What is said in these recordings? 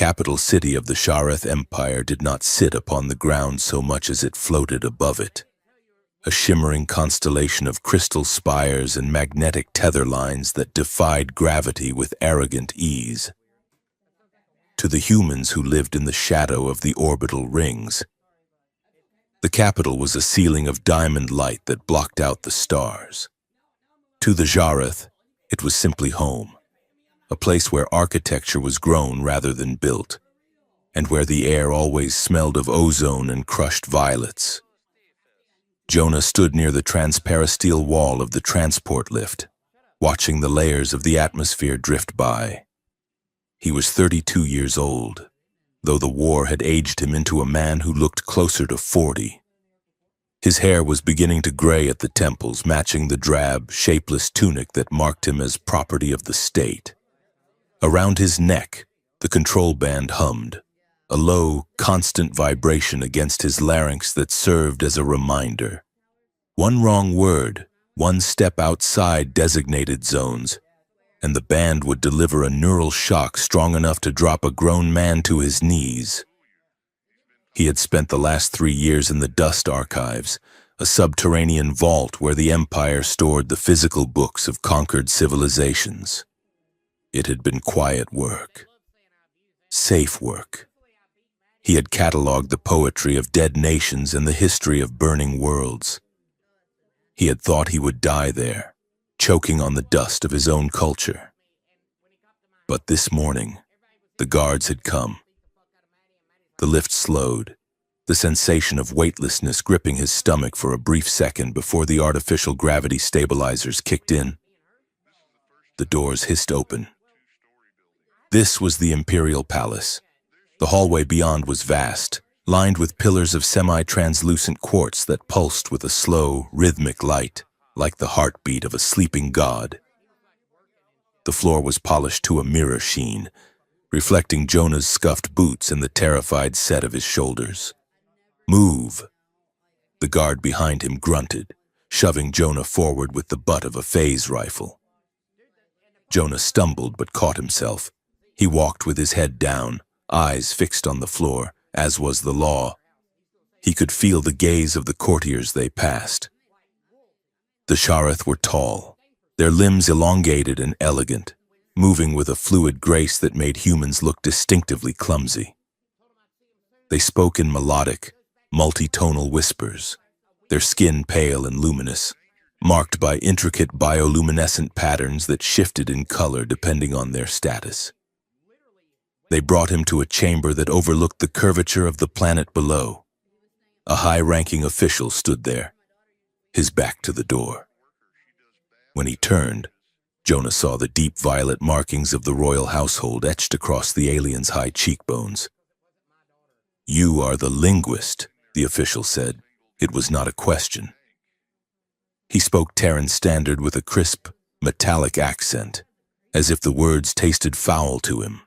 capital city of the Shareth Empire did not sit upon the ground so much as it floated above it, a shimmering constellation of crystal spires and magnetic tether lines that defied gravity with arrogant ease. To the humans who lived in the shadow of the orbital rings, the capital was a ceiling of diamond light that blocked out the stars. To the Shareth, it was simply home, a place where architecture was grown rather than built, and where the air always smelled of ozone and crushed violets. Jonah stood near the transparasteel wall of the transport lift, watching the layers of the atmosphere drift by. He was 32 years old, though the war had aged him into a man who looked closer to 40. His hair was beginning to gray at the temples, matching the drab, shapeless tunic that marked him as property of the state. Around his neck, the control band hummed, a low, constant vibration against his larynx that served as a reminder. One wrong word, one step outside designated zones, and the band would deliver a neural shock strong enough to drop a grown man to his knees. He had spent the last 3 years in the Dust Archives, a subterranean vault where the Empire stored the physical books of conquered civilizations. It had been quiet work, safe work. He had cataloged the poetry of dead nations and the history of burning worlds. He had thought he would die there, choking on the dust of his own culture. But this morning, the guards had come. The lift slowed, the sensation of weightlessness gripping his stomach for a brief second before the artificial gravity stabilizers kicked in. The doors hissed open. This was the Imperial Palace. The hallway beyond was vast, lined with pillars of semi-translucent quartz that pulsed with a slow, rhythmic light, like the heartbeat of a sleeping god. The floor was polished to a mirror sheen, reflecting Jonah's scuffed boots and the terrified set of his shoulders. "Move!" The guard behind him grunted, shoving Jonah forward with the butt of a phase rifle. Jonah stumbled but caught himself. He walked with his head down, eyes fixed on the floor, as was the law. He could feel the gaze of the courtiers they passed. The Shareth were tall, their limbs elongated and elegant, moving with a fluid grace that made humans look distinctively clumsy. They spoke in melodic, multi-tonal whispers, their skin pale and luminous, marked by intricate bioluminescent patterns that shifted in color depending on their status. They brought him to a chamber that overlooked the curvature of the planet below. A high-ranking official stood there, his back to the door. When he turned, Jonah saw the deep violet markings of the royal household etched across the alien's high cheekbones. "You are the linguist," the official said. It was not a question. He spoke Terran Standard with a crisp, metallic accent, as if the words tasted foul to him.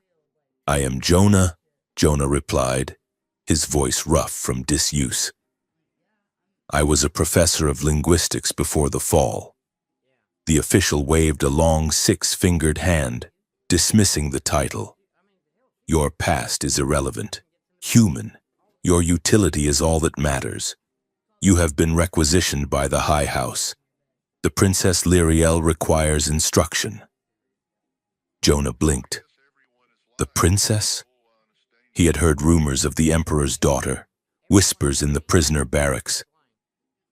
"I am Jonah," Jonah replied, his voice rough from disuse. "I was a professor of linguistics before the fall." The official waved a long six-fingered hand, dismissing the title. "Your past is irrelevant. Human, your utility is all that matters. You have been requisitioned by the High House. The Princess Lyriel requires instruction." Jonah blinked. The princess? He had heard rumors of the Emperor's daughter, whispers in the prisoner barracks.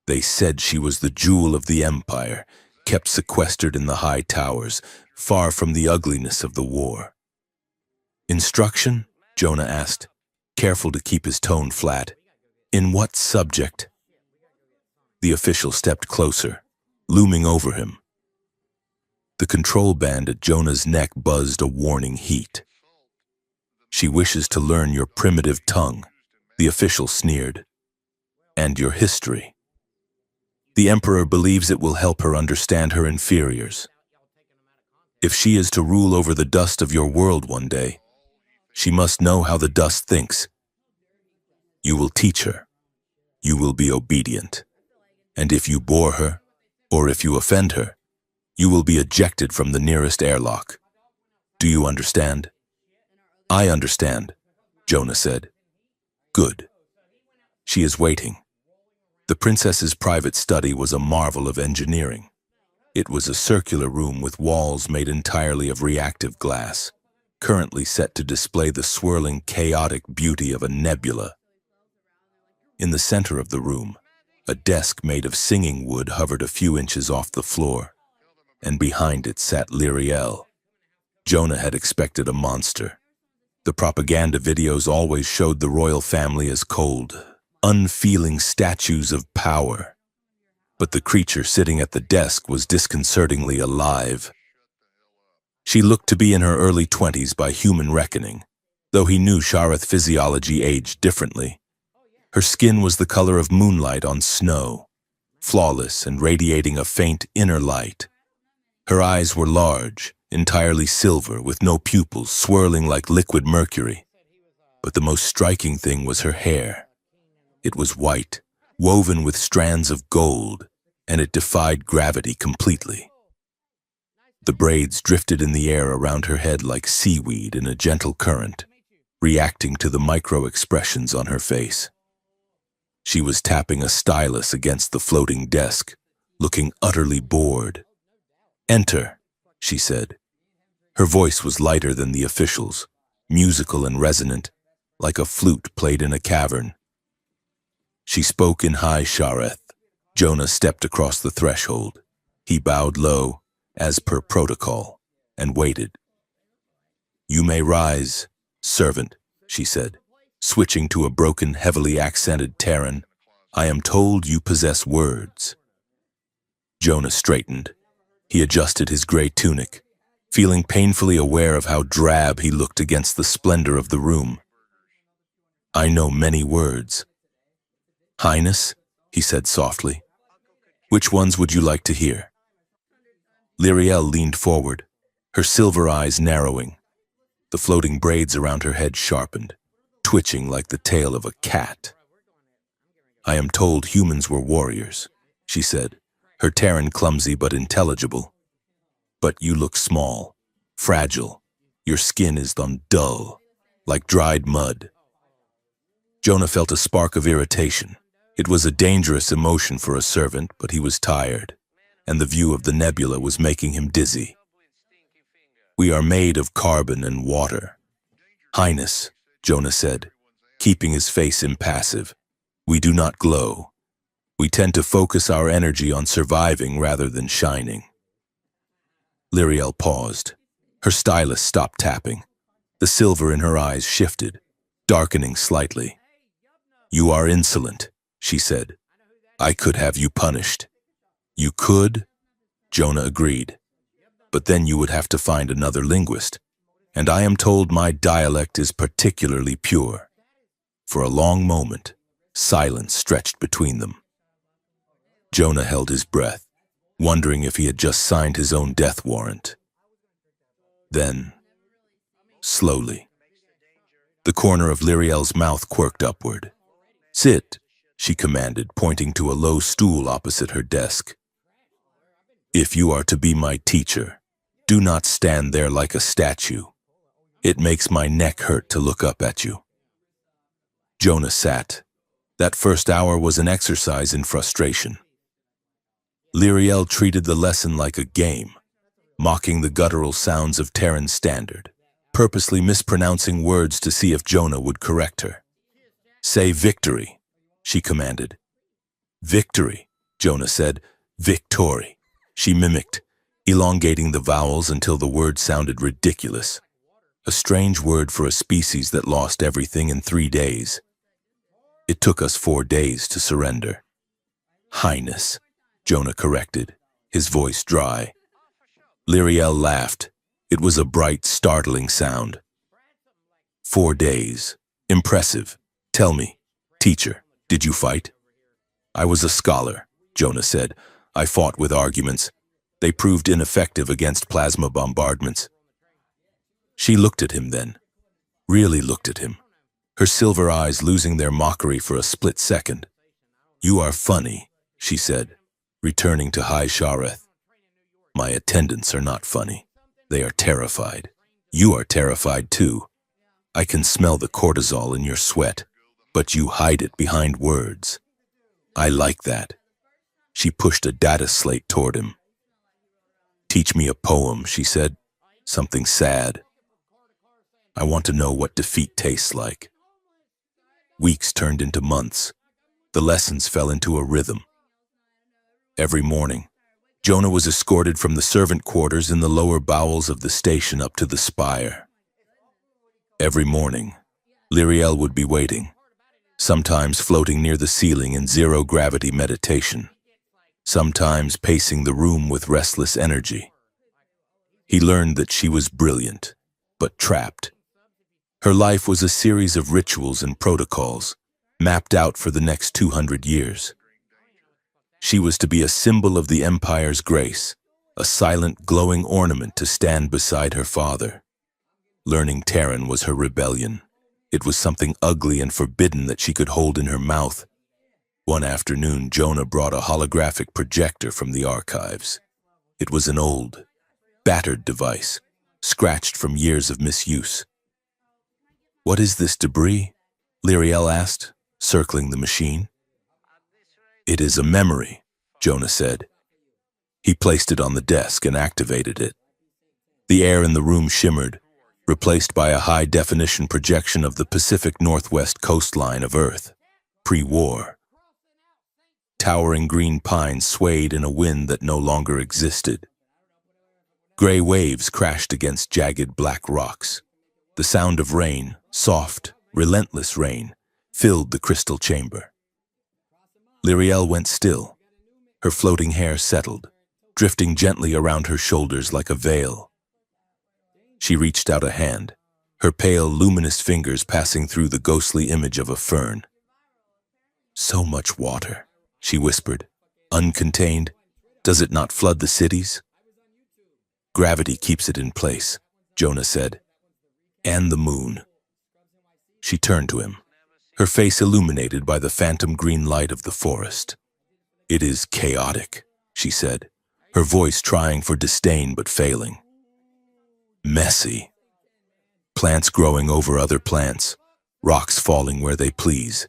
They said she was the jewel of the Empire, kept sequestered in the high towers, far from the ugliness of the war. "Instruction?" Jonah asked, careful to keep his tone flat. "In what subject?" The official stepped closer, looming over him. The control band at Jonah's neck buzzed a warning heat. "She wishes to learn your primitive tongue," the official sneered, "and your history. The Emperor believes it will help her understand her inferiors. If she is to rule over the dust of your world one day, she must know how the dust thinks. You will teach her. You will be obedient. And if you bore her, or if you offend her, you will be ejected from the nearest airlock. Do you understand?" I understand, Jonah said. Good. She is waiting. The princess's private study was a marvel of engineering. It was a circular room with walls made entirely of reactive glass, currently set to display the swirling, chaotic beauty of a nebula. In the center of the room, a desk made of singing wood hovered a few inches off the floor, and behind it sat Lyriel. Jonah had expected a monster. The propaganda videos always showed the royal family as cold, unfeeling statues of power. But the creature sitting at the desk was disconcertingly alive. She looked to be in her early 20s by human reckoning, though he knew Shareth physiology aged differently. Her skin was the color of moonlight on snow, flawless and radiating a faint inner light. Her eyes were large, entirely silver, with no pupils, swirling like liquid mercury. But the most striking thing was her hair. It was white, woven with strands of gold, and it defied gravity completely. The braids drifted in the air around her head like seaweed in a gentle current, reacting to the micro-expressions on her face. She was tapping a stylus against the floating desk, looking utterly bored. "Enter," she said. Her voice was lighter than the officials, musical and resonant, like a flute played in a cavern. She spoke in high Shareth. Jonah stepped across the threshold. He bowed low, as per protocol, and waited. "You may rise, servant," she said, switching to a broken, heavily accented Terran. "I am told you possess words." Jonah straightened. He adjusted his gray tunic, feeling painfully aware of how drab he looked against the splendor of the room. "I know many words." "Highness," he said softly. "Which ones would you like to hear?" Lyriel leaned forward, her silver eyes narrowing. The floating braids around her head sharpened, twitching like the tail of a cat. "I am told humans were warriors," she said, her Terran clumsy but intelligible. "But you look small, fragile. Your skin is dull, like dried mud." Jonah felt a spark of irritation. It was a dangerous emotion for a servant, but he was tired, and the view of the nebula was making him dizzy. "We are made of carbon and water." "Highness," Jonah said, keeping his face impassive. "We do not glow. We tend to focus our energy on surviving rather than shining." Lyriel paused. Her stylus stopped tapping. The silver in her eyes shifted, darkening slightly. "You are insolent," she said. "I could have you punished." "You could?" Jonah agreed. "But then you would have to find another linguist, and I am told my dialect is particularly pure." For a long moment, silence stretched between them. Jonah held his breath, wondering if he had just signed his own death warrant. Then, slowly, the corner of Lyriel's mouth quirked upward. "Sit," she commanded, pointing to a low stool opposite her desk. "If you are to be my teacher, do not stand there like a statue. It makes my neck hurt to look up at you." Jonah sat. That first hour was an exercise in frustration. Lyriel treated the lesson like a game, mocking the guttural sounds of Terran Standard, purposely mispronouncing words to see if Jonah would correct her. "Say victory," she commanded. "Victory," Jonah said. "Victory," she mimicked, elongating the vowels until the word sounded ridiculous. A strange word for a species that lost everything in 3 days. "It took us 4 days to surrender." "Highness," Jonah corrected, his voice dry. Lyriel laughed. It was a bright, startling sound. "4 days. Impressive. Tell me, teacher, did you fight?" "I was a scholar," Jonah said. "I fought with arguments. They proved ineffective against plasma bombardments." She looked at him then, really looked at him, her silver eyes losing their mockery for a split second. "You are funny," she said, returning to high Shareth. "My attendants are not funny. They are terrified. You are terrified too." I can smell the cortisol in your sweat, but you hide it behind words. I like that. She pushed a data slate toward him. Teach me a poem, she said. Something sad. I want to know what defeat tastes like. Weeks turned into months. The lessons fell into a rhythm. Every morning, Jonah was escorted from the servant quarters in the lower bowels of the station up to the spire. Every morning, Lyriel would be waiting, sometimes floating near the ceiling in zero-gravity meditation, sometimes pacing the room with restless energy. He learned that she was brilliant, but trapped. Her life was a series of rituals and protocols, mapped out for the next 200 years. She was to be a symbol of the Empire's grace, a silent, glowing ornament to stand beside her father. Learning Terran was her rebellion. It was something ugly and forbidden that she could hold in her mouth. One afternoon, Jonah brought a holographic projector from the archives. It was an old, battered device, scratched from years of misuse. "What is this debris?" Lyriel asked, circling the machine. "It is a memory," Jonah said. He placed it on the desk and activated it. The air in the room shimmered, replaced by a high-definition projection of the Pacific Northwest coastline of Earth, pre-war. Towering green pines swayed in a wind that no longer existed. Gray waves crashed against jagged black rocks. The sound of rain, soft, relentless rain, filled the crystal chamber. Lyriel went still. Her floating hair settled, drifting gently around her shoulders like a veil. She reached out a hand, her pale, luminous fingers passing through the ghostly image of a fern. "So much water," she whispered, "uncontained. Does it not flood the cities?" "Gravity keeps it in place," Jonah said. "And the moon." She turned to him, her face illuminated by the phantom green light of the forest. "It is chaotic," she said, her voice trying for disdain but failing. "Messy. Plants growing over other plants, rocks falling where they please."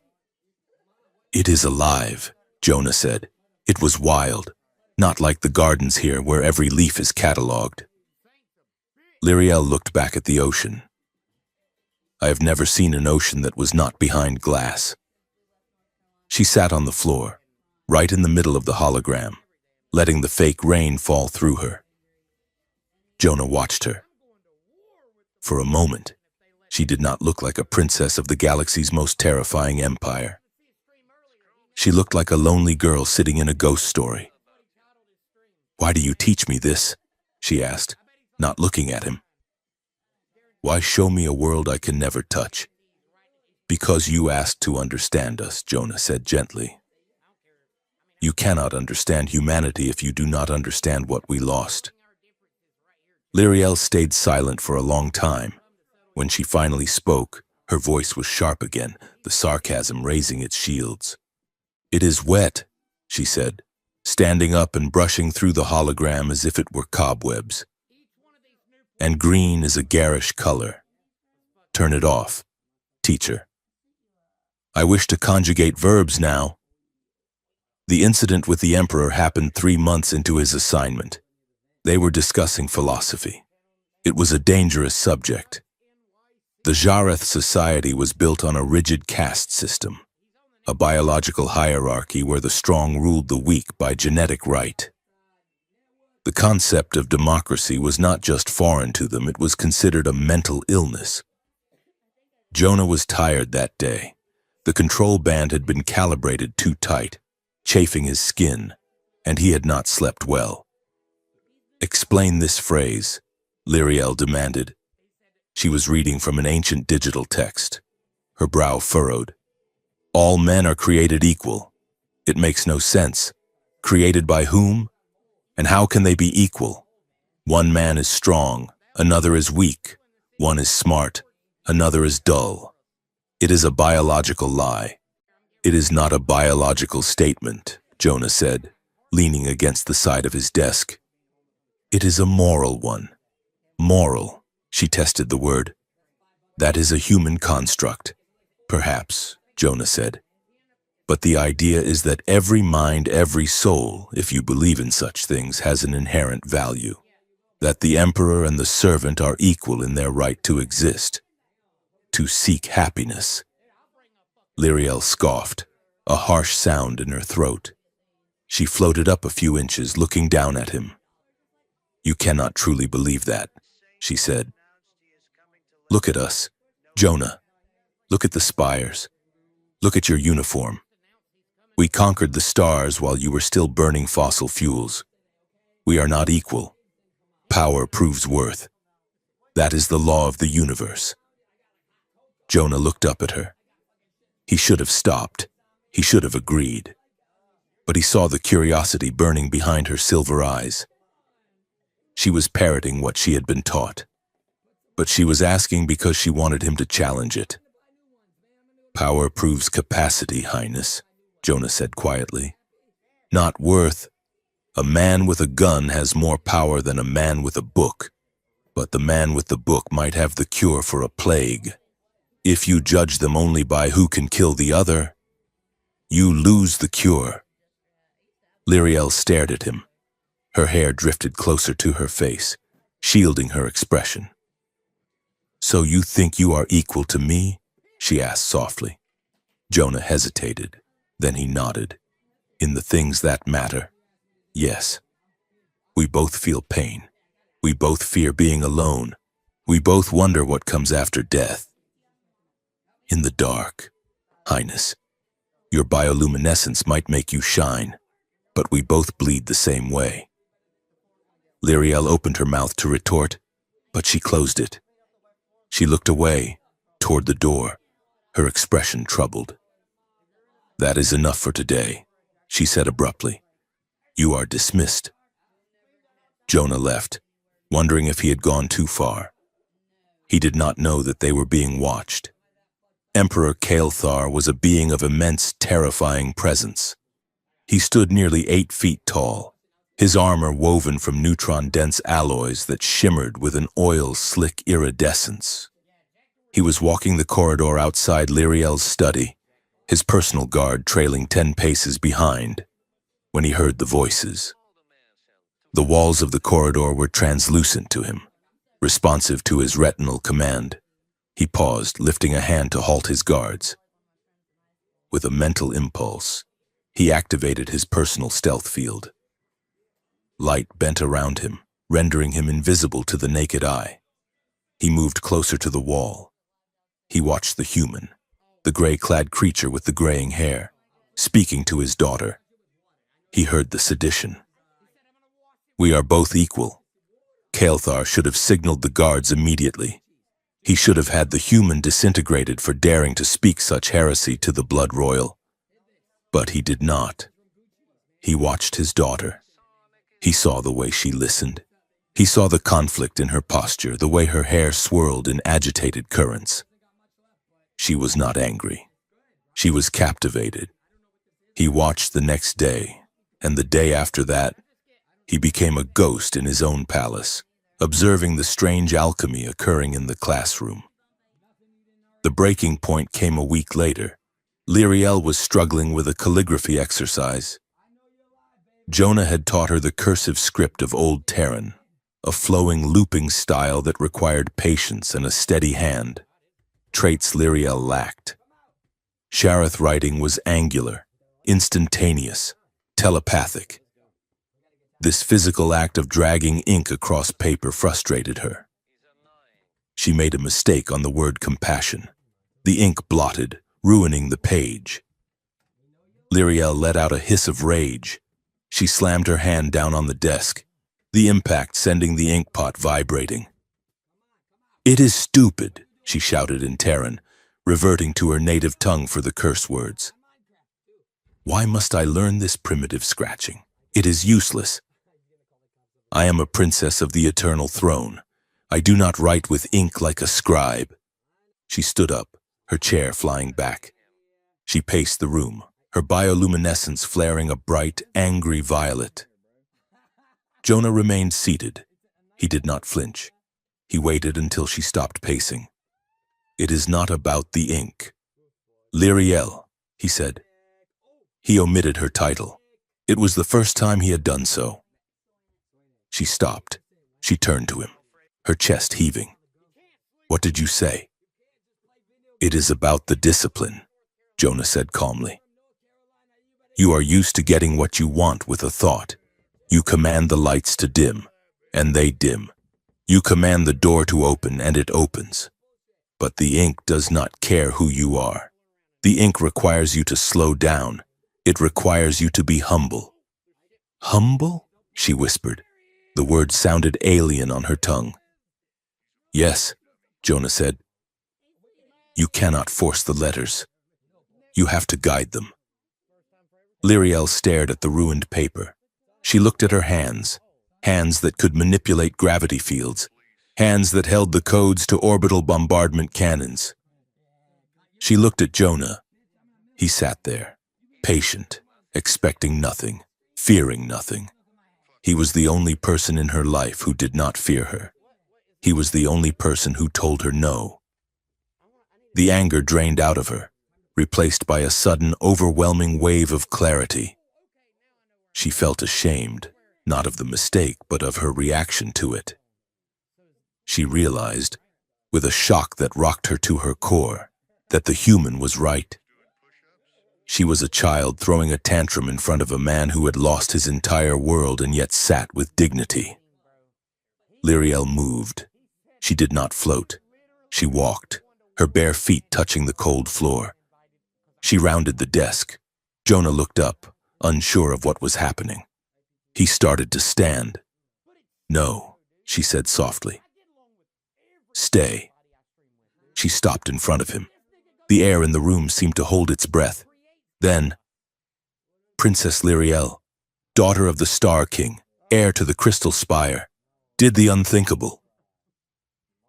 "It is alive," Jonah said. "It was wild, not like the gardens here where every leaf is catalogued." Lyriel looked back at the ocean. "I have never seen an ocean that was not behind glass." She sat on the floor, right in the middle of the hologram, letting the fake rain fall through her. Jonah watched her. For a moment, she did not look like a princess of the galaxy's most terrifying empire. She looked like a lonely girl sitting in a ghost story. "Why do you teach me this?" she asked, not looking at him. "Why show me a world I can never touch?" "Because you asked to understand us," Jonah said gently. "You cannot understand humanity if you do not understand what we lost." Lyriel stayed silent for a long time. When she finally spoke, her voice was sharp again, the sarcasm raising its shields. "It is wet," she said, standing up and brushing through the hologram as if it were cobwebs. "And green is a garish color. Turn it off, teacher." "I wish to conjugate verbs now." The incident with the Emperor happened 3 months into his assignment. They were discussing philosophy. It was a dangerous subject. The Jareth society was built on a rigid caste system, a biological hierarchy where the strong ruled the weak by genetic right. The concept of democracy was not just foreign to them, it was considered a mental illness. Jonah was tired that day. The control band had been calibrated too tight, chafing his skin, and he had not slept well. "Explain this phrase," Lyriel demanded. She was reading from an ancient digital text, her brow furrowed. "All men are created equal. It makes no sense. Created by whom? And how can they be equal? One man is strong, another is weak. One is smart, another is dull. It is a biological lie." "It is not a biological statement," Jonah said, leaning against the side of his desk. "It is a moral one." "Moral," she tested the word. That is a human construct. Perhaps, Jonah said. But the idea is that every mind, every soul, if you believe in such things, has an inherent value. That the emperor and the servant are equal in their right to exist, to seek happiness. Lyriel scoffed, a harsh sound in her throat. She floated up a few inches, looking down at him. You cannot truly believe that, she said. Look at us, Jonah. Look at the spires. Look at your uniform. We conquered the stars while you were still burning fossil fuels. We are not equal. Power proves worth. That is the law of the universe. Jonah looked up at her. He should have stopped. He should have agreed. But he saw the curiosity burning behind her silver eyes. She was parroting what she had been taught. But she was asking because she wanted him to challenge it. Power proves capacity, Highness, Jonah said quietly. Not worth. A man with a gun has more power than a man with a book. But the man with the book might have the cure for a plague. If you judge them only by who can kill the other, you lose the cure. Lyriel stared at him. Her hair drifted closer to her face, shielding her expression. So you think you are equal to me? She asked softly. Jonah hesitated. Then he nodded. In the things that matter, yes. We both feel pain. We both fear being alone. We both wonder what comes after death. In the dark, Highness, your bioluminescence might make you shine, but we both bleed the same way. Lyriel opened her mouth to retort, but she closed it. She looked away, toward the door, her expression troubled. That is enough for today, she said abruptly. You are dismissed. Jonah left, wondering if he had gone too far. He did not know that they were being watched. Emperor Kael'thar was a being of immense, terrifying presence. He stood nearly 8 feet tall, his armor woven from neutron-dense alloys that shimmered with an oil-slick iridescence. He was walking the corridor outside Lyriel's study, his personal guard trailing 10 paces behind, when he heard the voices. The walls of the corridor were translucent to him, responsive to his retinal command. He paused, lifting a hand to halt his guards. With a mental impulse, he activated his personal stealth field. Light bent around him, rendering him invisible to the naked eye. He moved closer to the wall. He watched the human, the gray-clad creature with the graying hair, speaking to his daughter. He heard the sedition. We are both equal. Kael'thar should have signaled the guards immediately. He should have had the human disintegrated for daring to speak such heresy to the blood royal. But he did not. He watched his daughter. He saw the way she listened. He saw the conflict in her posture, the way her hair swirled in agitated currents. She was not angry. She was captivated. He watched the next day, and the day after that, he became a ghost in his own palace, observing the strange alchemy occurring in the classroom. The breaking point came a week later. Lyriel was struggling with a calligraphy exercise. Jonah had taught her the cursive script of Old Terran, a flowing, looping style that required patience and a steady hand, traits Lyriel lacked. Shareth writing was angular, instantaneous, telepathic. This physical act of dragging ink across paper frustrated her. She made a mistake on the word compassion. The ink blotted, ruining the page. Lyriel let out a hiss of rage. She slammed her hand down on the desk, the impact sending the ink pot vibrating. It is stupid, she shouted in Terran, reverting to her native tongue for the curse words. Why must I learn this primitive scratching? It is useless. I am a princess of the eternal throne. I do not write with ink like a scribe. She stood up, her chair flying back. She paced the room, her bioluminescence flaring a bright, angry violet. Jonah remained seated. He did not flinch. He waited until she stopped pacing. It is not about the ink. Lyriel, he said. He omitted her title. It was the first time he had done so. She stopped. She turned to him, her chest heaving. What did you say? It is about the discipline, Jonah said calmly. You are used to getting what you want with a thought. You command the lights to dim, and they dim. You command the door to open, and it opens. But the ink does not care who you are. The ink requires you to slow down. It requires you to be humble. Humble? She whispered. The word sounded alien on her tongue. Yes, Jonah said. You cannot force the letters. You have to guide them. Lyriel stared at the ruined paper. She looked at her hands, hands that could manipulate gravity fields, hands that held the codes to orbital bombardment cannons. She looked at Jonah. He sat there, patient, expecting nothing, fearing nothing. He was the only person in her life who did not fear her. He was the only person who told her no. The anger drained out of her, replaced by a sudden, overwhelming wave of clarity. She felt ashamed, not of the mistake, but of her reaction to it. She realized, with a shock that rocked her to her core, that the human was right. She was a child throwing a tantrum in front of a man who had lost his entire world and yet sat with dignity. Lyriel moved. She did not float. She walked, her bare feet touching the cold floor. She rounded the desk. Jonah looked up, unsure of what was happening. He started to stand. No, she said softly. Stay. She stopped in front of him. The air in the room seemed to hold its breath. Then, Princess Lyriel, daughter of the Star King, heir to the Crystal Spire, did the unthinkable.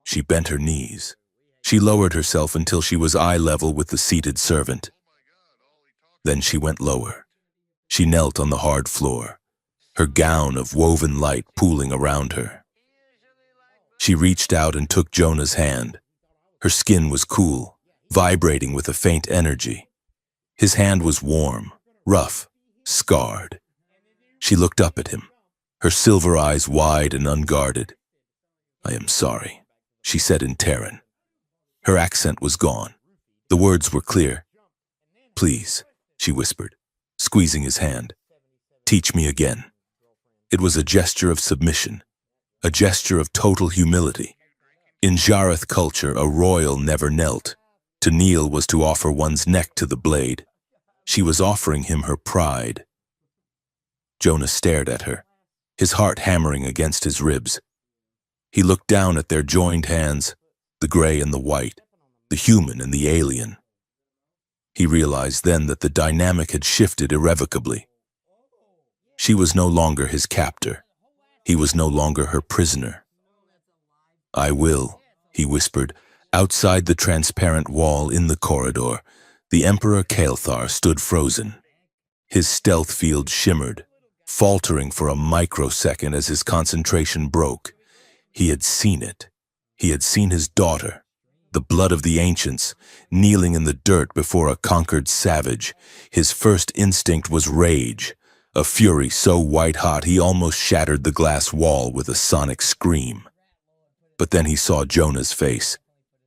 She bent her knees. She lowered herself until she was eye level with the seated servant. Then she went lower. She knelt on the hard floor, her gown of woven light pooling around her. She reached out and took Jonah's hand. Her skin was cool, vibrating with a faint energy. His hand was warm, rough, scarred. She looked up at him, her silver eyes wide and unguarded. I am sorry, she said in Terran. Her accent was gone. The words were clear. Please, she whispered, squeezing his hand. Teach me again. It was a gesture of submission, a gesture of total humility. In Jareth culture, a royal never knelt. To kneel was to offer one's neck to the blade. She was offering him her pride. Jonah stared at her, his heart hammering against his ribs. He looked down at their joined hands, the gray and the white, the human and the alien. He realized then that the dynamic had shifted irrevocably. She was no longer his captor. He was no longer her prisoner. I will, he whispered. Outside the transparent wall in the corridor, the Emperor Kael'thar stood frozen. His stealth field shimmered, faltering for a microsecond as his concentration broke. He had seen it. He had seen his daughter, the blood of the ancients, kneeling in the dirt before a conquered savage. His first instinct was rage, a fury so white-hot he almost shattered the glass wall with a sonic scream. But then he saw Jonah's face.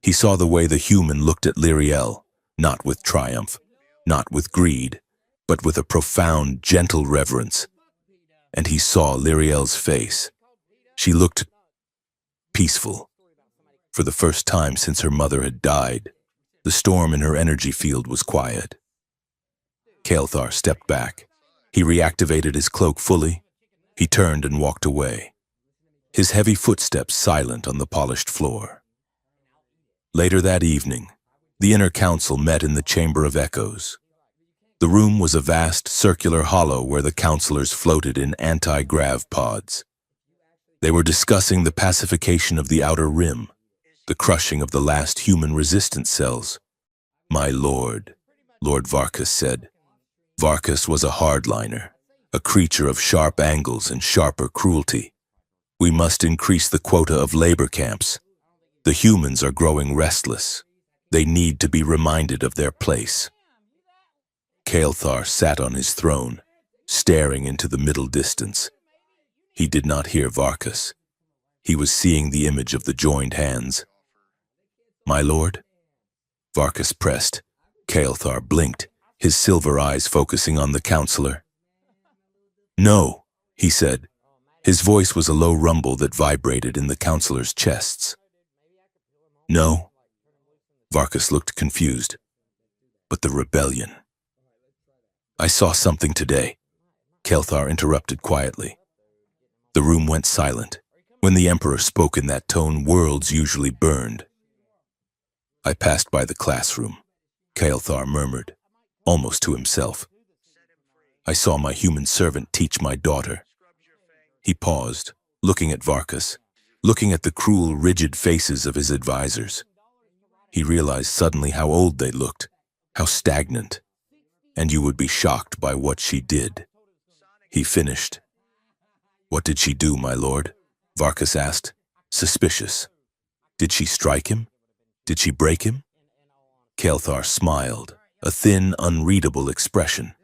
He saw the way the human looked at Lyriel, not with triumph, not with greed, but with a profound, gentle reverence. And he saw Lyriel's face. She looked peaceful. For the first time since her mother had died, the storm in her energy field was quiet. Kael'thar stepped back. He reactivated his cloak fully. He turned and walked away, his heavy footsteps silent on the polished floor. Later that evening, the inner council met in the Chamber of Echoes. The room was a vast circular hollow where the councilors floated in anti-grav pods. They were discussing the pacification of the Outer Rim, the crushing of the last human resistance cells. My lord, Lord Varkas said. Varkas was a hardliner, a creature of sharp angles and sharper cruelty. We must increase the quota of labor camps. The humans are growing restless. They need to be reminded of their place. Kael'thar sat on his throne, staring into the middle distance. He did not hear Varkas. He was seeing the image of the joined hands. "My lord?" Varkas pressed. Kael'thar blinked, his silver eyes focusing on the counselor. "No," he said. His voice was a low rumble that vibrated in the counselors' chests. "No." Varkas looked confused. "But the rebellion." "I saw something today," Kael'thar interrupted quietly. The room went silent. When the Emperor spoke in that tone, worlds usually burned. "I passed by the classroom," Kael'thar murmured, almost to himself. "I saw my human servant teach my daughter." He paused, looking at Varkas, looking at the cruel, rigid faces of his advisors. He realized suddenly how old they looked, how stagnant, and you would be shocked by what she did. He finished. "What did she do, my lord?" Varkas asked, suspicious. "Did she strike him? Did she break him?" Kael'thar smiled, a thin, unreadable expression.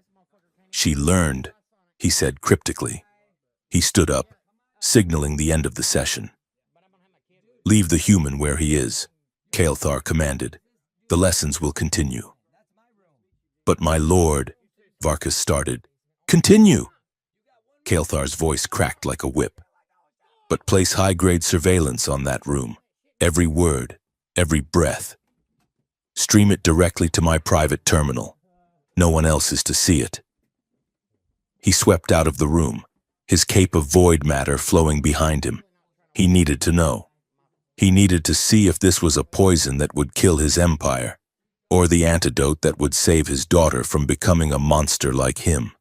"She learned," he said cryptically. He stood up, signaling the end of the session. "Leave the human where he is," Kael'thar commanded. "The lessons will continue." "But my lord," Varkas started. "Continue!" Kael'thar's voice cracked like a whip. "But place high-grade surveillance on that room. Every word, every breath. Stream it directly to my private terminal. No one else is to see it." He swept out of the room, his cape of void matter flowing behind him. He needed to know. He needed to see if this was a poison that would kill his empire, or the antidote that would save his daughter from becoming a monster like him.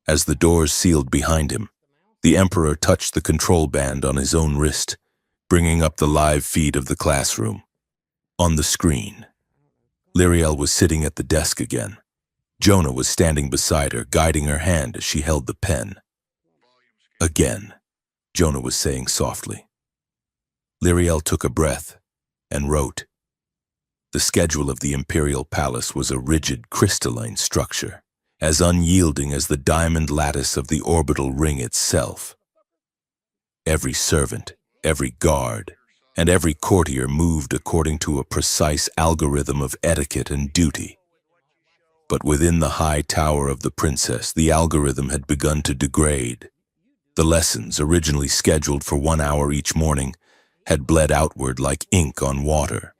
As the doors sealed behind him, the Emperor touched the control band on his own wrist, bringing up the live feed of the classroom. On the screen, Lyriel was sitting at the desk again. Jonah was standing beside her, guiding her hand as she held the pen. "Again," Jonah was saying softly. Lyriel took a breath and wrote. The schedule of the Imperial Palace was a rigid, crystalline structure, as unyielding as the diamond lattice of the orbital ring itself. Every servant, every guard, and every courtier moved according to a precise algorithm of etiquette and duty. But within the high tower of the princess, the algorithm had begun to degrade. The lessons, originally scheduled for 1 hour each morning, had bled outward like ink on water.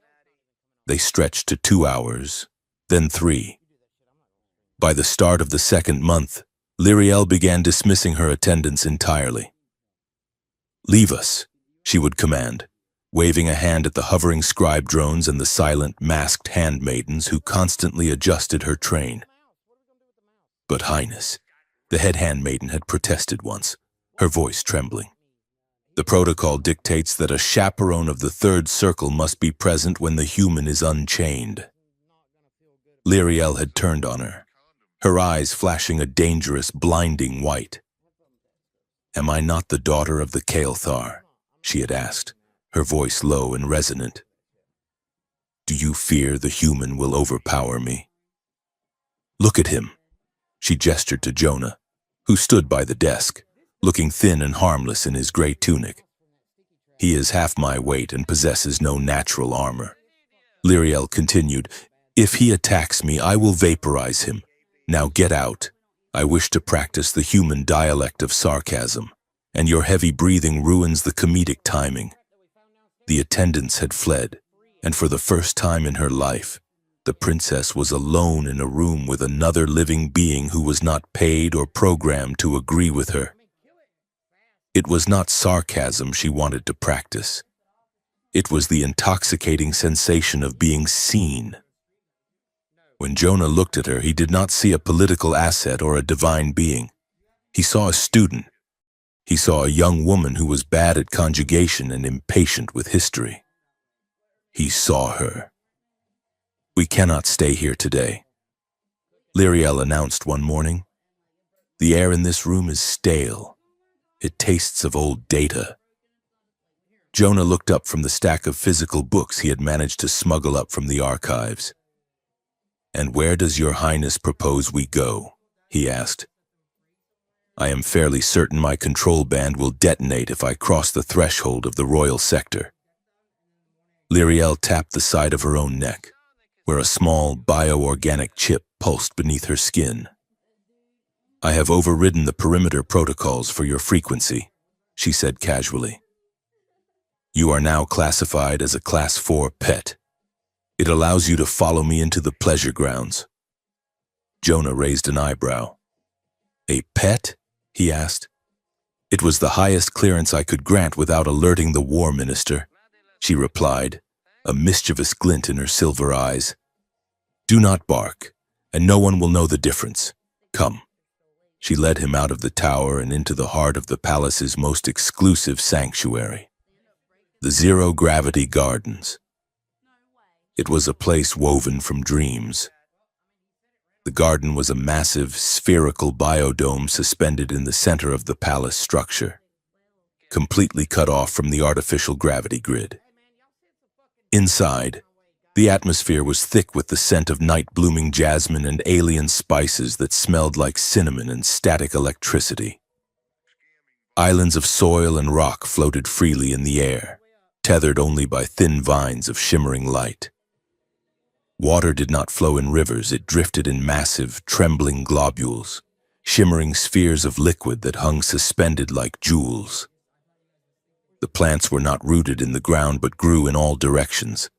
They stretched to 2 hours, then 3. By the start of the second month, Lyriel began dismissing her attendance entirely. "Leave us," she would command, waving a hand at the hovering scribe drones and the silent, masked handmaidens who constantly adjusted her train. "But Highness," the head handmaiden had protested once, her voice trembling. "The protocol dictates that a chaperone of the third circle must be present when the human is unchained." Lyriel had turned on her, her eyes flashing a dangerous, blinding white. "Am I not the daughter of the Kael'thar?" she had asked, her voice low and resonant. "Do you fear the human will overpower me? Look at him." She gestured to Jonah, who stood by the desk, looking thin and harmless in his gray tunic. "He is half my weight and possesses no natural armor." Lyriel continued, "If he attacks me, I will vaporize him. Now get out. I wish to practice the human dialect of sarcasm, and your heavy breathing ruins the comedic timing." The attendants had fled, and for the first time in her life, the princess was alone in a room with another living being who was not paid or programmed to agree with her. It was not sarcasm she wanted to practice. It was the intoxicating sensation of being seen. When Jonah looked at her, he did not see a political asset or a divine being. He saw a student. He saw a young woman who was bad at conjugation and impatient with history. He saw her. "We cannot stay here today," Lyriel announced one morning. "The air in this room is stale. It tastes of old data." Jonah looked up from the stack of physical books he had managed to smuggle up from the archives. "And where does your highness propose we go?" he asked. "I am fairly certain my control band will detonate if I cross the threshold of the royal sector." Lyriel tapped the side of her own neck, where a small bioorganic chip pulsed beneath her skin. "I have overridden the perimeter protocols for your frequency," she said casually. "You are now classified as a Class 4 pet. It allows you to follow me into the pleasure grounds." Jonah raised an eyebrow. "A pet?" he asked. "It was the highest clearance I could grant without alerting the war minister," she replied, a mischievous glint in her silver eyes. "Do not bark, and no one will know the difference. Come." She led him out of the tower and into the heart of the palace's most exclusive sanctuary, the zero-gravity gardens. It was a place woven from dreams. The garden was a massive, spherical biodome suspended in the center of the palace structure, completely cut off from the artificial gravity grid. Inside, the atmosphere was thick with the scent of night-blooming jasmine and alien spices that smelled like cinnamon and static electricity. Islands of soil and rock floated freely in the air, tethered only by thin vines of shimmering light. Water did not flow in rivers, it drifted in massive, trembling globules, shimmering spheres of liquid that hung suspended like jewels. The plants were not rooted in the ground but grew in all directions,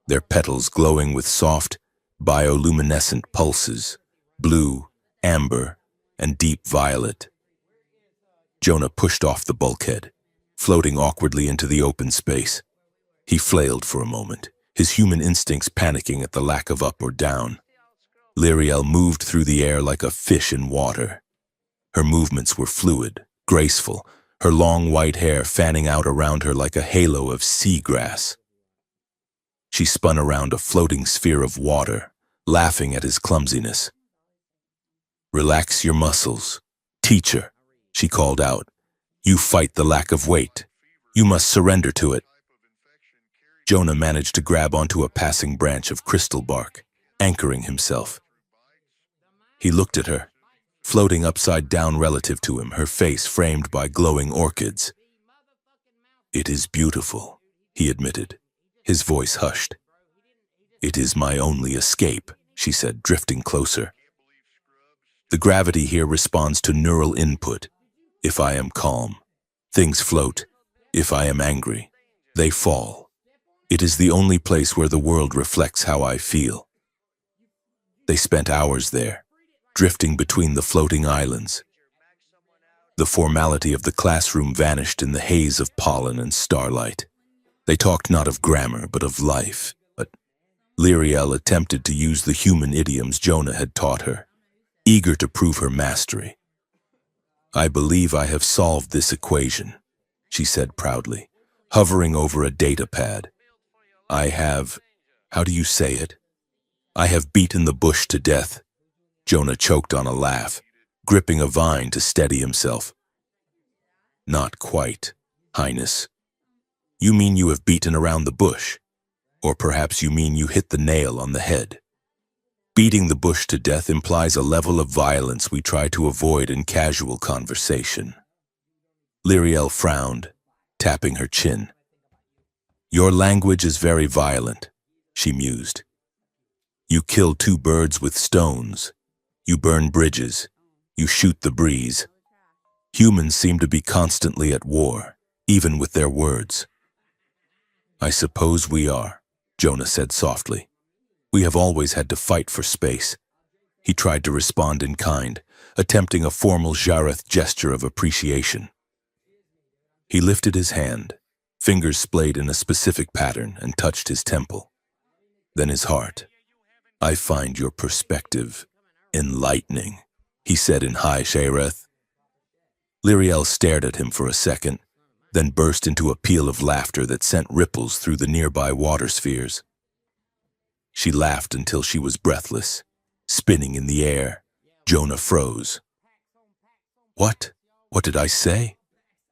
their petals glowing with soft, bioluminescent pulses, blue, amber, and deep violet. Jonah pushed off the bulkhead, floating awkwardly into the open space. He flailed for a moment, his human instincts panicking at the lack of up or down. Lyriel moved through the air like a fish in water. Her movements were fluid, graceful, her long white hair fanning out around her like a halo of seagrass. She spun around a floating sphere of water, laughing at his clumsiness. "Relax your muscles. Teacher," she called out. "You fight the lack of weight. You must surrender to it." Jonah managed to grab onto a passing branch of crystal bark, anchoring himself. He looked at her, floating upside down relative to him, her face framed by glowing orchids. "It is beautiful," he admitted, his voice hushed. "It is my only escape," she said, drifting closer. "The gravity here responds to neural input. If I am calm, things float. If I am angry, they fall. It is the only place where the world reflects how I feel." They spent hours there, drifting between the floating islands. The formality of the classroom vanished in the haze of pollen and starlight. They talked not of grammar, but of life. But Lyriel attempted to use the human idioms Jonah had taught her, eager to prove her mastery. "I believe I have solved this equation," she said proudly, hovering over a data pad. "I have, how do you say it? I have beaten the bush to death." Jonah choked on a laugh, gripping a vine to steady himself. "Not quite, Highness. You mean you have beaten around the bush, or perhaps you mean you hit the nail on the head. Beating the bush to death implies a level of violence we try to avoid in casual conversation." Lyriel frowned, tapping her chin. "Your language is very violent," she mused. "You kill two birds with stones. You burn bridges. You shoot the breeze. Humans seem to be constantly at war, even with their words." "I suppose we are," Jonah said softly. "We have always had to fight for space." He tried to respond in kind, attempting a formal Jareth gesture of appreciation. He lifted his hand, fingers splayed in a specific pattern, and touched his temple. Then his heart. "I find your perspective enlightening," he said in high Jareth. Lyriel stared at him for a second, then burst into a peal of laughter that sent ripples through the nearby water spheres. She laughed until she was breathless, spinning in the air. Jonah froze. "What? What did I say?"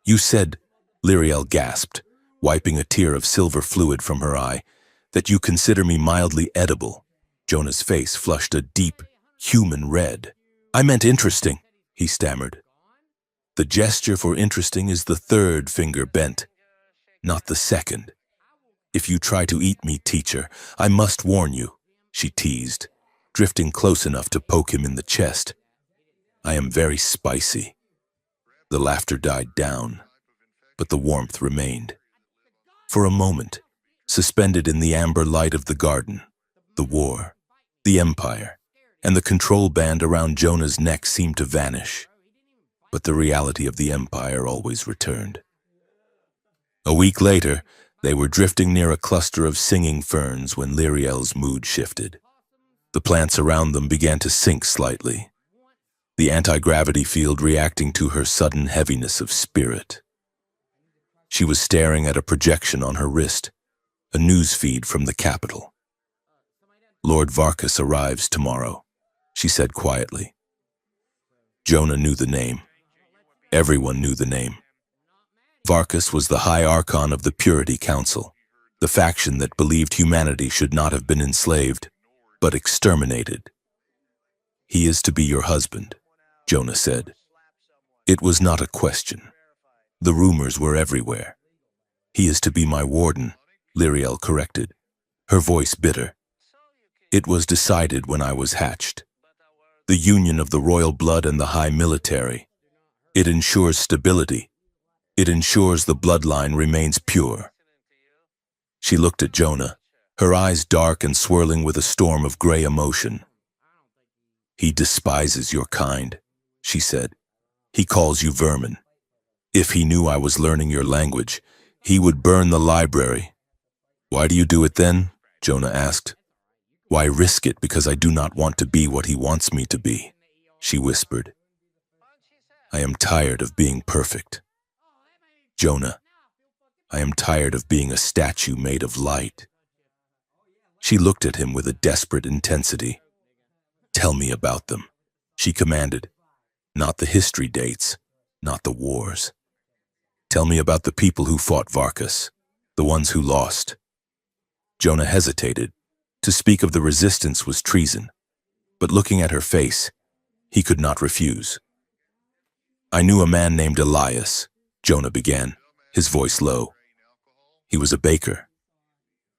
"You said," Lyriel gasped, wiping a tear of silver fluid from her eye, that you consider me mildly edible. Jonah's face flushed a deep, human red. I meant interesting, he stammered. The gesture for interesting is the third finger bent, not the second. If you try to eat me, teacher, I must warn you, she teased, drifting close enough to poke him in the chest. I am very spicy. The laughter died down, but the warmth remained. For a moment, suspended in the amber light of the garden, the war, the empire, and the control band around Jonah's neck seemed to vanish. But the reality of the empire always returned. A week later, they were drifting near a cluster of singing ferns when Lyriel's mood shifted. The plants around them began to sink slightly, the anti-gravity field reacting to her sudden heaviness of spirit. She was staring at a projection on her wrist, a news feed from the capital. Lord Varkas arrives tomorrow, she said quietly. Jonah knew the name. Everyone knew the name. Varkas was the High Archon of the Purity Council, the faction that believed humanity should not have been enslaved, but exterminated. He is to be your husband, Jonah said. It was not a question. The rumors were everywhere. He is to be my warden, Lyriel corrected, her voice bitter. It was decided when I was hatched. The union of the royal blood and the high military. It ensures stability. It ensures the bloodline remains pure. She looked at Jonah, her eyes dark and swirling with a storm of gray emotion. He despises your kind, she said. He calls you vermin. If he knew I was learning your language, he would burn the library. Why do you do it then? Jonah asked. Why risk it because I do not want to be what he wants me to be? She whispered. I am tired of being perfect. Jonah, I am tired of being a statue made of light. She looked at him with a desperate intensity. Tell me about them, she commanded. Not the history dates, not the wars. Tell me about the people who fought Varkas, the ones who lost. Jonah hesitated. To speak of the resistance was treason, but looking at her face, he could not refuse. I knew a man named Elias, Jonah began, his voice low. He was a baker.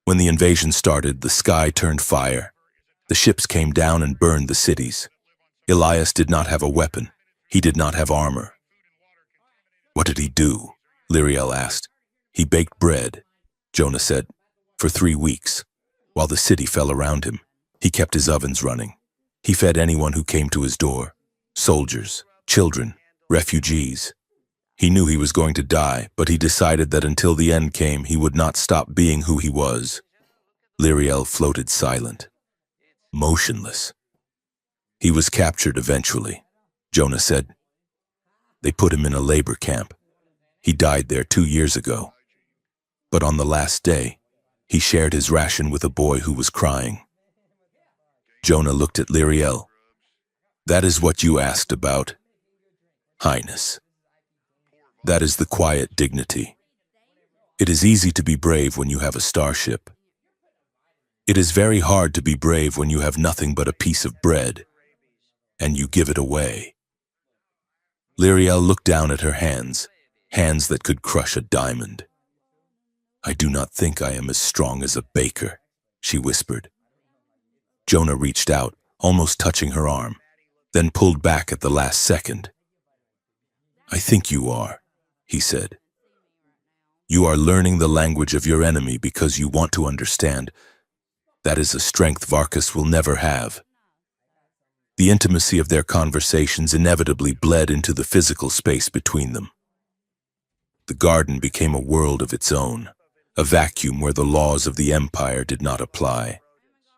When the invasion started, the sky turned fire. The ships came down and burned the cities. Elias did not have a weapon. He did not have armor. What did he do? Lyriel asked. He baked bread, Jonah said, for 3 weeks. While the city fell around him, he kept his ovens running. He fed anyone who came to his door. Soldiers, children, refugees. He knew he was going to die, but he decided that until the end came, he would not stop being who he was. Lyriel floated silent, motionless. He was captured eventually, Jonah said. They put him in a labor camp. He died there 2 years ago. But on the last day, he shared his ration with a boy who was crying. Jonah looked at Lyriel. That is what you asked about, Highness. That is the quiet dignity. It is easy to be brave when you have a starship. It is very hard to be brave when you have nothing but a piece of bread, and you give it away. Lyriel looked down at her hands, hands that could crush a diamond. I do not think I am as strong as a baker, she whispered. Jonah reached out, almost touching her arm, then pulled back at the last second. I think you are, he said. You are learning the language of your enemy because you want to understand. That is a strength Varkas will never have. The intimacy of their conversations inevitably bled into the physical space between them. The garden became a world of its own, a vacuum where the laws of the empire did not apply.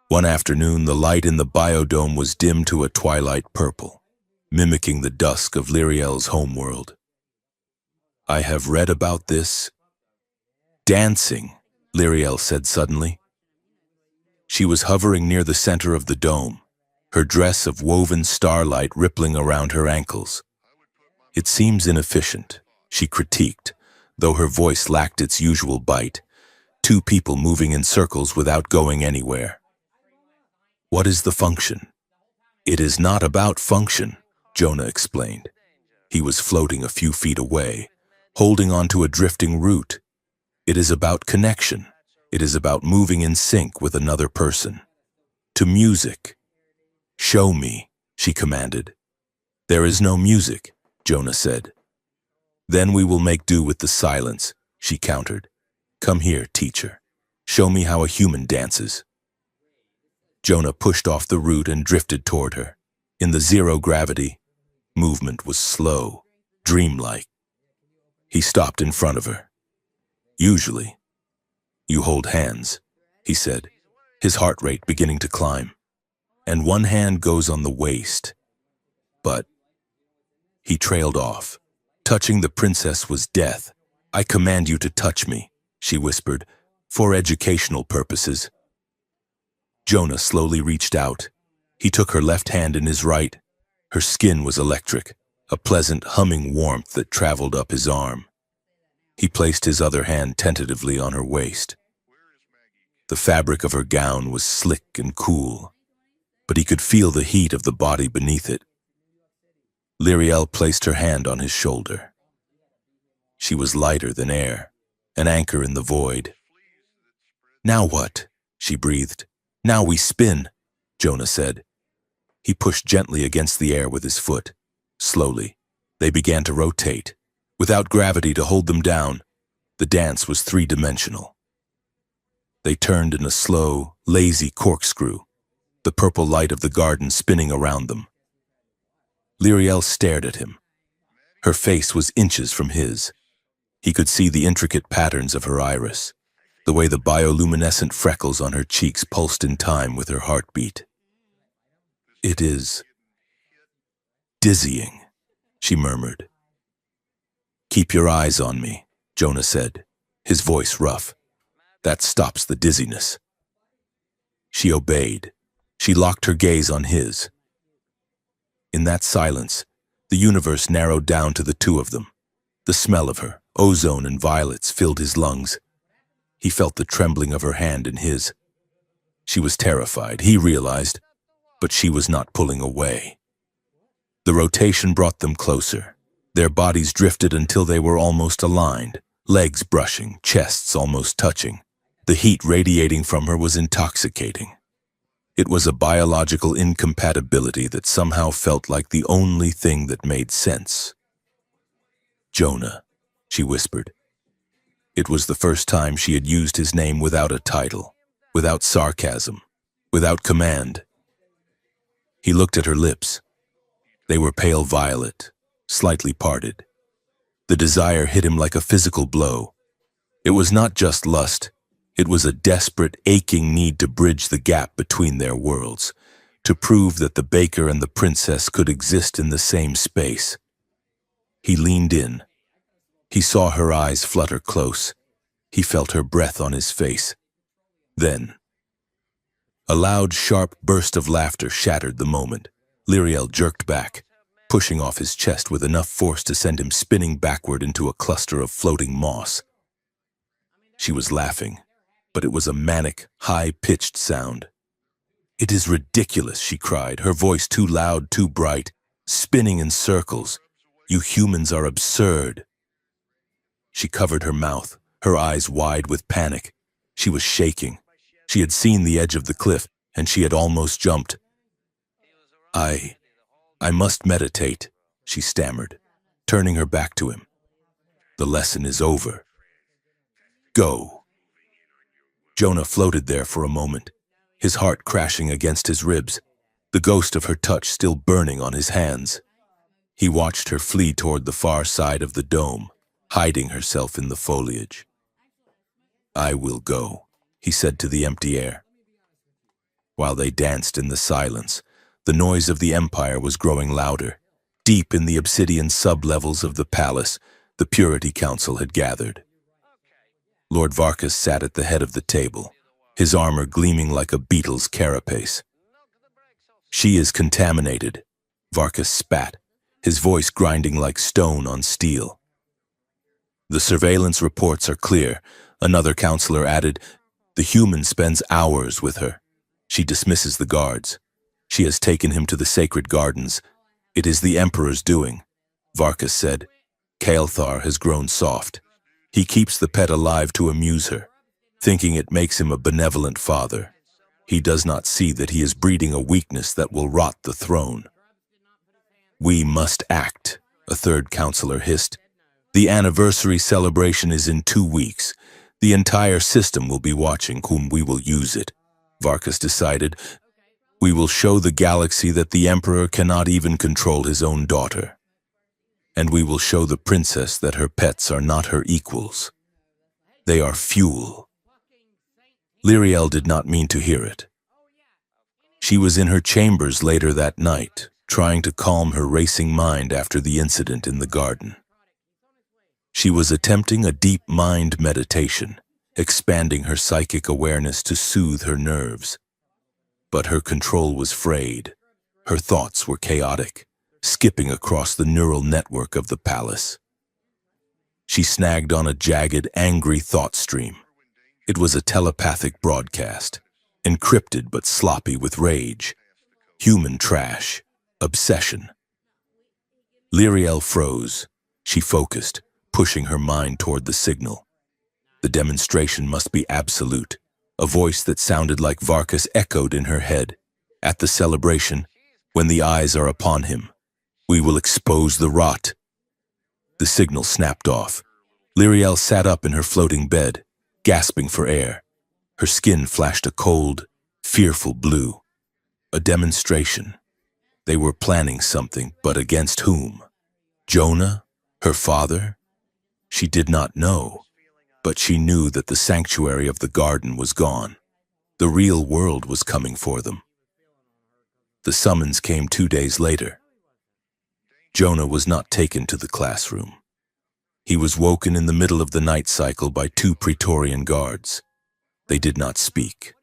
One afternoon, the light in the biodome was dimmed to a twilight purple, mimicking the dusk of Lyriel's homeworld. I have read about this. Dancing, Lyriel said suddenly. She was hovering near the center of the dome, her dress of woven starlight rippling around her ankles. It seems inefficient, she critiqued, though her voice lacked its usual bite. Two people moving in circles without going anywhere. What is the function? It is not about function, Jonah explained. He was floating a few feet away, holding onto a drifting root. It is about connection. It is about moving in sync with another person. To music. Show me, she commanded. There is no music, Jonah said. Then we will make do with the silence, she countered. Come here, teacher. Show me how a human dances. Jonah pushed off the root and drifted toward her. In the zero gravity, movement was slow, dreamlike. He stopped in front of her. Usually, you hold hands, he said, his heart rate beginning to climb. And one hand goes on the waist. But he trailed off. Touching the princess was death. I command you to touch me, she whispered, for educational purposes. Jonah slowly reached out. He took her left hand in his right. Her skin was electric, a pleasant humming warmth that traveled up his arm. He placed his other hand tentatively on her waist. The fabric of her gown was slick and cool, but he could feel the heat of the body beneath it. Lyriel placed her hand on his shoulder. She was lighter than air, an anchor in the void. Now what? She breathed. Now we spin, Jonah said. He pushed gently against the air with his foot. Slowly, they began to rotate. Without gravity to hold them down, the dance was three-dimensional. They turned in a slow, lazy corkscrew, the purple light of the garden spinning around them. Lyriel stared at him. Her face was inches from his. He could see the intricate patterns of her iris, the way the bioluminescent freckles on her cheeks pulsed in time with her heartbeat. It is dizzying, she murmured. Keep your eyes on me, Jonah said, his voice rough. That stops the dizziness. She obeyed. She locked her gaze on his. In that silence, the universe narrowed down to the two of them. The smell of her, ozone and violets, filled his lungs. He felt the trembling of her hand in his. She was terrified, he realized, but she was not pulling away. The rotation brought them closer. Their bodies drifted until they were almost aligned, legs brushing, chests almost touching. The heat radiating from her was intoxicating. It was a biological incompatibility that somehow felt like the only thing that made sense. Jonah, she whispered. It was the first time she had used his name without a title, without sarcasm, without command. He looked at her lips. They were pale violet, slightly parted. The desire hit him like a physical blow. It was not just lust. It was a desperate, aching need to bridge the gap between their worlds, to prove that the baker and the princess could exist in the same space. He leaned in. He saw her eyes flutter close. He felt her breath on his face. Then, a loud, sharp burst of laughter shattered the moment. Lyriel jerked back, pushing off his chest with enough force to send him spinning backward into a cluster of floating moss. She was laughing, but it was a manic, high-pitched sound. It is ridiculous, she cried, her voice too loud, too bright, spinning in circles. You humans are absurd. She covered her mouth, her eyes wide with panic. She was shaking. She had seen the edge of the cliff, and she had almost jumped. I must meditate, she stammered, turning her back to him. The lesson is over. Go. Jonah floated there for a moment, his heart crashing against his ribs, the ghost of her touch still burning on his hands. He watched her flee toward the far side of the dome, hiding herself in the foliage. I will go, he said to the empty air. While they danced in the silence, the noise of the empire was growing louder. Deep in the obsidian sublevels of the palace, the Purity Council had gathered. Lord Varkas sat at the head of the table, his armor gleaming like a beetle's carapace. She is contaminated, Varkas spat, his voice grinding like stone on steel. The surveillance reports are clear. Another counselor added, the human spends hours with her. She dismisses the guards. She has taken him to the sacred gardens. It is the Emperor's doing, Varkas said. Kael'thar has grown soft. He keeps the pet alive to amuse her, thinking it makes him a benevolent father. He does not see that he is breeding a weakness that will rot the throne. We must act, a third counselor hissed. The anniversary celebration is in 2 weeks. The entire system will be watching whom we will use it. Varkas decided. We will show the galaxy that the Emperor cannot even control his own daughter. And we will show the princess that her pets are not her equals. They are fuel. Lyriel did not mean to hear it. She was in her chambers later that night, trying to calm her racing mind after the incident in the garden. She was attempting a deep mind meditation, expanding her psychic awareness to soothe her nerves. But her control was frayed. Her thoughts were chaotic, skipping across the neural network of the palace. She snagged on a jagged, angry thought stream. It was a telepathic broadcast, encrypted but sloppy with rage. Human trash. Obsession. Lyriel froze. She focused, pushing her mind toward the signal. The demonstration must be absolute. A voice that sounded like Varkas echoed in her head. At the celebration, when the eyes are upon him, we will expose the rot. The signal snapped off. Lyriel sat up in her floating bed, gasping for air. Her skin flashed a cold, fearful blue. A demonstration. They were planning something, but against whom? Jonah? Her father? She did not know, but she knew that the sanctuary of the garden was gone. The real world was coming for them. The summons came 2 days later. Jonah was not taken to the classroom. He was woken in the middle of the night cycle by 2 Praetorian guards. They did not speak.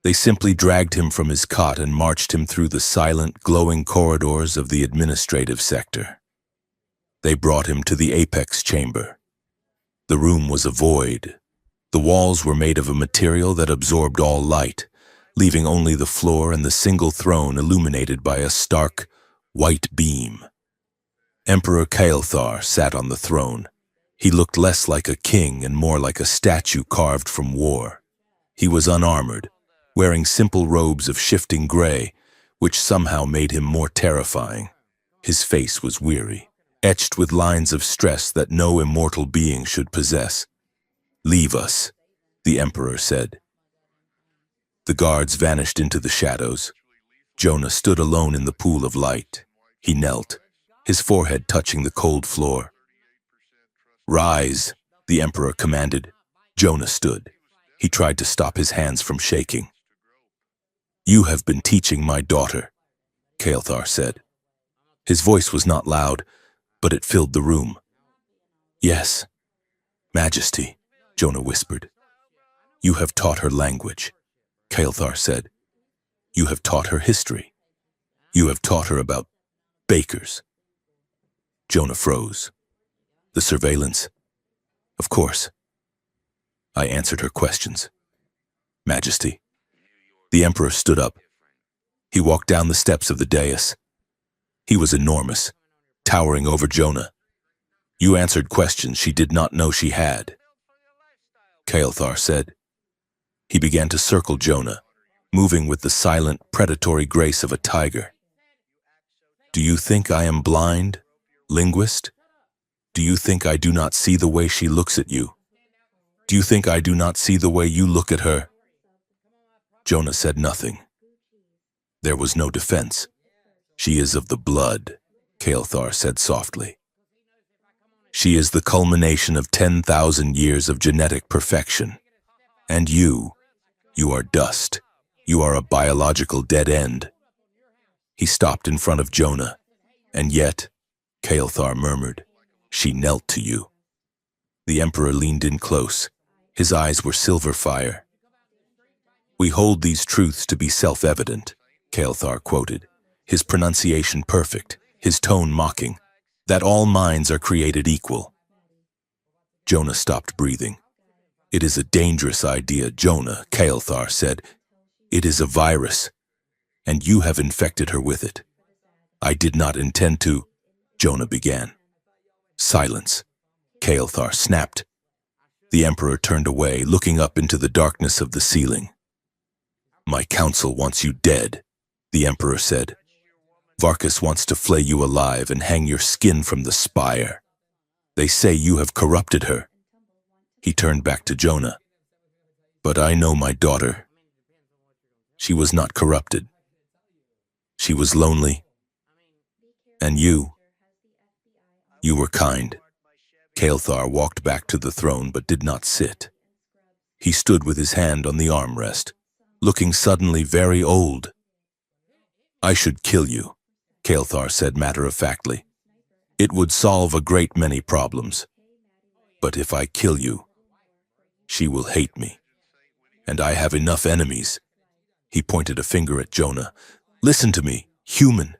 They simply dragged him from his cot and marched him through the silent, glowing corridors of the administrative sector. They brought him to the apex chamber. The room was a void. The walls were made of a material that absorbed all light, leaving only the floor and the single throne illuminated by a stark, white beam. Emperor Kael'thar sat on the throne. He looked less like a king and more like a statue carved from war. He was unarmored, wearing simple robes of shifting gray, which somehow made him more terrifying. His face was weary, etched with lines of stress that no immortal being should possess. "Leave us," the Emperor said. The guards vanished into the shadows. Jonah stood alone in the pool of light. He knelt, his forehead touching the cold floor. "Rise," the Emperor commanded. Jonah stood. He tried to stop his hands from shaking. "You have been teaching my daughter," Kael'thar said. His voice was not loud, but it filled the room. "Yes, Majesty," Jonah whispered. "You have taught her language," Kael'thar said. "You have taught her history. You have taught her about bakers." Jonah froze. "The surveillance?" "Of course." I answered her questions. "Majesty." The Emperor stood up. He walked down the steps of the dais. He was enormous, towering over Jonah. "You answered questions she did not know she had," Kael'thar said. He began to circle Jonah, moving with the silent, predatory grace of a tiger. "Do you think I am blind, linguist? Do you think I do not see the way she looks at you? Do you think I do not see the way you look at her?" Jonah said nothing. There was no defense. "She is of the blood," Kael'thar said softly. "She is the culmination of 10,000 years of genetic perfection. And you are dust. You are a biological dead end." He stopped in front of Jonah. "And yet," Kael'thar murmured, "she knelt to you." The Emperor leaned in close. His eyes were silver fire. "We hold these truths to be self-evident," Kael'thar quoted, his pronunciation perfect, his tone mocking, "that all minds are created equal." Jonah stopped breathing. "It is a dangerous idea, Jonah," Kael'thar said. "It is a virus, and you have infected her with it." "I did not intend to," Jonah began. "Silence," Kael'thar snapped. The Emperor turned away, looking up into the darkness of the ceiling. "My council wants you dead," the Emperor said. "Varkas wants to flay you alive and hang your skin from the spire. They say you have corrupted her." He turned back to Jonah. "But I know my daughter. She was not corrupted. She was lonely. And you were kind." Kael'thar walked back to the throne but did not sit. He stood with his hand on the armrest, looking suddenly very old. "I should kill you," Kael'thar said matter-of-factly. "It would solve a great many problems. But if I kill you, she will hate me. And I have enough enemies." He pointed a finger at Jonah. "Listen to me, human.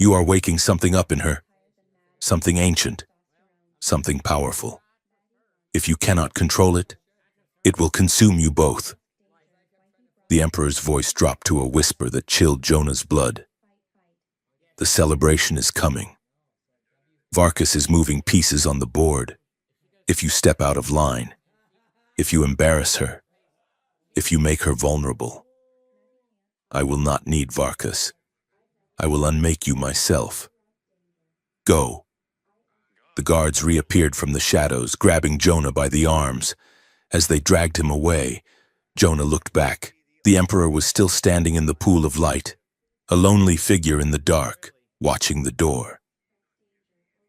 You are waking something up in her. Something ancient. Something powerful. If you cannot control it, it will consume you both." The Emperor's voice dropped to a whisper that chilled Jonah's blood. "The celebration is coming. Varkas is moving pieces on the board. If you step out of line, if you embarrass her, if you make her vulnerable, I will not need Varkas. I will unmake you myself. Go." The guards reappeared from the shadows, grabbing Jonah by the arms. As they dragged him away, Jonah looked back. The Emperor was still standing in the pool of light, a lonely figure in the dark, watching the door.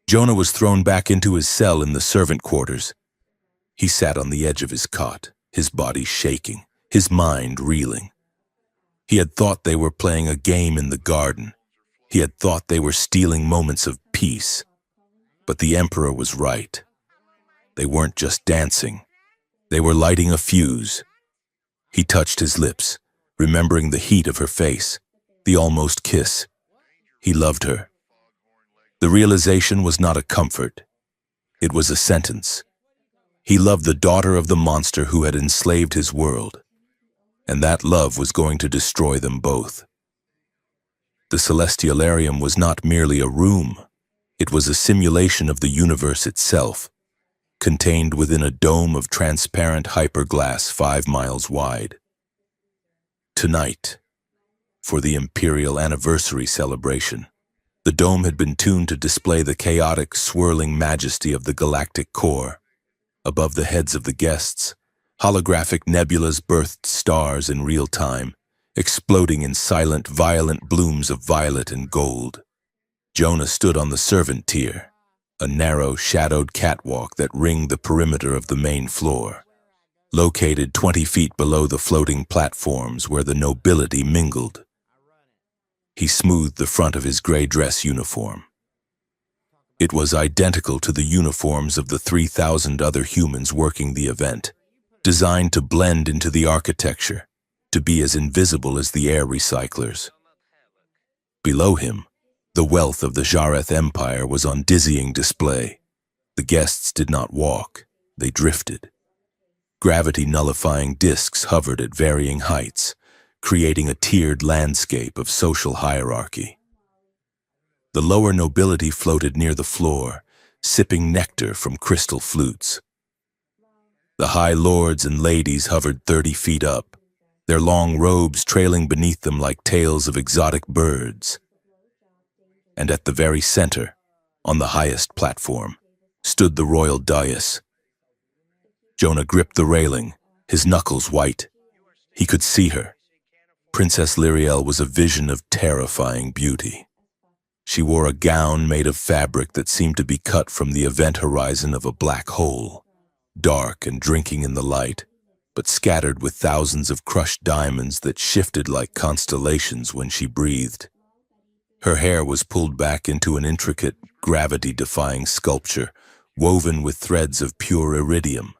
Jonah was thrown back into his cell in the servant quarters. He sat on the edge of his cot, his body shaking, his mind reeling. He had thought they were playing a game in the garden. He had thought they were stealing moments of peace. But the Emperor was right. They weren't just dancing. They were lighting a fuse. He touched his lips, remembering the heat of her face, the almost kiss. He loved her. The realization was not a comfort. It was a sentence. He loved the daughter of the monster who had enslaved his world, and that love was going to destroy them both. The Celestialarium was not merely a room. It was a simulation of the universe itself, contained within a dome of transparent hyperglass 5 miles wide. Tonight, for the Imperial Anniversary celebration, the dome had been tuned to display the chaotic, swirling majesty of the galactic core. Above the heads of the guests, holographic nebulas birthed stars in real time, exploding in silent, violent blooms of violet and gold. Jonah stood on the servant tier, a narrow, shadowed catwalk that ringed the perimeter of the main floor, located 20 feet below the floating platforms where the nobility mingled. He smoothed the front of his gray dress uniform. It was identical to the uniforms of the 3,000 other humans working the event, designed to blend into the architecture, to be as invisible as the air recyclers. Below him, the wealth of the Jareth Empire was on dizzying display. The guests did not walk, they drifted. Gravity-nullifying discs hovered at varying heights, creating a tiered landscape of social hierarchy. The lower nobility floated near the floor, sipping nectar from crystal flutes. The high lords and ladies hovered 30 feet up, their long robes trailing beneath them like tails of exotic birds. And at the very center, on the highest platform, stood the royal dais. Jonah gripped the railing, his knuckles white. He could see her. Princess Lyriel was a vision of terrifying beauty. She wore a gown made of fabric that seemed to be cut from the event horizon of a black hole, dark and drinking in the light, but scattered with thousands of crushed diamonds that shifted like constellations when she breathed. Her hair was pulled back into an intricate, gravity-defying sculpture, woven with threads of pure iridium.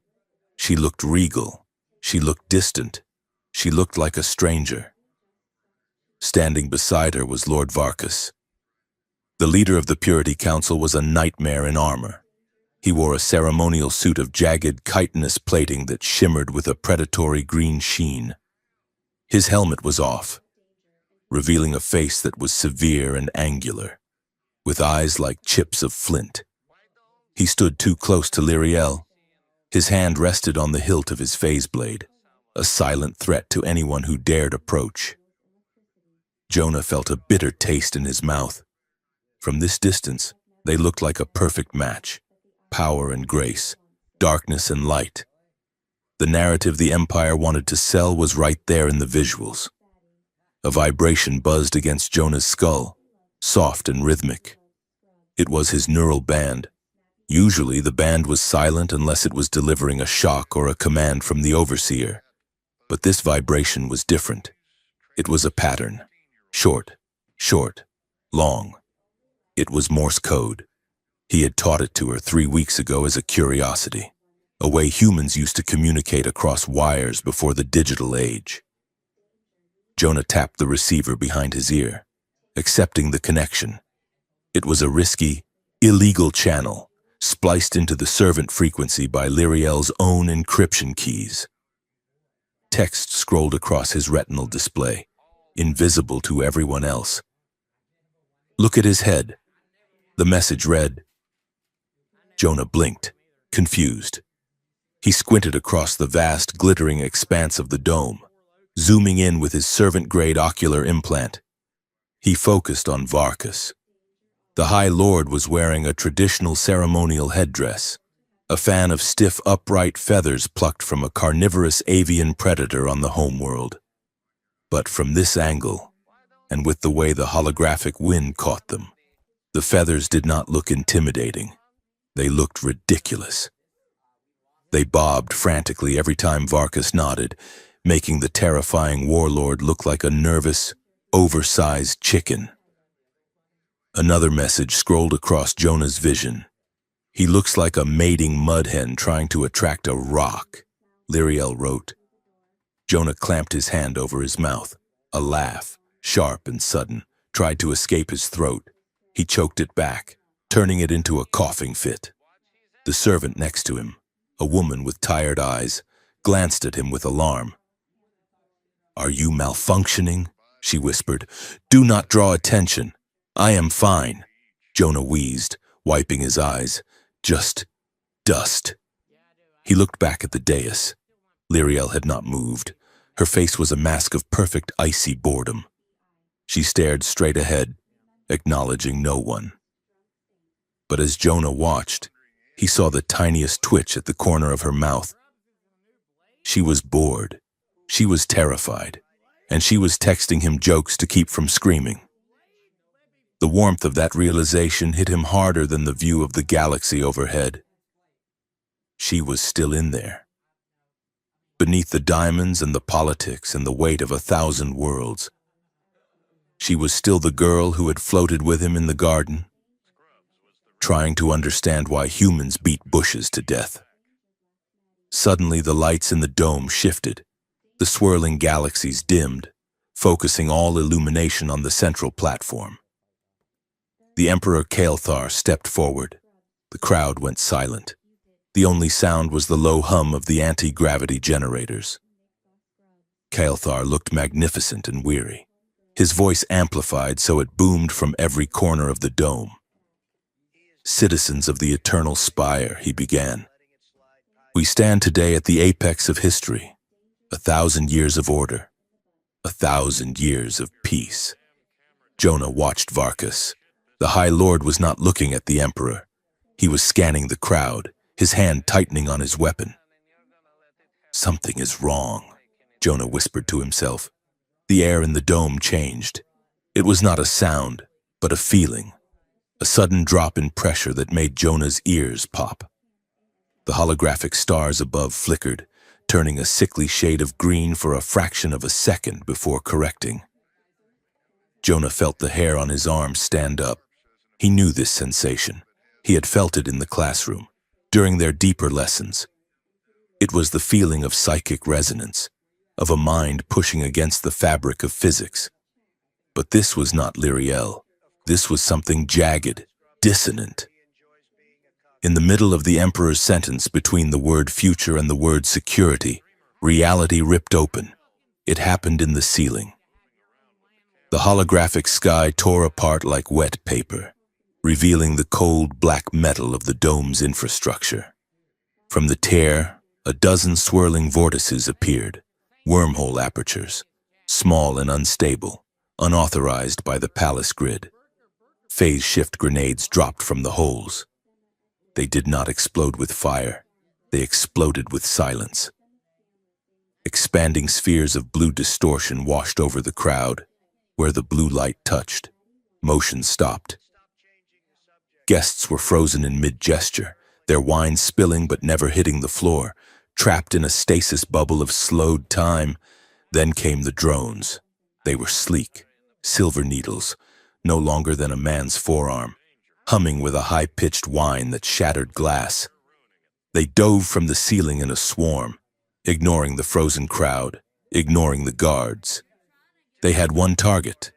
She looked regal. She looked distant. She looked like a stranger. Standing beside her was Lord Varkas. The leader of the Purity Council was a nightmare in armor. He wore a ceremonial suit of jagged chitinous plating that shimmered with a predatory green sheen. His helmet was off, revealing a face that was severe and angular, with eyes like chips of flint. He stood too close to Lyriel. His hand rested on the hilt of his phase blade, a silent threat to anyone who dared approach. Jonah felt a bitter taste in his mouth. From this distance, they looked like a perfect match. Power and grace, darkness and light. The narrative the Empire wanted to sell was right there in the visuals. A vibration buzzed against Jonah's skull, soft and rhythmic. It was his neural band. Usually the band was silent unless it was delivering a shock or a command from the overseer. But this vibration was different. It was a pattern. Short, short, long. It was Morse code. He had taught it to her 3 weeks ago as a curiosity, a way humans used to communicate across wires before the digital age. Jonah tapped the receiver behind his ear, accepting the connection. It was a risky, illegal channel, spliced into the servant frequency by Lyriel's own encryption keys. Text scrolled across his retinal display, invisible to everyone else. "Look at his head." The message read. Jonah blinked, confused. He squinted across the vast, glittering expanse of the dome, zooming in with his servant-grade ocular implant. He focused on Varkas. The High Lord was wearing a traditional ceremonial headdress, a fan of stiff, upright feathers plucked from a carnivorous avian predator on the homeworld. But from this angle, and with the way the holographic wind caught them, the feathers did not look intimidating. They looked ridiculous. They bobbed frantically every time Varkas nodded, making the terrifying warlord look like a nervous, oversized chicken. Another message scrolled across Jonah's vision. "He looks like a mating mud hen trying to attract a rock," Lyriel wrote. Jonah clamped his hand over his mouth. A laugh, sharp and sudden, tried to escape his throat. He choked it back, turning it into a coughing fit. The servant next to him, a woman with tired eyes, glanced at him with alarm. "Are you malfunctioning?" she whispered. "Do not draw attention. I am fine." Jonah wheezed, wiping his eyes. "Just dust." He looked back at the dais. Lyriel had not moved. Her face was a mask of perfect icy boredom. She stared straight ahead, acknowledging no one. But as Jonah watched, he saw the tiniest twitch at the corner of her mouth. She was bored. She was terrified. And she was texting him jokes to keep from screaming. The warmth of that realization hit him harder than the view of the galaxy overhead. She was still in there. Beneath the diamonds and the politics and the weight of 1,000 worlds. She was still the girl who had floated with him in the garden, trying to understand why humans beat bushes to death. Suddenly the lights in the dome shifted. The swirling galaxies dimmed, focusing all illumination on the central platform. The Emperor Kael'thar stepped forward. The crowd went silent. The only sound was the low hum of the anti-gravity generators. Kael'thar looked magnificent and weary. His voice amplified so it boomed from every corner of the dome. "Citizens of the Eternal Spire," he began. "We stand today at the apex of history. 1,000 years of order. 1,000 years of peace." Jonah watched Varkas. The High Lord was not looking at the Emperor. He was scanning the crowd, his hand tightening on his weapon. "Something is wrong," Jonah whispered to himself. The air in the dome changed. It was not a sound, but a feeling. A sudden drop in pressure that made Jonah's ears pop. The holographic stars above flickered, turning a sickly shade of green for a fraction of a second before correcting. Jonah felt the hair on his arm stand up. He knew this sensation. He had felt it in the classroom, during their deeper lessons. It was the feeling of psychic resonance, of a mind pushing against the fabric of physics. But this was not Lyriel. This was something jagged, dissonant. In the middle of the Emperor's sentence between the word future and the word security, reality ripped open. It happened in the ceiling. The holographic sky tore apart like wet paper, revealing the cold black metal of the dome's infrastructure. From the tear, a dozen swirling vortices appeared, wormhole apertures, small and unstable, unauthorized by the palace grid. Phase shift grenades dropped from the holes. They did not explode with fire. They exploded with silence. Expanding spheres of blue distortion washed over the crowd. Where the blue light touched, motion stopped. Guests were frozen in mid-gesture, their wine spilling but never hitting the floor, trapped in a stasis bubble of slowed time. Then came the drones. They were sleek, silver needles, no longer than a man's forearm, humming with a high-pitched whine that shattered glass. They dove from the ceiling in a swarm, ignoring the frozen crowd, ignoring the guards. They had one target.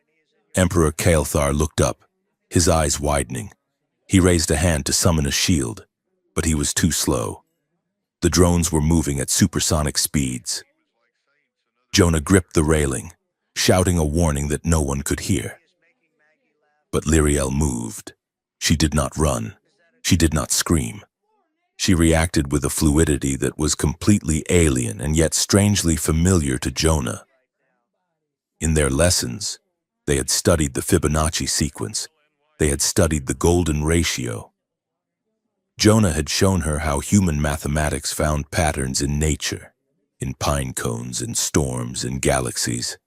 Emperor Kael'thar looked up, his eyes widening. He raised a hand to summon a shield, but he was too slow. The drones were moving at supersonic speeds. Jonah gripped the railing, shouting a warning that no one could hear. But Lyriel moved. She did not run. She did not scream. She reacted with a fluidity that was completely alien and yet strangely familiar to Jonah. In their lessons, they had studied the Fibonacci sequence. They had studied the golden ratio. Jonah had shown her how human mathematics found patterns in nature, in pine cones, in storms, in galaxies.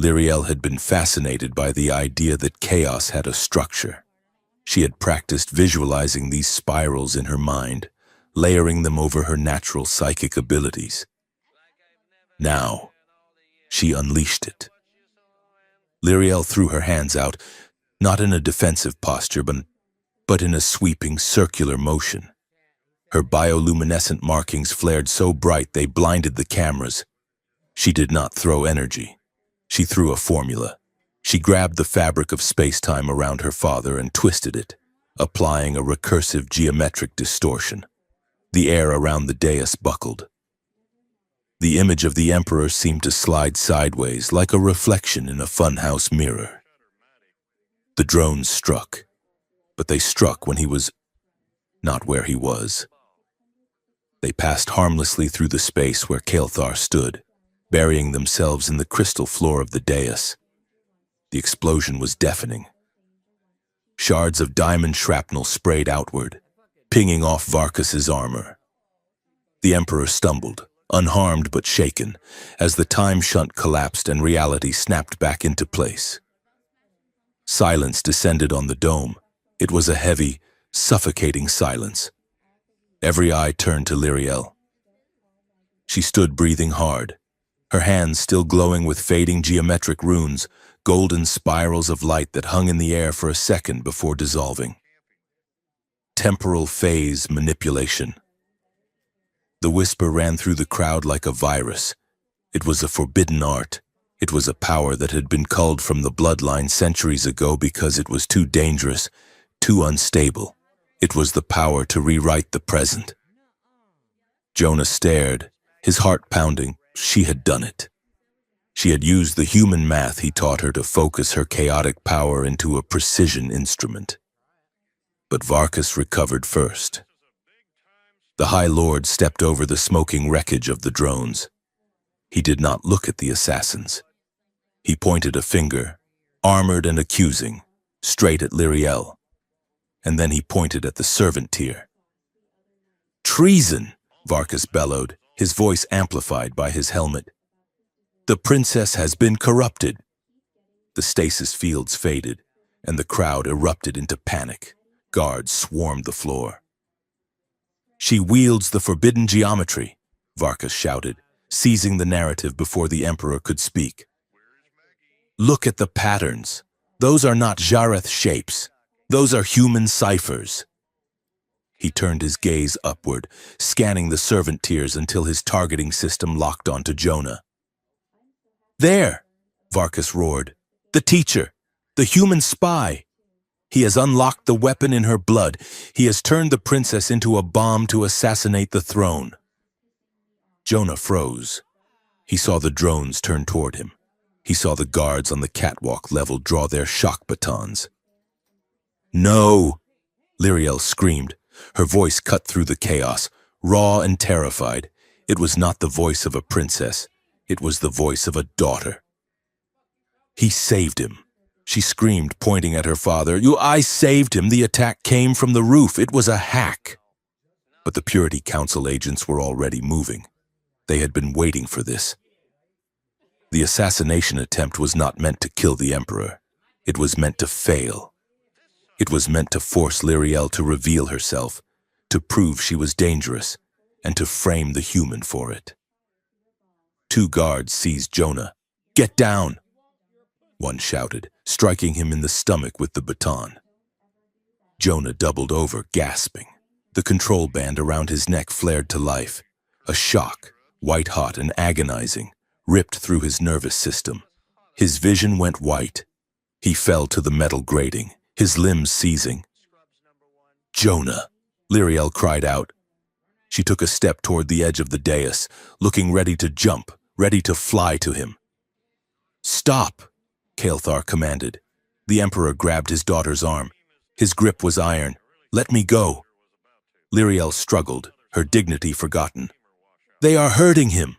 Lyriel had been fascinated by the idea that chaos had a structure. She had practiced visualizing these spirals in her mind, layering them over her natural psychic abilities. Now, she unleashed it. Lyriel threw her hands out, not in a defensive posture, but in a sweeping circular motion. Her bioluminescent markings flared so bright they blinded the cameras. She did not throw energy. She threw a formula. She grabbed the fabric of space-time around her father and twisted it, applying a recursive geometric distortion. The air around the dais buckled. The image of the Emperor seemed to slide sideways like a reflection in a funhouse mirror. The drones struck, but they struck when he was not where he was. They passed harmlessly through the space where Kael'thar stood, burying themselves in the crystal floor of the dais. The explosion was deafening. Shards of diamond shrapnel sprayed outward, pinging off Varkus's armor. The Emperor stumbled, unharmed but shaken, as the time shunt collapsed and reality snapped back into place. Silence descended on the dome. It was a heavy, suffocating silence. Every eye turned to Lyriel. She stood breathing hard, her hands still glowing with fading geometric runes, golden spirals of light that hung in the air for a second before dissolving. Temporal phase manipulation. The whisper ran through the crowd like a virus. It was a forbidden art. It was a power that had been culled from the bloodline centuries ago because it was too dangerous, too unstable. It was the power to rewrite the present. Jonah stared, his heart pounding. She had done it. She had used the human math he taught her to focus her chaotic power into a precision instrument. But Varkus recovered first. The High Lord stepped over the smoking wreckage of the drones. He did not look at the assassins. He pointed a finger, armored and accusing, straight at Lyriel. And then he pointed at the servant tier. "Treason!" Varkus bellowed, his voice amplified by his helmet. "The princess has been corrupted." The stasis fields faded, and the crowd erupted into panic. Guards swarmed the floor. "She wields the forbidden geometry," Varkus shouted, seizing the narrative before the Emperor could speak. "Look at the patterns. Those are not Jareth shapes. Those are human ciphers." He turned his gaze upward, scanning the servant tiers until his targeting system locked onto Jonah. "There!" Varkus roared. "The teacher! The human spy!" He has unlocked the weapon in her blood. He has turned the princess into a bomb to assassinate the throne. Jonah froze. He saw the drones turn toward him. He saw the guards on the catwalk level draw their shock batons. "No!" Lyriel screamed. Her voice cut through the chaos, raw and terrified. It was not the voice of a princess. It was the voice of a daughter. "He saved him," she screamed, pointing at her father. I saved him. The attack came from the roof. It was a hack." But the Purity Council agents were already moving. They had been waiting for this. The assassination attempt was not meant to kill the Emperor. It was meant to fail. It was meant to force Lyriel to reveal herself, to prove she was dangerous, and to frame the human for it. 2 guards seized Jonah. "Get down!" one shouted, striking him in the stomach with the baton. Jonah doubled over, gasping. The control band around his neck flared to life. A shock, white-hot and agonizing, ripped through his nervous system. His vision went white. He fell to the metal grating, his limbs seizing. "Jonah!" Lyriel cried out. She took a step toward the edge of the dais, looking ready to jump, ready to fly to him. "Stop!" Kael'thar commanded. The Emperor grabbed his daughter's arm. His grip was iron. "Let me go." Lyriel struggled, her dignity forgotten. "They are hurting him."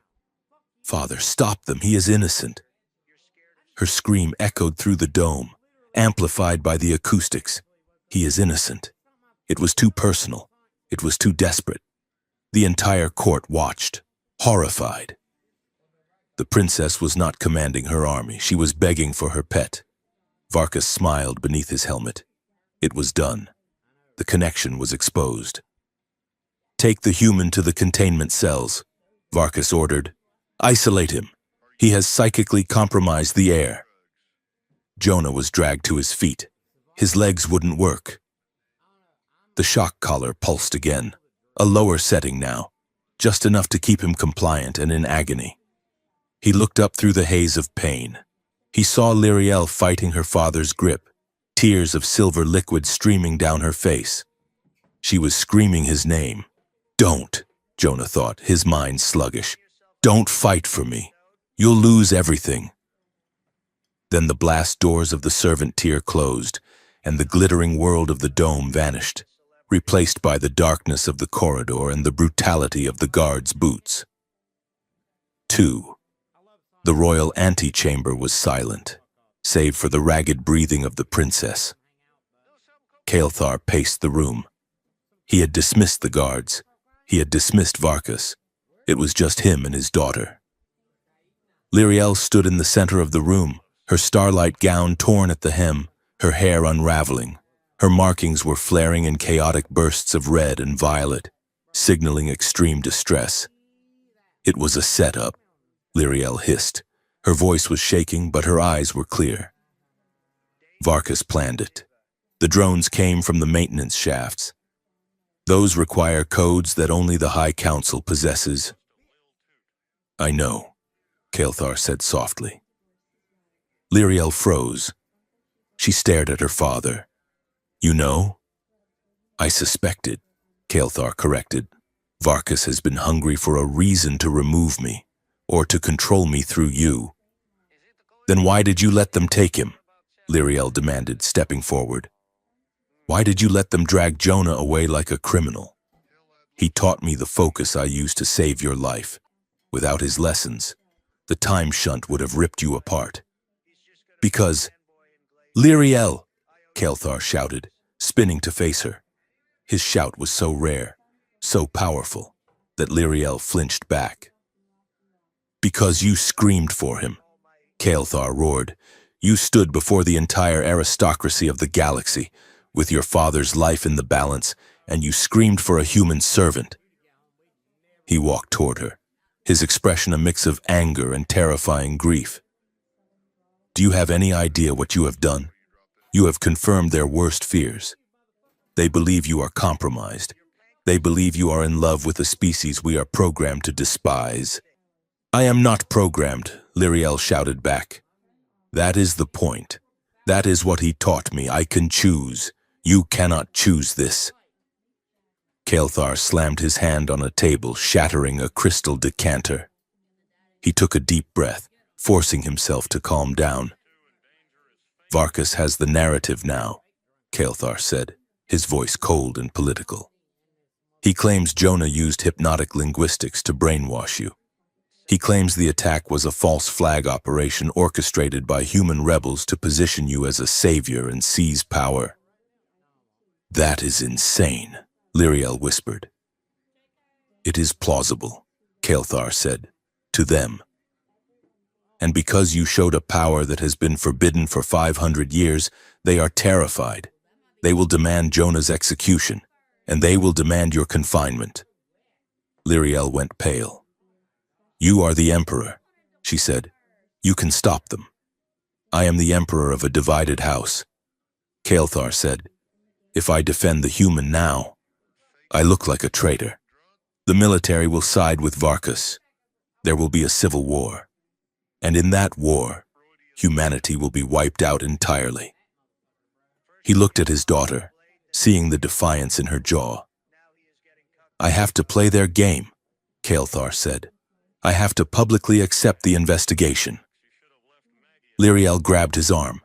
"Father, stop them. He is innocent." Her scream echoed through the dome, amplified by the acoustics. "He is innocent." It was too personal. It was too desperate. The entire court watched, horrified. The princess was not commanding her army. She was begging for her pet. Varkas smiled beneath his helmet. It was done. The connection was exposed. "Take the human to the containment cells," Varkas ordered. "Isolate him. He has psychically compromised the air." Jonah was dragged to his feet. His legs wouldn't work. The shock collar pulsed again, a lower setting now, just enough to keep him compliant and in agony. He looked up through the haze of pain. He saw Lyriel fighting her father's grip, tears of silver liquid streaming down her face. She was screaming his name. "Don't," Jonah thought, his mind sluggish. "Don't fight for me. You'll lose everything." Then the blast doors of the servant tier closed, and the glittering world of the dome vanished, replaced by the darkness of the corridor and the brutality of the guards' boots. 2. The royal antechamber was silent, save for the ragged breathing of the princess. Kael'thar paced the room. He had dismissed the guards. He had dismissed Varkas. It was just him and his daughter. Lyriel stood in the center of the room, her starlight gown torn at the hem, her hair unraveling. Her markings were flaring in chaotic bursts of red and violet, signaling extreme distress. "It was a setup," Lyriel hissed. Her voice was shaking, but her eyes were clear. Varkas planned it. The drones came from the maintenance shafts. Those require codes that only the High Council possesses. "I know," Kael'thar said softly. Lyriel froze. She stared at her father. "You know?" "I suspected," Kael'thar corrected. "Varkas has been hungry for a reason to remove me, or to control me through you." "Then why did you let them take him?" Lyriel demanded, stepping forward. "Why did you let them drag Jonah away like a criminal? He taught me the focus I used to save your life. Without his lessons, the time shunt would have ripped you apart." "Because—" "Lyriel!" Kael'thar shouted, spinning to face her. His shout was so rare, so powerful, that Lyriel flinched back. "Because you screamed for him," Kael'thar roared. "You stood before the entire aristocracy of the galaxy, with your father's life in the balance, and you screamed for a human servant." He walked toward her, his expression a mix of anger and terrifying grief. "Do you have any idea what you have done? You have confirmed their worst fears. They believe you are compromised. They believe you are in love with a species we are programmed to despise." "I am not programmed," Lyriel shouted back. "That is the point. That is what he taught me. I can choose. You cannot choose this. Kael'thar slammed his hand on a table, shattering a crystal decanter. He took a deep breath, forcing himself to calm down. Varkas has the narrative now, Kael'thar said, his voice cold and political. He claims Jonah used hypnotic linguistics to brainwash you. He claims the attack was a false flag operation orchestrated by human rebels to position you as a savior and seize power. That is insane, Lyriel whispered. It is plausible, Kael'thar said, to them. And because you showed a power that has been forbidden for 500 years, they are terrified. They will demand Jonah's execution, and they will demand your confinement. Lyriel went pale. You are the Emperor, she said. You can stop them. I am the Emperor of a divided house. Kael'thar said, if I defend the human now, I look like a traitor. The military will side with Varkas. There will be a civil war. And in that war, humanity will be wiped out entirely. He looked at his daughter, seeing the defiance in her jaw. I have to play their game, Kael'thar said. I have to publicly accept the investigation. Lyriel grabbed his arm.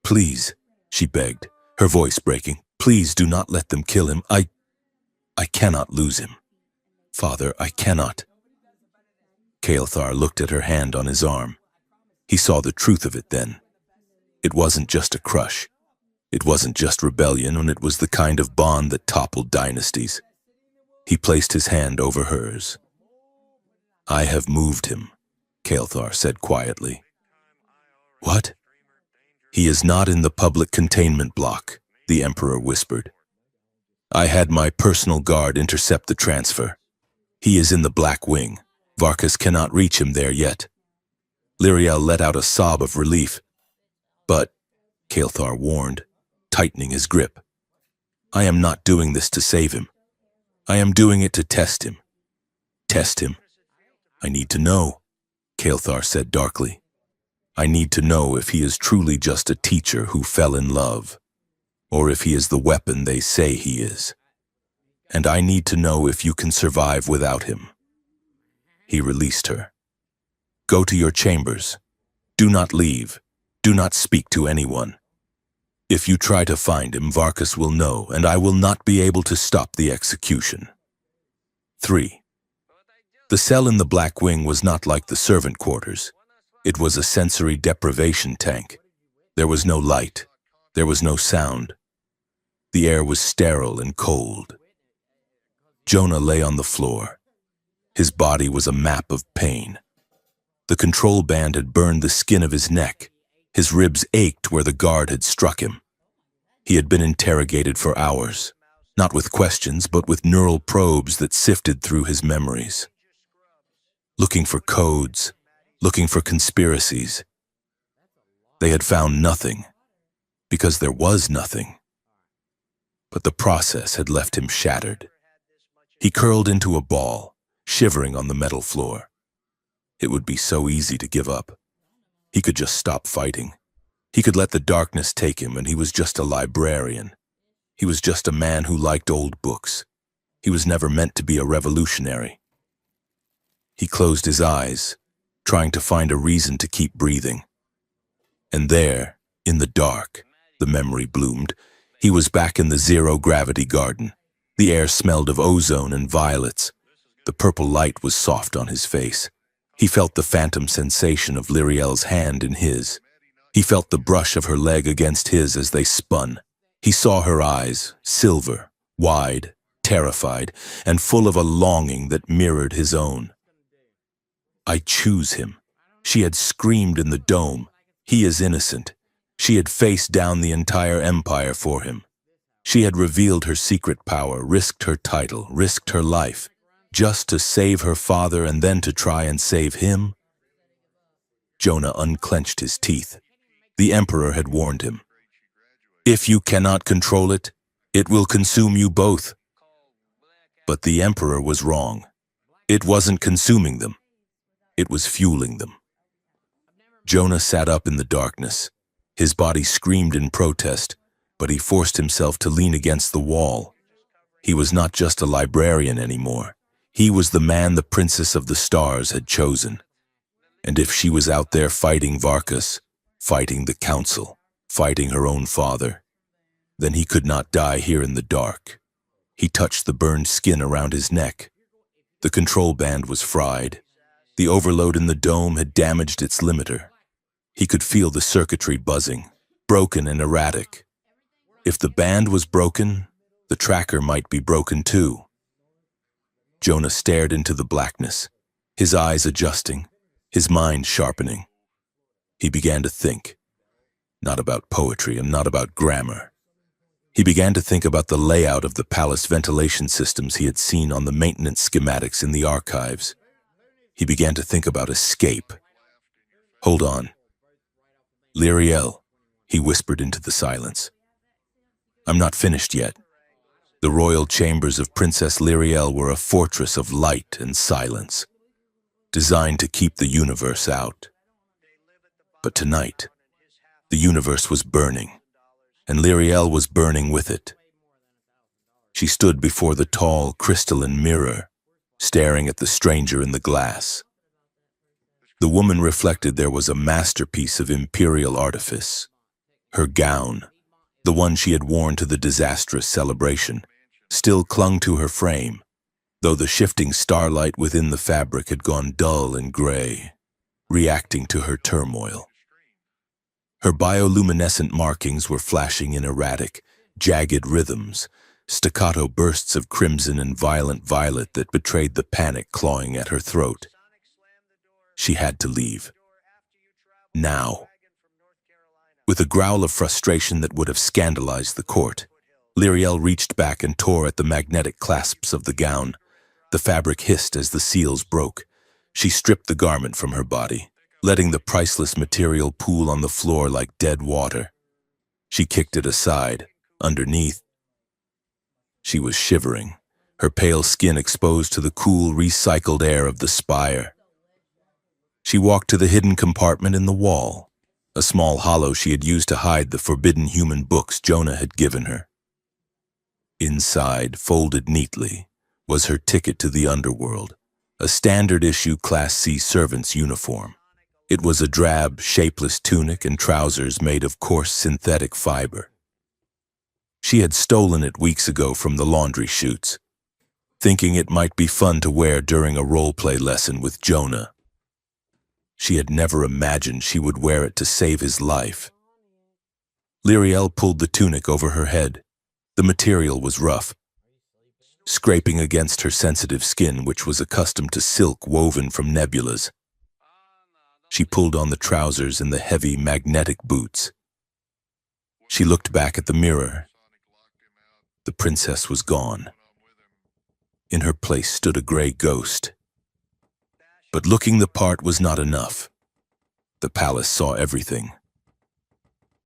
Please, she begged, her voice breaking. Please do not let them kill him. I cannot lose him. Father, I cannot. Kael'thar looked at her hand on his arm. He saw the truth of it then. It wasn't just a crush. It wasn't just rebellion, and it was the kind of bond that toppled dynasties. He placed his hand over hers. I have moved him, Kael'thar said quietly. What? He is not in the public containment block, the Emperor whispered. I had my personal guard intercept the transfer. He is in the Black Wing. Varkas cannot reach him there yet. Lyriel let out a sob of relief. But, Kael'thar warned, tightening his grip, I am not doing this to save him. I am doing it to test him. Test him? I need to know, Kael'thar said darkly. I need to know if he is truly just a teacher who fell in love, or if he is the weapon they say he is. And I need to know if you can survive without him. He released her. Go to your chambers. Do not leave. Do not speak to anyone. If you try to find him, Varkas will know, and I will not be able to stop the execution. 3. The cell in the Black Wing was not like the servant quarters. It was a sensory deprivation tank. There was no light. There was no sound. The air was sterile and cold. Jonah lay on the floor. His body was a map of pain. The control band had burned the skin of his neck. His ribs ached where the guard had struck him. He had been interrogated for hours, not with questions, but with neural probes that sifted through his memories. Looking for codes, looking for conspiracies. They had found nothing, because there was nothing. But the process had left him shattered. He curled into a ball, shivering on the metal floor. It would be so easy to give up. He could just stop fighting. He could let the darkness take him, and he was just a librarian. He was just a man who liked old books. He was never meant to be a revolutionary. He closed his eyes, trying to find a reason to keep breathing. And there, in the dark, the memory bloomed. He was back in the zero-gravity garden. The air smelled of ozone and violets. The purple light was soft on his face. He felt the phantom sensation of Lyriel's hand in his. He felt the brush of her leg against his as they spun. He saw her eyes, silver, wide, terrified, and full of a longing that mirrored his own. I choose him. She had screamed in the dome. He is innocent. She had faced down the entire empire for him. She had revealed her secret power, risked her title, risked her life, just to save her father and then to try and save him. Jonah unclenched his teeth. The Emperor had warned him. If you cannot control it, it will consume you both. But the Emperor was wrong. It wasn't consuming them. It was fueling them. Jonah sat up in the darkness. His body screamed in protest, but he forced himself to lean against the wall. He was not just a librarian anymore. He was the man the Princess of the Stars had chosen. And if she was out there fighting Varkas, fighting the Council, fighting her own father, then he could not die here in the dark. He touched the burned skin around his neck. The control band was fried. The overload in the dome had damaged its limiter. He could feel the circuitry buzzing, broken and erratic. If the band was broken, the tracker might be broken too. Jonah stared into the blackness, his eyes adjusting, his mind sharpening. He began to think, not about poetry and not about grammar. He began to think about the layout of the palace ventilation systems he had seen on the maintenance schematics in the archives. He began to think about escape. Hold on. Lyriel, he whispered into the silence. I'm not finished yet. The royal chambers of Princess Lyriel were a fortress of light and silence, designed to keep the universe out. But tonight, the universe was burning, and Lyriel was burning with it. She stood before the tall, crystalline mirror, staring at the stranger in the glass. The woman reflected there was a masterpiece of imperial artifice. Her gown, the one she had worn to the disastrous celebration, still clung to her frame, though the shifting starlight within the fabric had gone dull and gray, reacting to her turmoil. Her bioluminescent markings were flashing in erratic, jagged rhythms, staccato bursts of crimson and violent violet that betrayed the panic clawing at her throat. She had to leave. Now. With a growl of frustration that would have scandalized the court, Lyriel reached back and tore at the magnetic clasps of the gown. The fabric hissed as the seals broke. She stripped the garment from her body, letting the priceless material pool on the floor like dead water. She kicked it aside. Underneath, she was shivering, her pale skin exposed to the cool, recycled air of the spire. She walked to the hidden compartment in the wall, a small hollow she had used to hide the forbidden human books Jonah had given her. Inside, folded neatly, was her ticket to the underworld, a standard-issue Class C servant's uniform. It was a drab, shapeless tunic and trousers made of coarse synthetic fiber. She had stolen it weeks ago from the laundry chutes, thinking it might be fun to wear during a role-play lesson with Jonah. She had never imagined she would wear it to save his life. Lyriel pulled the tunic over her head. The material was rough, scraping against her sensitive skin, which was accustomed to silk woven from nebulas. She pulled on the trousers and the heavy magnetic boots. She looked back at the mirror. The princess was gone. In her place stood a gray ghost. But looking the part was not enough. The palace saw everything.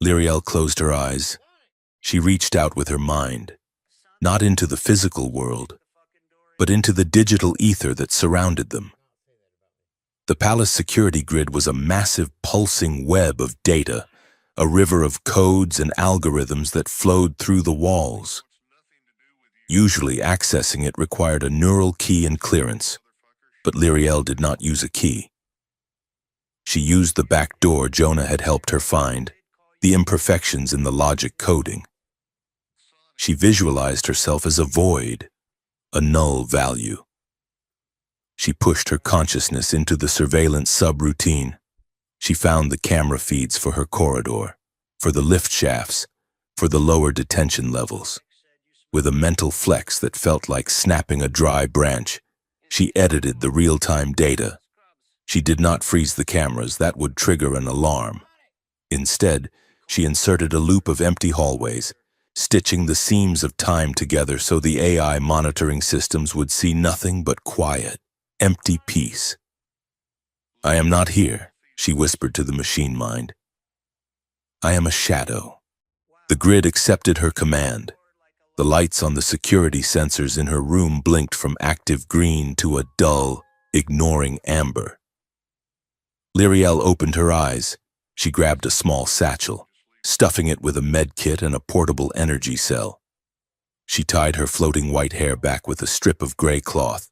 Lyriel closed her eyes. She reached out with her mind, not into the physical world, but into the digital ether that surrounded them. The palace security grid was a massive pulsing web of data, a river of codes and algorithms that flowed through the walls. Usually accessing it required a neural key and clearance, but Lyriel did not use a key. She used the back door Jonah had helped her find, the imperfections in the logic coding. She visualized herself as a void, a null value. She pushed her consciousness into the surveillance subroutine. She found the camera feeds for her corridor, for the lift shafts, for the lower detention levels. With a mental flex that felt like snapping a dry branch, she edited the real-time data. She did not freeze the cameras, that would trigger an alarm. Instead, she inserted a loop of empty hallways, stitching the seams of time together so the AI monitoring systems would see nothing but quiet, empty peace. "I am not here," she whispered to the machine mind. "I am a shadow." The grid accepted her command. The lights on the security sensors in her room blinked from active green to a dull, ignoring amber. Lyriel opened her eyes. She grabbed a small satchel. stuffing it with a med kit and a portable energy cell. She tied her floating white hair back with a strip of gray cloth,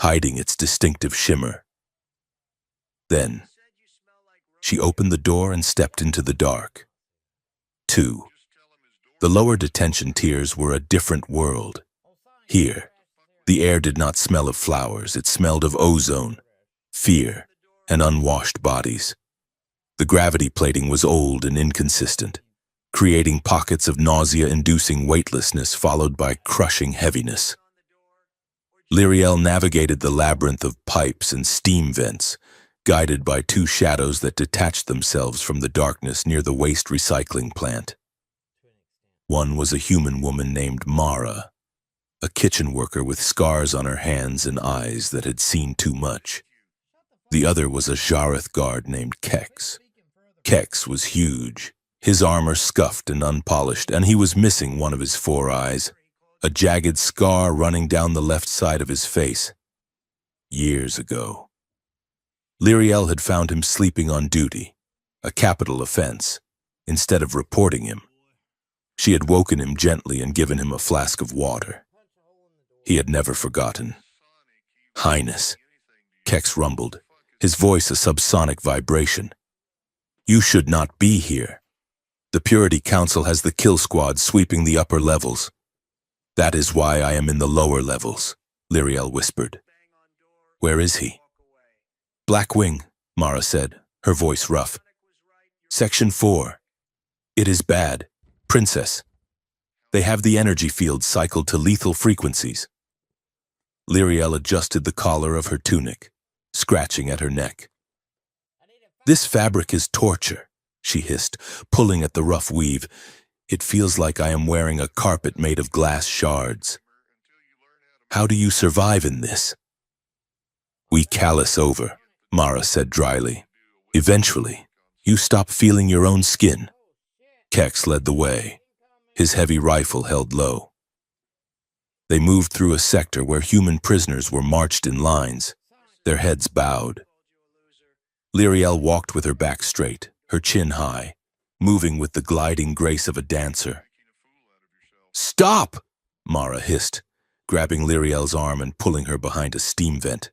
hiding its distinctive shimmer. Then, she opened the door and stepped into the dark. 2. The lower detention tiers were a different world. Here, the air did not smell of flowers, it smelled of ozone, fear, and unwashed bodies. The gravity plating was old and inconsistent, creating pockets of nausea-inducing weightlessness followed by crushing heaviness. Lyriel navigated the labyrinth of pipes and steam vents, guided by 2 shadows that detached themselves from the darkness near the waste recycling plant. One was a human woman named Mara, a kitchen worker with scars on her hands and eyes that had seen too much. The other was a Jareth guard named Kex. Kex was huge, his armor scuffed and unpolished, and he was missing one of his 4 eyes, a jagged scar running down the left side of his face. Years ago, Lyriel had found him sleeping on duty, a capital offense, instead of reporting him. She had woken him gently and given him a flask of water. He had never forgotten. "Highness," Kex rumbled, his voice a subsonic vibration. "You should not be here. The Purity Council has the kill squad sweeping the upper levels. That is why I am in the lower levels," Lyriel whispered. "Where is he?" "Blackwing," Mara said, her voice rough. "Section 4. It is bad, Princess. They have the energy field cycled to lethal frequencies." Lyriel adjusted the collar of her tunic, scratching at her neck. "This fabric is torture," she hissed, pulling at the rough weave. "It feels like I am wearing a carpet made of glass shards. How do you survive in this?" "We callous over," Mara said dryly. "Eventually, you stop feeling your own skin." Kex led the way, his heavy rifle held low. They moved through a sector where human prisoners were marched in lines, their heads bowed. Lyriel walked with her back straight, her chin high, moving with the gliding grace of a dancer. "Stop!" Mara hissed, grabbing Lyriel's arm and pulling her behind a steam vent.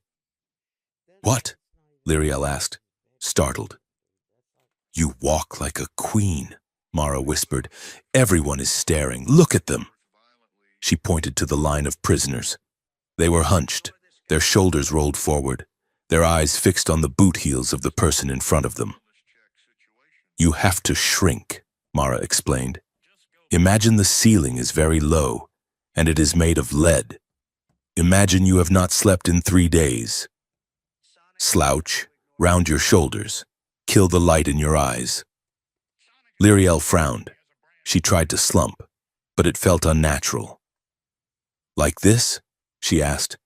"What?" Lyriel asked, startled. "You walk like a queen," Mara whispered. "Everyone is staring. Look at them." She pointed to the line of prisoners. They were hunched, their shoulders rolled forward, their eyes fixed on the boot heels of the person in front of them. "You have to shrink," Mara explained. "Imagine the ceiling is very low, and it is made of lead. Imagine you have not slept in 3 days. Slouch, round your shoulders, kill the light in your eyes." Lyriel frowned. She tried to slump, but it felt unnatural. "Like this?" she asked.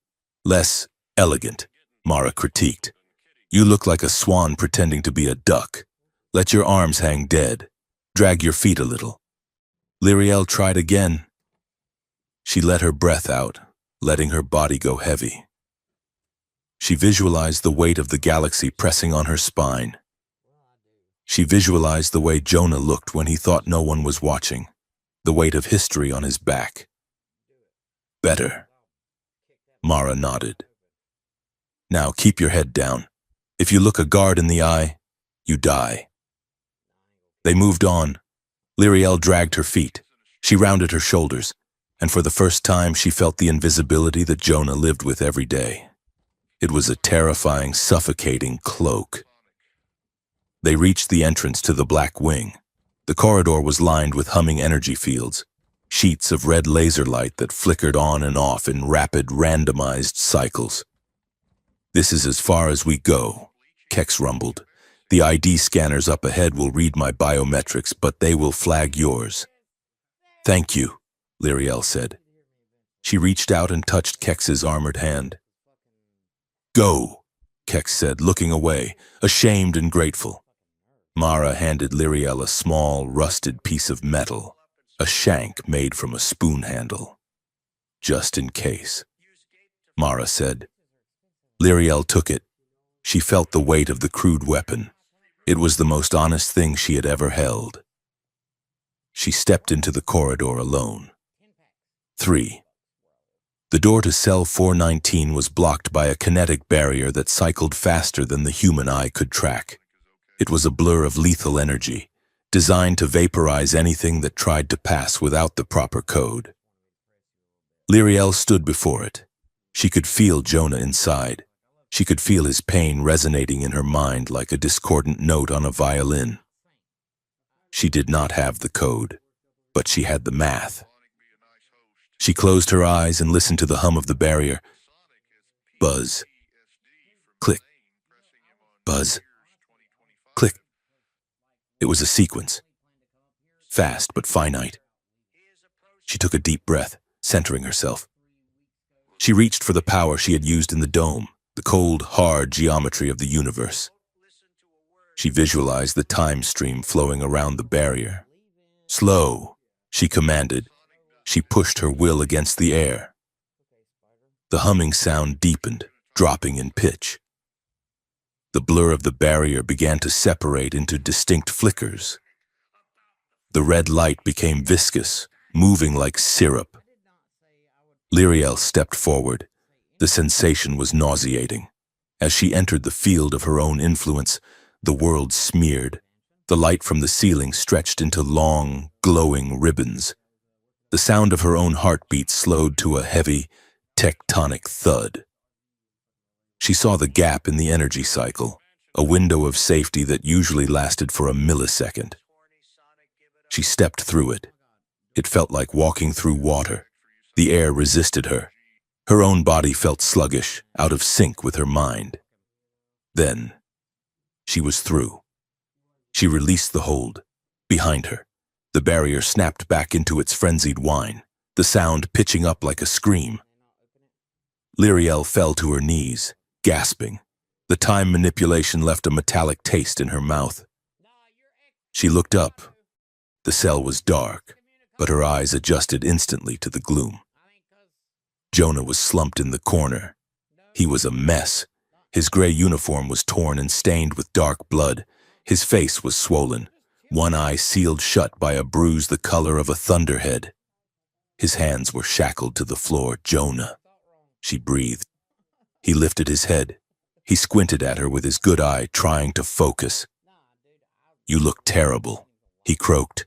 "Less elegant," Mara critiqued. "You look like a swan pretending to be a duck. Let your arms hang dead. Drag your feet a little." Lyriel tried again. She let her breath out, letting her body go heavy. She visualized the weight of the galaxy pressing on her spine. She visualized the way Jonah looked when he thought no one was watching, the weight of history on his back. "Better." Mara nodded. "Now keep your head down. If you look a guard in the eye, you die." They moved on. Lyriel dragged her feet. She rounded her shoulders, and for the first time she felt the invisibility that Jonah lived with every day. It was a terrifying, suffocating cloak. They reached the entrance to the Black Wing. The corridor was lined with humming energy fields, sheets of red laser light that flickered on and off in rapid, randomized cycles. "This is as far as we go," Kex rumbled. "The ID scanners up ahead will read my biometrics, but they will flag yours." "Thank you," Lyriel said. She reached out and touched Kex's armored hand. "Go," Kex said, looking away, ashamed and grateful. Mara handed Lyriel a small, rusted piece of metal, a shank made from a spoon handle. "Just in case," Mara said. Lyriel took it. She felt the weight of the crude weapon. It was the most honest thing she had ever held. She stepped into the corridor alone. 3. The door to cell 419 was blocked by a kinetic barrier that cycled faster than the human eye could track. It was a blur of lethal energy, designed to vaporize anything that tried to pass without the proper code. Lyriel stood before it. She could feel Jonah inside. She could feel his pain resonating in her mind like a discordant note on a violin. She did not have the code, but she had the math. She closed her eyes and listened to the hum of the barrier. Buzz. Click. Buzz. Click. It was a sequence. Fast but finite. She took a deep breath, centering herself. She reached for the power she had used in the dome, the cold, hard geometry of the universe. She visualized the time stream flowing around the barrier. Slow, she commanded. She pushed her will against the air. The humming sound deepened, dropping in pitch. The blur of the barrier began to separate into distinct flickers. The red light became viscous, moving like syrup. Lyriel stepped forward. The sensation was nauseating. As she entered the field of her own influence, the world smeared. The light from the ceiling stretched into long, glowing ribbons. The sound of her own heartbeat slowed to a heavy, tectonic thud. She saw the gap in the energy cycle, a window of safety that usually lasted for a millisecond. She stepped through it. It felt like walking through water. The air resisted her. Her own body felt sluggish, out of sync with her mind. Then, she was through. She released the hold. Behind her, the barrier snapped back into its frenzied whine, the sound pitching up like a scream. Lyriel fell to her knees, gasping. The time manipulation left a metallic taste in her mouth. She looked up. The cell was dark, but her eyes adjusted instantly to the gloom. Jonah was slumped in the corner. He was a mess. His gray uniform was torn and stained with dark blood. His face was swollen, one eye sealed shut by a bruise the color of a thunderhead. His hands were shackled to the floor. Jonah, she breathed. He lifted his head. He squinted at her with his good eye, trying to focus. You look terrible, he croaked.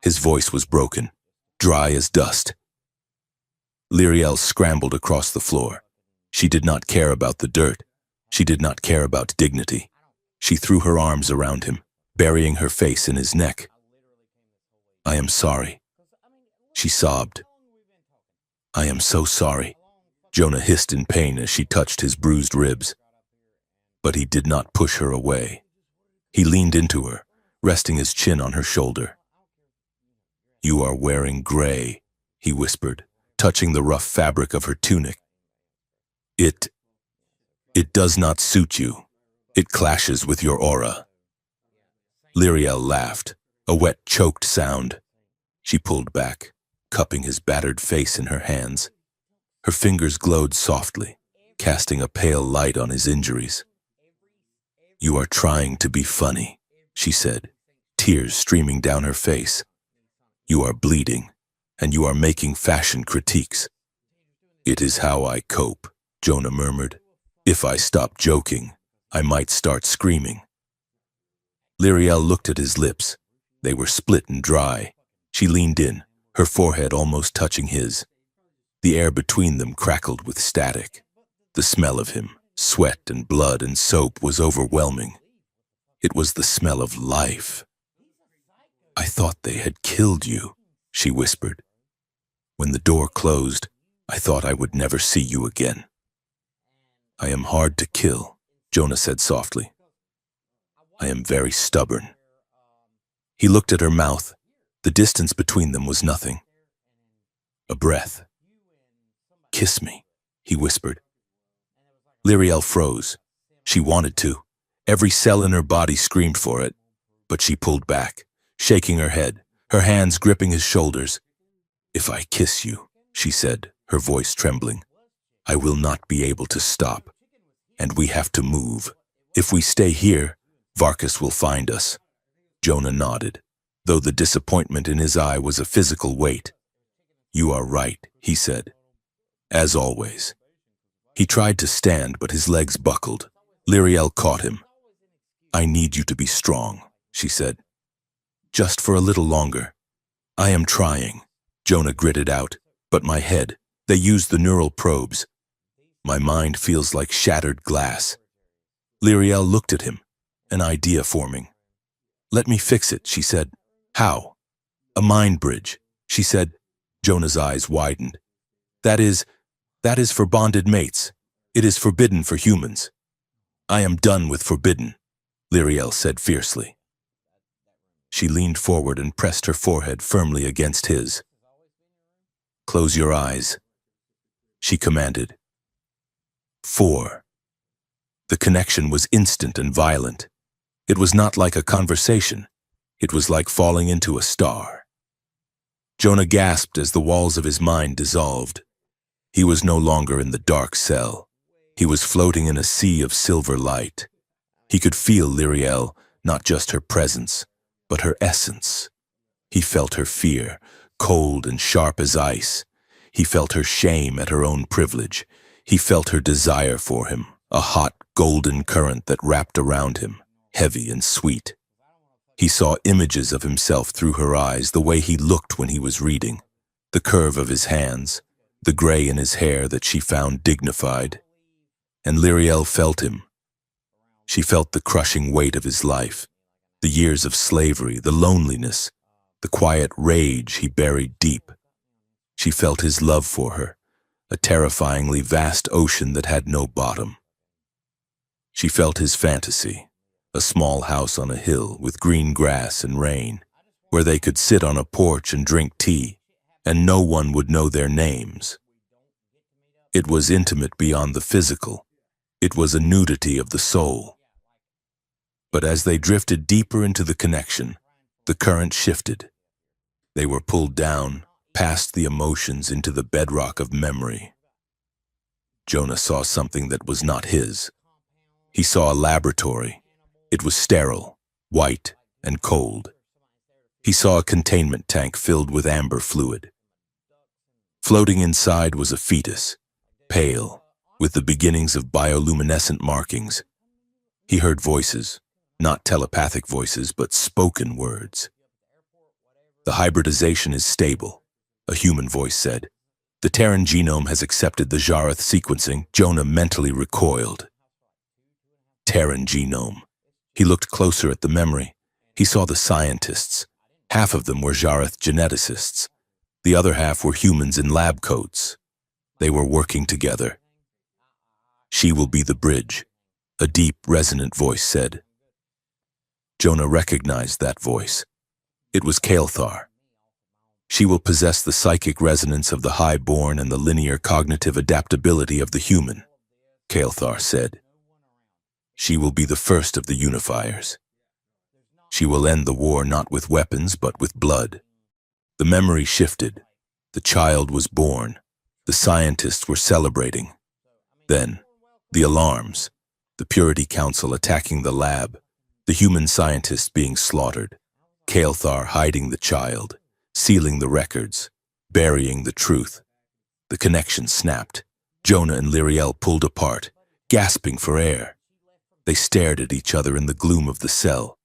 His voice was broken, dry as dust. Lyriel scrambled across the floor. She did not care about the dirt. She did not care about dignity. She threw her arms around him, burying her face in his neck. I am sorry, she sobbed. I am so sorry, Jonah hissed in pain as she touched his bruised ribs. But he did not push her away. He leaned into her, resting his chin on her shoulder. You are wearing gray, he whispered, touching the rough fabric of her tunic. It does not suit you. It clashes with your aura. Lyriel laughed, a wet, choked sound. She pulled back, cupping his battered face in her hands. Her fingers glowed softly, casting a pale light on his injuries. You are trying to be funny, she said, tears streaming down her face. You are bleeding, and you are making fashion critiques. It is how I cope, Jonah murmured. If I stop joking, I might start screaming. Lyriel looked at his lips. They were split and dry. She leaned in, her forehead almost touching his. The air between them crackled with static. The smell of him, sweat and blood and soap, was overwhelming. It was the smell of life. I thought they had killed you, she whispered. When the door closed, I thought I would never see you again. I am hard to kill, Jonah said softly. I am very stubborn. He looked at her mouth. The distance between them was nothing. A breath. Kiss me, he whispered. Lyriel froze. She wanted to. Every cell in her body screamed for it, but she pulled back, shaking her head, her hands gripping his shoulders. If I kiss you, she said, her voice trembling, I will not be able to stop, and we have to move. If we stay here, Varkas will find us. Jonah nodded. though the disappointment in his eye was a physical weight. "You are right," he said. "As always." He tried to stand, but his legs buckled. Lyriel caught him. "I need you to be strong," she said. "Just for a little longer." "I am trying," Jonah gritted out. "But my head, they used the neural probes. My mind feels like shattered glass." Lyriel looked at him, an idea forming. "Let me fix it," she said. "How?" "A mind bridge," she said. Jonah's eyes widened. That is for bonded mates. It is forbidden for humans." "I am done with forbidden," Lyriel said fiercely. She leaned forward and pressed her forehead firmly against his. "Close your eyes," she commanded. 4. The connection was instant and violent. It was not like a conversation. It was like falling into a star. Jonah gasped as the walls of his mind dissolved. He was no longer in the dark cell. He was floating in a sea of silver light. He could feel Lyriel, not just her presence, but her essence. He felt her fear, cold and sharp as ice. He felt her shame at her own privilege. He felt her desire for him, a hot, golden current that wrapped around him, heavy and sweet. He saw images of himself through her eyes, the way he looked when he was reading, the curve of his hands, the gray in his hair that she found dignified. And Lyriel felt him. She felt the crushing weight of his life, the years of slavery, the loneliness, the quiet rage he buried deep. She felt his love for her, a terrifyingly vast ocean that had no bottom. She felt his fantasy, a small house on a hill with green grass and rain, where they could sit on a porch and drink tea, and no one would know their names. It was intimate beyond the physical. It was a nudity of the soul. But as they drifted deeper into the connection, the current shifted. They were pulled down, past the emotions, into the bedrock of memory. Jonah saw something that was not his. He saw a laboratory. It was sterile, white, and cold. He saw a containment tank filled with amber fluid. Floating inside was a fetus, pale, with the beginnings of bioluminescent markings. He heard voices, not telepathic voices, but spoken words. "The hybridization is stable," a human voice said. "The Terran genome has accepted the Jareth sequencing." Jonah mentally recoiled. Terran genome. He looked closer at the memory. He saw the scientists. Half of them were Jareth geneticists. The other half were humans in lab coats. They were working together. "She will be the bridge," a deep, resonant voice said. Jonah recognized that voice. It was Kael'thar. "She will possess the psychic resonance of the high-born and the linear cognitive adaptability of the human," Kael'thar said. "She will be the first of the unifiers. She will end the war not with weapons, but with blood." The memory shifted. The child was born. The scientists were celebrating. Then, the alarms, the Purity Council attacking the lab, the human scientists being slaughtered, Kael'thar hiding the child, sealing the records, burying the truth. The connection snapped. Jonah and Lyriel pulled apart, gasping for air. They stared at each other in the gloom of the cell.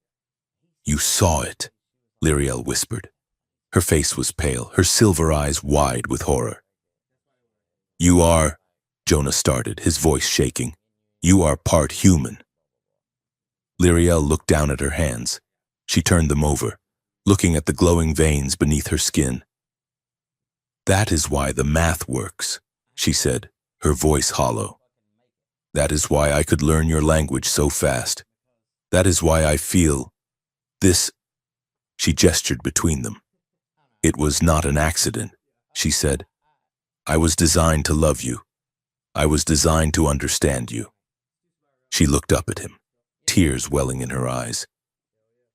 "You saw it," Lyriel whispered. Her face was pale, her silver eyes wide with horror. "You are," Jonah started, his voice shaking. "You are part human." Lyriel looked down at her hands. She turned them over, looking at the glowing veins beneath her skin. "That is why the math works," she said, her voice hollow. "That is why I could learn your language so fast. That is why I feel this." She gestured between them. "It was not an accident," she said. "I was designed to love you. I was designed to understand you." She looked up at him, tears welling in her eyes.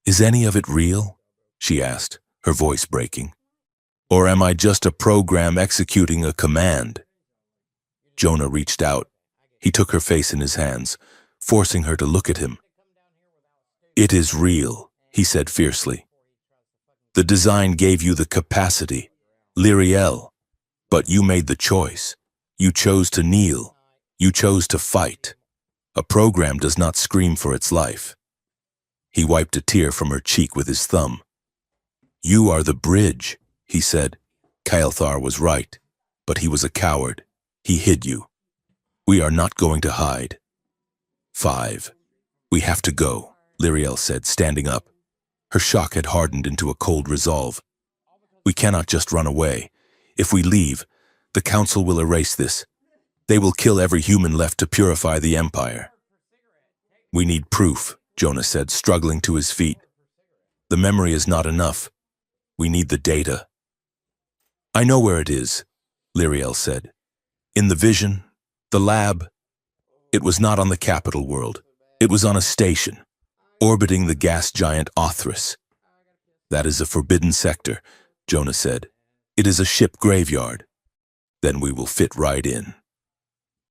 "Is any of it real?" she asked, her voice breaking. "Or am I just a program executing a command?" Jonah reached out. He took her face in his hands, forcing her to look at him. "It is real," he said fiercely. The design gave you the capacity, Lyriel, but you made the choice. You chose to kneel. You chose to fight. A program does not scream for its life. He wiped a tear from her cheek with his thumb. You are the bridge, he said. Kael'thar was right, but he was a coward. He hid you. We are not going to hide. 5. We have to go, Lyriel said, standing up. Her shock had hardened into a cold resolve. We cannot just run away. If we leave, the Council will erase this. They will kill every human left to purify the Empire. We need proof, Jonah said, struggling to his feet. The memory is not enough. We need the data. I know where it is, Lyriel said. In the vision, the lab. It was not on the capital world. It was on a station, orbiting the gas giant Othris. That is a forbidden sector, Jonah said. It is a ship graveyard. Then we will fit right in,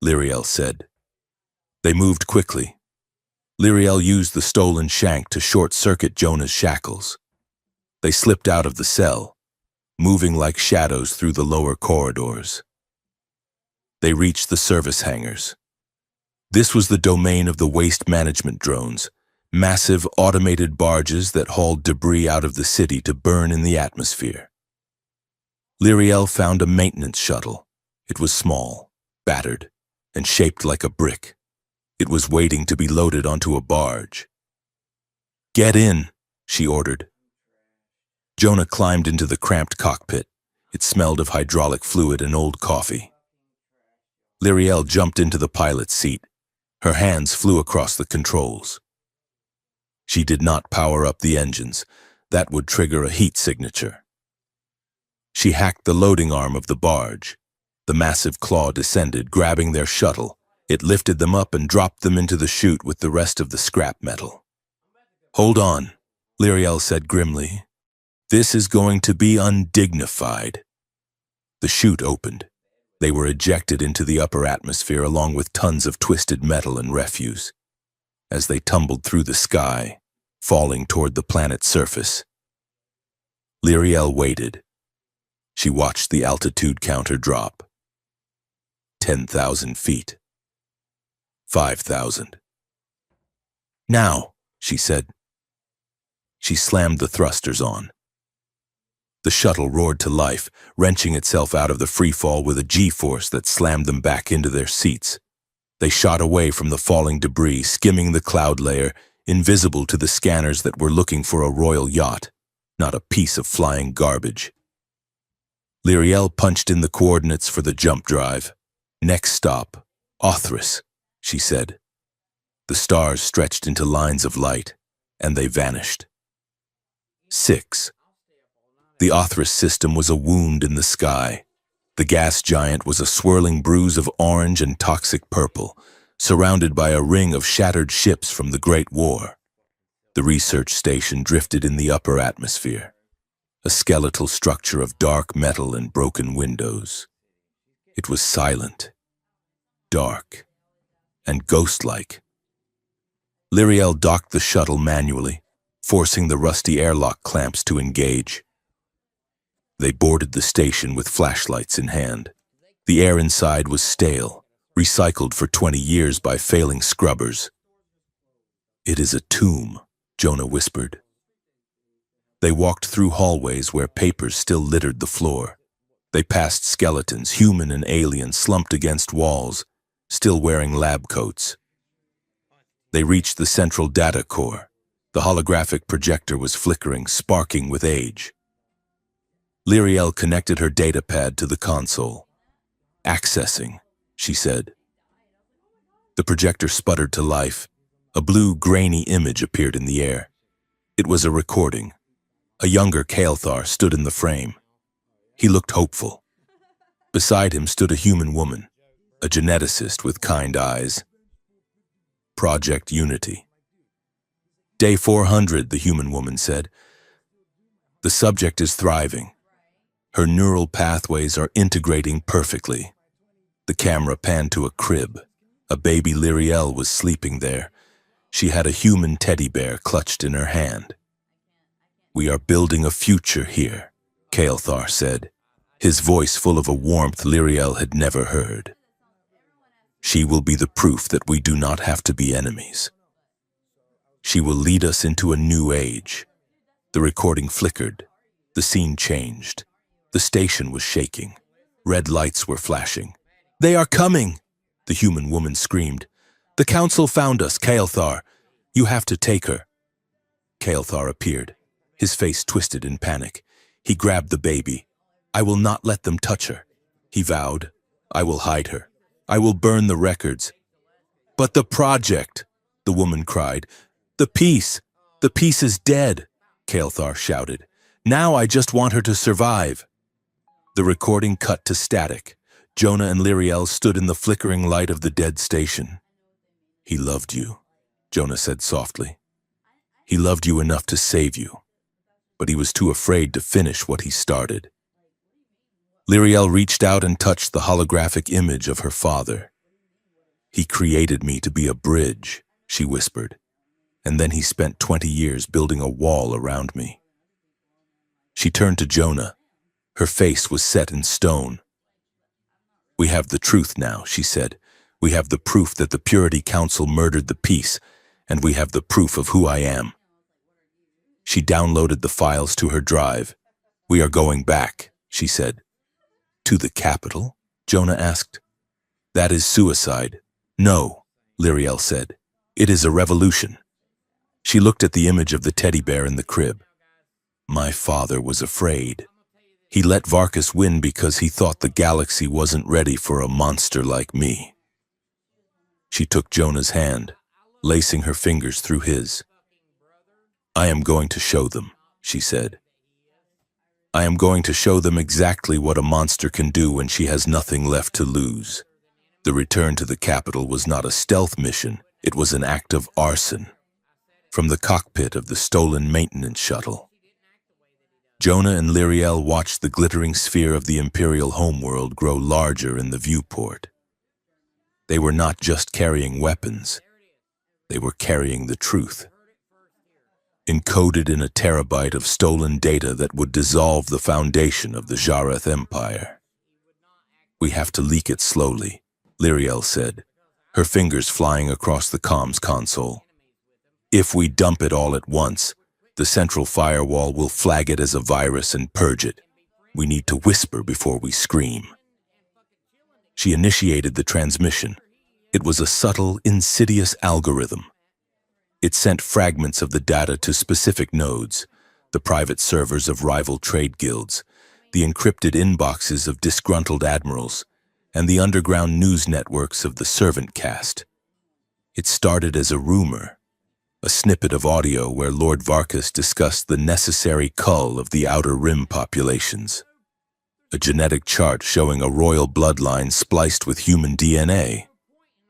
Lyriel said. They moved quickly. Lyriel used the stolen shank to short-circuit Jonah's shackles. They slipped out of the cell, moving like shadows through the lower corridors. They reached the service hangars. This was the domain of the waste management drones, massive automated barges that hauled debris out of the city to burn in the atmosphere. Lyriel found a maintenance shuttle. It was small, battered, and shaped like a brick. It was waiting to be loaded onto a barge. Get in, she ordered. Jonah climbed into the cramped cockpit. It smelled of hydraulic fluid and old coffee. Lyriel jumped into the pilot's seat. Her hands flew across the controls. She did not power up the engines. That would trigger a heat signature. She hacked the loading arm of the barge. The massive claw descended, grabbing their shuttle. It lifted them up and dropped them into the chute with the rest of the scrap metal. Hold on, Lyriel said grimly. This is going to be undignified. The chute opened. They were ejected into the upper atmosphere along with tons of twisted metal and refuse. As they tumbled through the sky, falling toward the planet's surface. Lyriel waited. She watched the altitude counter drop. 10,000 feet. 5,000. Now, she said. She slammed the thrusters on. The shuttle roared to life, wrenching itself out of the freefall with a G-force that slammed them back into their seats. They shot away from the falling debris, skimming the cloud layer, invisible to the scanners that were looking for a royal yacht, not a piece of flying garbage. Lyriel punched in the coordinates for the jump drive. Next stop, Othris, she said. The stars stretched into lines of light, and they vanished. 6. The Othris system was a wound in the sky. The gas giant was a swirling bruise of orange and toxic purple, surrounded by a ring of shattered ships from the Great War. The research station drifted in the upper atmosphere, a skeletal structure of dark metal and broken windows. It was silent, dark, and ghost-like. Lyriel docked the shuttle manually, forcing the rusty airlock clamps to engage. They boarded the station with flashlights in hand. The air inside was stale, recycled for 20 years by failing scrubbers. It is a tomb, Jonah whispered. They walked through hallways where papers still littered the floor. They passed skeletons, human and alien, slumped against walls, still wearing lab coats. They reached the central data core. The holographic projector was flickering, sparking with age. Lyriel connected her datapad to the console. Accessing, she said. The projector sputtered to life. A blue, grainy image appeared in the air. It was a recording. A younger Kael'thar stood in the frame. He looked hopeful. Beside him stood a human woman, a geneticist with kind eyes. Project Unity. Day 400, the human woman said. The subject is thriving. Her neural pathways are integrating perfectly. The camera panned to a crib. A baby Lyriel was sleeping there. She had a human teddy bear clutched in her hand. We are building a future here, Kael'thar said, his voice full of a warmth Lyriel had never heard. She will be the proof that we do not have to be enemies. She will lead us into a new age. The recording flickered. The scene changed. The station was shaking. Red lights were flashing. "They are coming!" the human woman screamed. "The council found us, Kael'thar. You have to take her." Kael'thar appeared, his face twisted in panic. He grabbed the baby. "I will not let them touch her," he vowed. "I will hide her. I will burn the records." "But the project," the woman cried. The peace is dead," Kael'thar shouted. "Now I just want her to survive." The recording cut to static. Jonah and Lyriel stood in the flickering light of the dead station. "He loved you," Jonah said softly. "He loved you enough to save you, but he was too afraid to finish what he started." Lyriel reached out and touched the holographic image of her father. "He created me to be a bridge," she whispered, "and then he spent 20 years building a wall around me." She turned to Jonah. Her face was set in stone. "We have the truth now," she said. "We have the proof that the Purity Council murdered the peace, and we have the proof of who I am." She downloaded the files to her drive. "We are going back," she said. "To the capital?" Jonah asked. "That is suicide." "No," Lyriel said. "It is a revolution." She looked at the image of the teddy bear in the crib. "My father was afraid. He let Varkas win because he thought the galaxy wasn't ready for a monster like me." She took Jonah's hand, lacing her fingers through his. "I am going to show them," she said. "I am going to show them exactly what a monster can do when she has nothing left to lose." The return to the capital was not a stealth mission, it was an act of arson. From the cockpit of the stolen maintenance shuttle, Jonah and Lyriel watched the glittering sphere of the Imperial homeworld grow larger in the viewport. They were not just carrying weapons, they were carrying the truth. Encoded in a terabyte of stolen data that would dissolve the foundation of the Jareth Empire. "We have to leak it slowly," Lyriel said, her fingers flying across the comms console. "If we dump it all at once, the central firewall will flag it as a virus and purge it. We need to whisper before we scream." She initiated the transmission. It was a subtle, insidious algorithm. It sent fragments of the data to specific nodes, the private servers of rival trade guilds, the encrypted inboxes of disgruntled admirals, and the underground news networks of the servant caste. It started as a rumor, a snippet of audio where Lord Varkas discussed the necessary cull of the Outer Rim populations, a genetic chart showing a royal bloodline spliced with human DNA,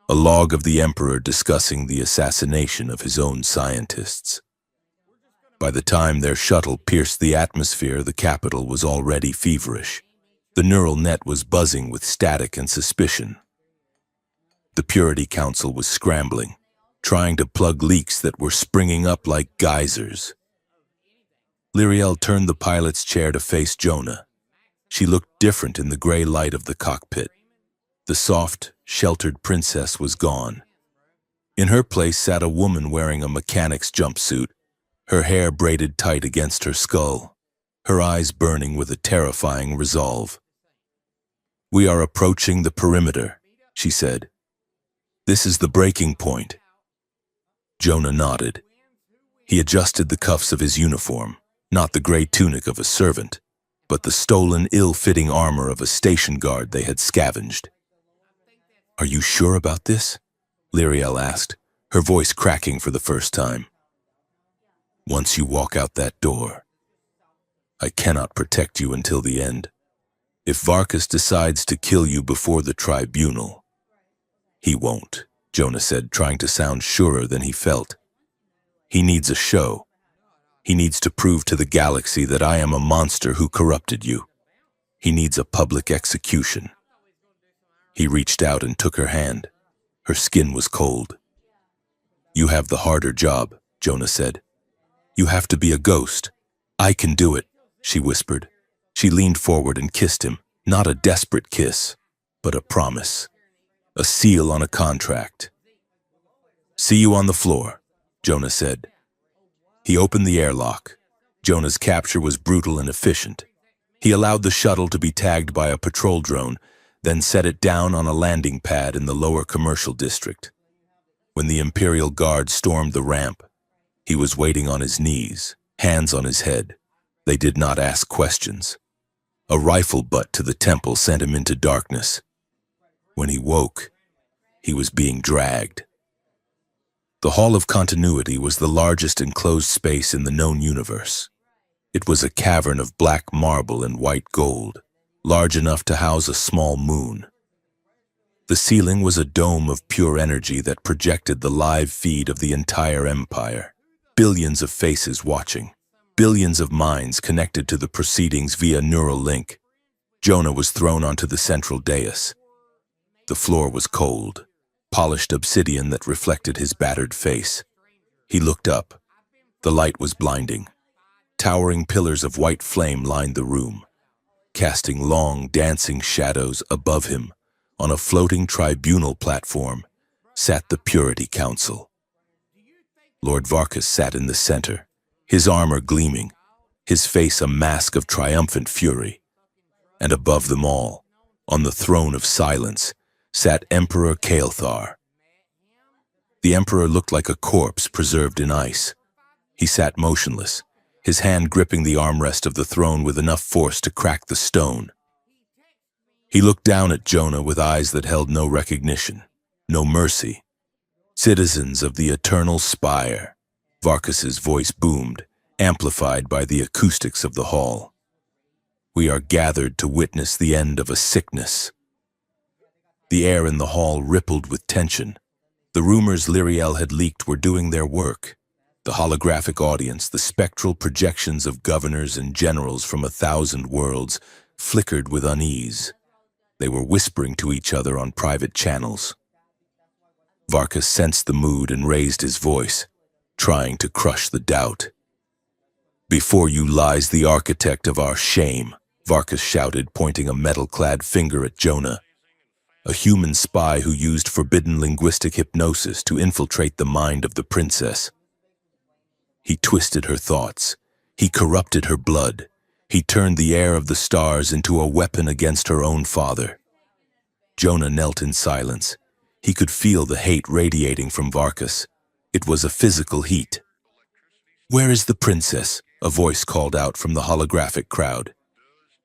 a log of the Emperor discussing the assassination of his own scientists. By the time their shuttle pierced the atmosphere, the capital was already feverish. The neural net was buzzing with static and suspicion. The Purity Council was scrambling, trying to plug leaks that were springing up like geysers. Lyriel turned the pilot's chair to face Jonah. She looked different in the gray light of the cockpit. The soft, sheltered princess was gone. In her place sat a woman wearing a mechanic's jumpsuit, her hair braided tight against her skull, her eyes burning with a terrifying resolve. "We are approaching the perimeter," she said. "This is the breaking point." Jonah nodded. He adjusted the cuffs of his uniform, not the gray tunic of a servant, but the stolen, ill-fitting armor of a station guard they had scavenged. "Are you sure about this?" Lyriel asked, her voice cracking for the first time. "Once you walk out that door, I cannot protect you until the end. If Varkas decides to kill you before the tribunal—" "He won't," Jonah said, trying to sound surer than he felt. "He needs a show. He needs to prove to the galaxy that I am a monster who corrupted you. He needs a public execution." He reached out and took her hand. Her skin was cold. "You have the harder job," Jonah said. "You have to be a ghost, I can do it, she whispered. She leaned forward and kissed him, not a desperate kiss, but a promise, a seal on a contract. See you on the floor, Jonah said. He opened the airlock. Jonah's capture was brutal and efficient. He allowed the shuttle to be tagged by a patrol drone, then set it down on a landing pad in the lower commercial district. When the Imperial Guard stormed the ramp, he was waiting on his knees, hands on his head. They did not ask questions. A rifle butt to the temple sent him into darkness. When he woke, he was being dragged. The Hall of Continuity was the largest enclosed space in the known universe. It was a cavern of black marble and white gold, large enough to house a small moon. The ceiling was a dome of pure energy that projected the live feed of the entire empire. Billions of faces watching, billions of minds connected to the proceedings via neural link. Jonah was thrown onto the central dais. The floor was cold, polished obsidian that reflected his battered face. He looked up. The light was blinding. Towering pillars of white flame lined the room, casting long, dancing shadows above him. On a floating tribunal platform sat the Purity Council. Lord Varkas sat in the center, his armor gleaming, his face a mask of triumphant fury. And above them all, on the throne of silence, sat Emperor Kael'thar. The Emperor looked like a corpse preserved in ice. He sat motionless, his hand gripping the armrest of the throne with enough force to crack the stone. He looked down at Jonah with eyes that held no recognition, no mercy. Citizens of the Eternal Spire, Varkas's voice boomed, amplified by the acoustics of the hall. We are gathered to witness the end of a sickness. The air in the hall rippled with tension. The rumors Lyriel had leaked were doing their work. The holographic audience, the spectral projections of governors and generals from 1,000 worlds, flickered with unease. They were whispering to each other on private channels. Varkas sensed the mood and raised his voice, trying to crush the doubt. Before you lies the architect of our shame, Varkas shouted, pointing a metal-clad finger at Jonah. A human spy who used forbidden linguistic hypnosis to infiltrate the mind of the princess. He twisted her thoughts. He corrupted her blood. He turned the air of the stars into a weapon against her own father. Jonah knelt in silence. He could feel the hate radiating from Varkas. It was a physical heat. Where is the princess? A voice called out from the holographic crowd.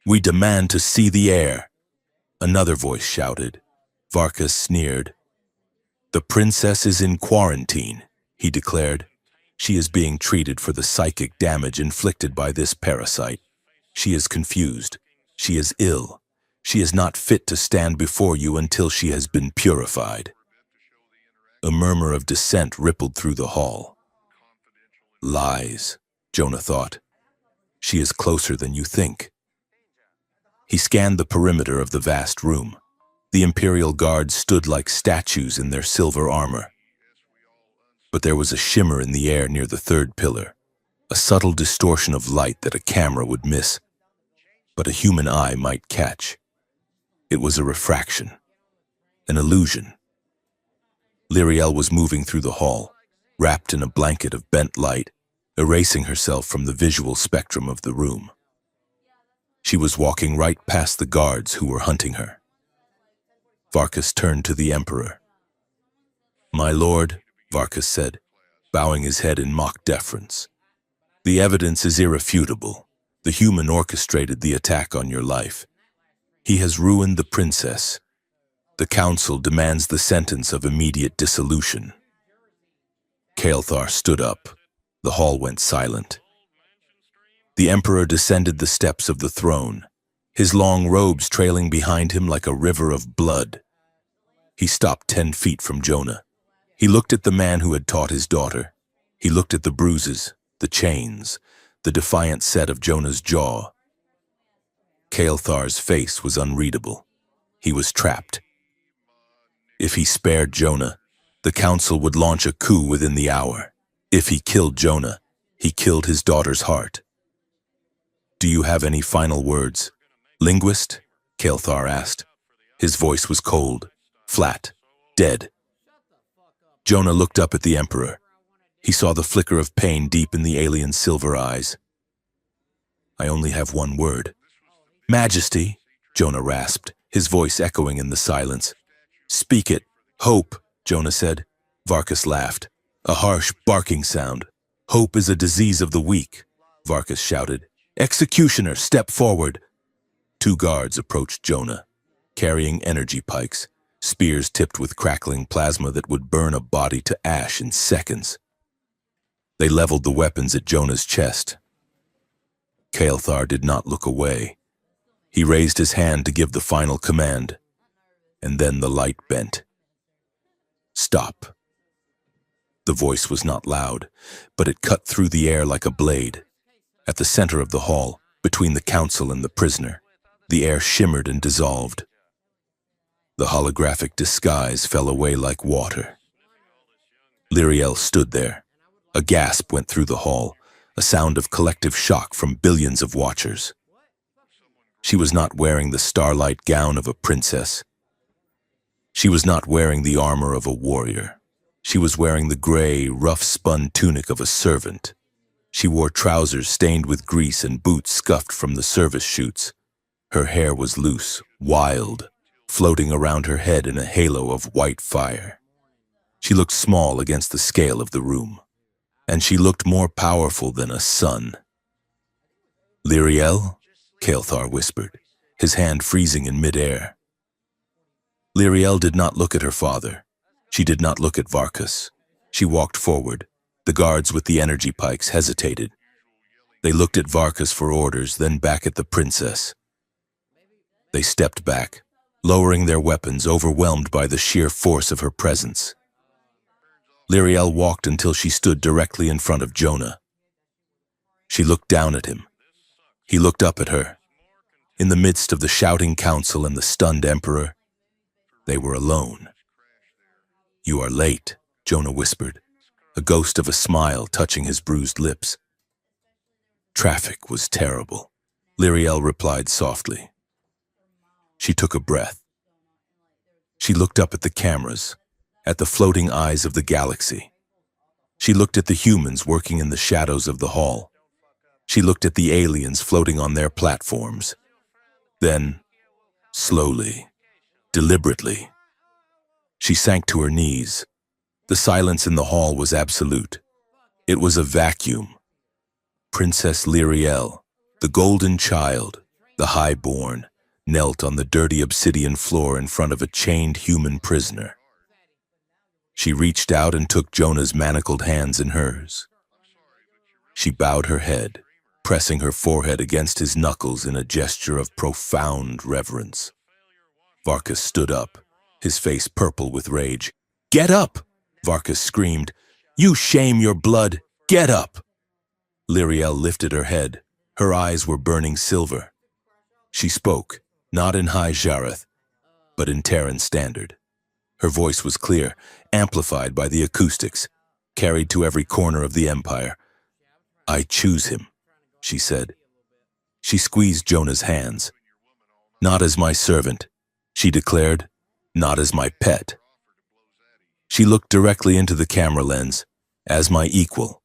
We demand to see the heir. Another voice shouted. Varkas sneered. The princess is in quarantine, he declared. She is being treated for the psychic damage inflicted by this parasite. She is confused. She is ill. She is not fit to stand before you until she has been purified. A murmur of dissent rippled through the hall. Lies, Jonah thought. She is closer than you think. He scanned the perimeter of the vast room. The Imperial Guard stood like statues in their silver armor. But there was a shimmer in the air near the third pillar, a subtle distortion of light that a camera would miss, but a human eye might catch. It was a refraction, an illusion. Lyriel was moving through the hall, wrapped in a blanket of bent light, erasing herself from the visual spectrum of the room. She was walking right past the guards who were hunting her. Varkas turned to the Emperor. My lord, Varkas said, bowing his head in mock deference. The evidence is irrefutable. The human orchestrated the attack on your life. He has ruined the princess. The council demands the sentence of immediate dissolution. Kael'thar stood up. The hall went silent. The Emperor descended the steps of the throne, his long robes trailing behind him like a river of blood. He stopped 10 feet from Jonah. He looked at the man who had taught his daughter. He looked at the bruises, the chains, the defiant set of Jonah's jaw. Kael'thar's face was unreadable. He was trapped. If he spared Jonah, the council would launch a coup within the hour. If he killed Jonah, he killed his daughter's heart. Do you have any final words? Linguist? Kael'thar asked. His voice was cold, flat, dead. Jonah looked up at the Emperor. He saw the flicker of pain deep in the alien's silver eyes. I only have one word. Majesty, Jonah rasped, his voice echoing in the silence. Speak it. Hope, Jonah said. Varkas laughed. A harsh, barking sound. Hope is a disease of the weak, Varkas shouted. Executioner, step forward. 2 guards approached Jonah, carrying energy pikes, spears tipped with crackling plasma that would burn a body to ash in seconds. They leveled the weapons at Jonah's chest. Kael'thar did not look away. He raised his hand to give the final command, and then the light bent. Stop. The voice was not loud, but it cut through the air like a blade. At the center of the hall, between the council and the prisoner, the air shimmered and dissolved. The holographic disguise fell away like water. Lyriel stood there. A gasp went through the hall, a sound of collective shock from billions of watchers. She was not wearing the starlight gown of a princess. She was not wearing the armor of a warrior. She was wearing the gray, rough-spun tunic of a servant. She wore trousers stained with grease and boots scuffed from the service chutes. Her hair was loose, wild, floating around her head in a halo of white fire. She looked small against the scale of the room, and she looked more powerful than a sun. Lyriel? Kael'thar whispered, his hand freezing in midair. Lyriel did not look at her father. She did not look at Varkas. She walked forward. The guards with the energy pikes hesitated. They looked at Varkas for orders, then back at the princess. They stepped back, lowering their weapons, overwhelmed by the sheer force of her presence. Lyriel walked until she stood directly in front of Jonah. She looked down at him. He looked up at her. In the midst of the shouting council and the stunned emperor, they were alone. You are late, Jonah whispered, a ghost of a smile touching his bruised lips. Traffic was terrible, Lyriel replied softly. She took a breath. She looked up at the cameras, at the floating eyes of the galaxy. She looked at the humans working in the shadows of the hall. She looked at the aliens floating on their platforms. Then, slowly, deliberately, she sank to her knees. The silence in the hall was absolute. It was a vacuum. Princess Lyriel, the golden child, the highborn, knelt on the dirty obsidian floor in front of a chained human prisoner. She reached out and took Jonah's manacled hands in hers. She bowed her head, pressing her forehead against his knuckles in a gesture of profound reverence. Varkas stood up, his face purple with rage. "Get up!" Varkas screamed. "You shame your blood! Get up!" Lyriel lifted her head. Her eyes were burning silver. She spoke, not in High Jareth, but in Terran Standard. Her voice was clear, amplified by the acoustics, carried to every corner of the Empire. "I choose him," she said. She squeezed Jonah's hands. "Not as my servant," she declared, "not as my pet." She looked directly into the camera lens, "as my equal."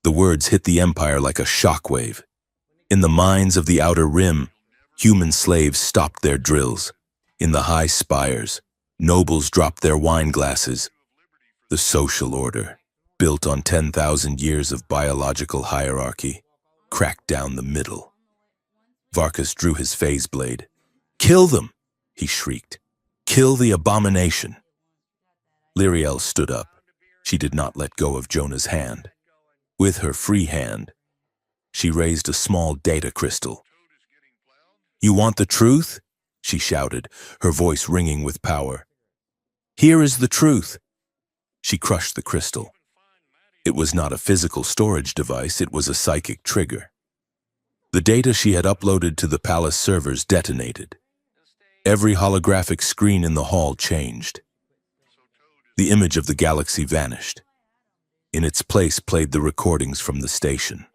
The words hit the Empire like a shockwave. In the mines of the Outer Rim, human slaves stopped their drills. In the high spires, nobles dropped their wine glasses. The social order, built on 10,000 years of biological hierarchy, cracked down the middle. Varkas drew his phase blade. "Kill them!" he shrieked. "Kill the abomination!" Lyriel stood up. She did not let go of Jonah's hand. With her free hand, she raised a small data crystal. "You want the truth?" she shouted, her voice ringing with power. "Here is the truth." She crushed the crystal. It was not a physical storage device, it was a psychic trigger. The data she had uploaded to the palace servers detonated. Every holographic screen in the hall changed. The image of the galaxy vanished. In its place played the recordings from the station.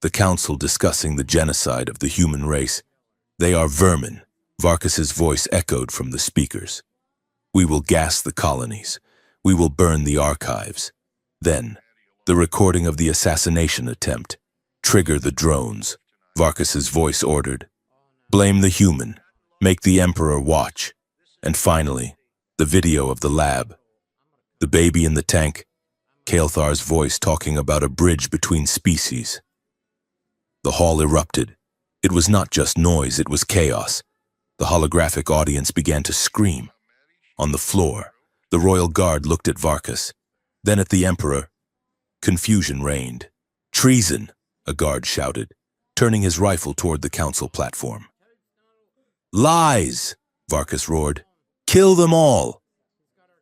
The council discussing the genocide of the human race. They are vermin, Varkus's voice echoed from the speakers. We will gas the colonies. We will burn the archives. Then, the recording of the assassination attempt. Trigger the drones, Varkus's voice ordered. Blame the human. Make the Emperor watch. And finally, the video of the lab. The baby in the tank. Kael'thar's voice talking about a bridge between species. The hall erupted. It was not just noise, it was chaos. The holographic audience began to scream. On the floor, the royal guard looked at Varkus, then at the Emperor. Confusion reigned. Treason, a guard shouted, turning his rifle toward the council platform. Lies, Varkus roared. Kill them all!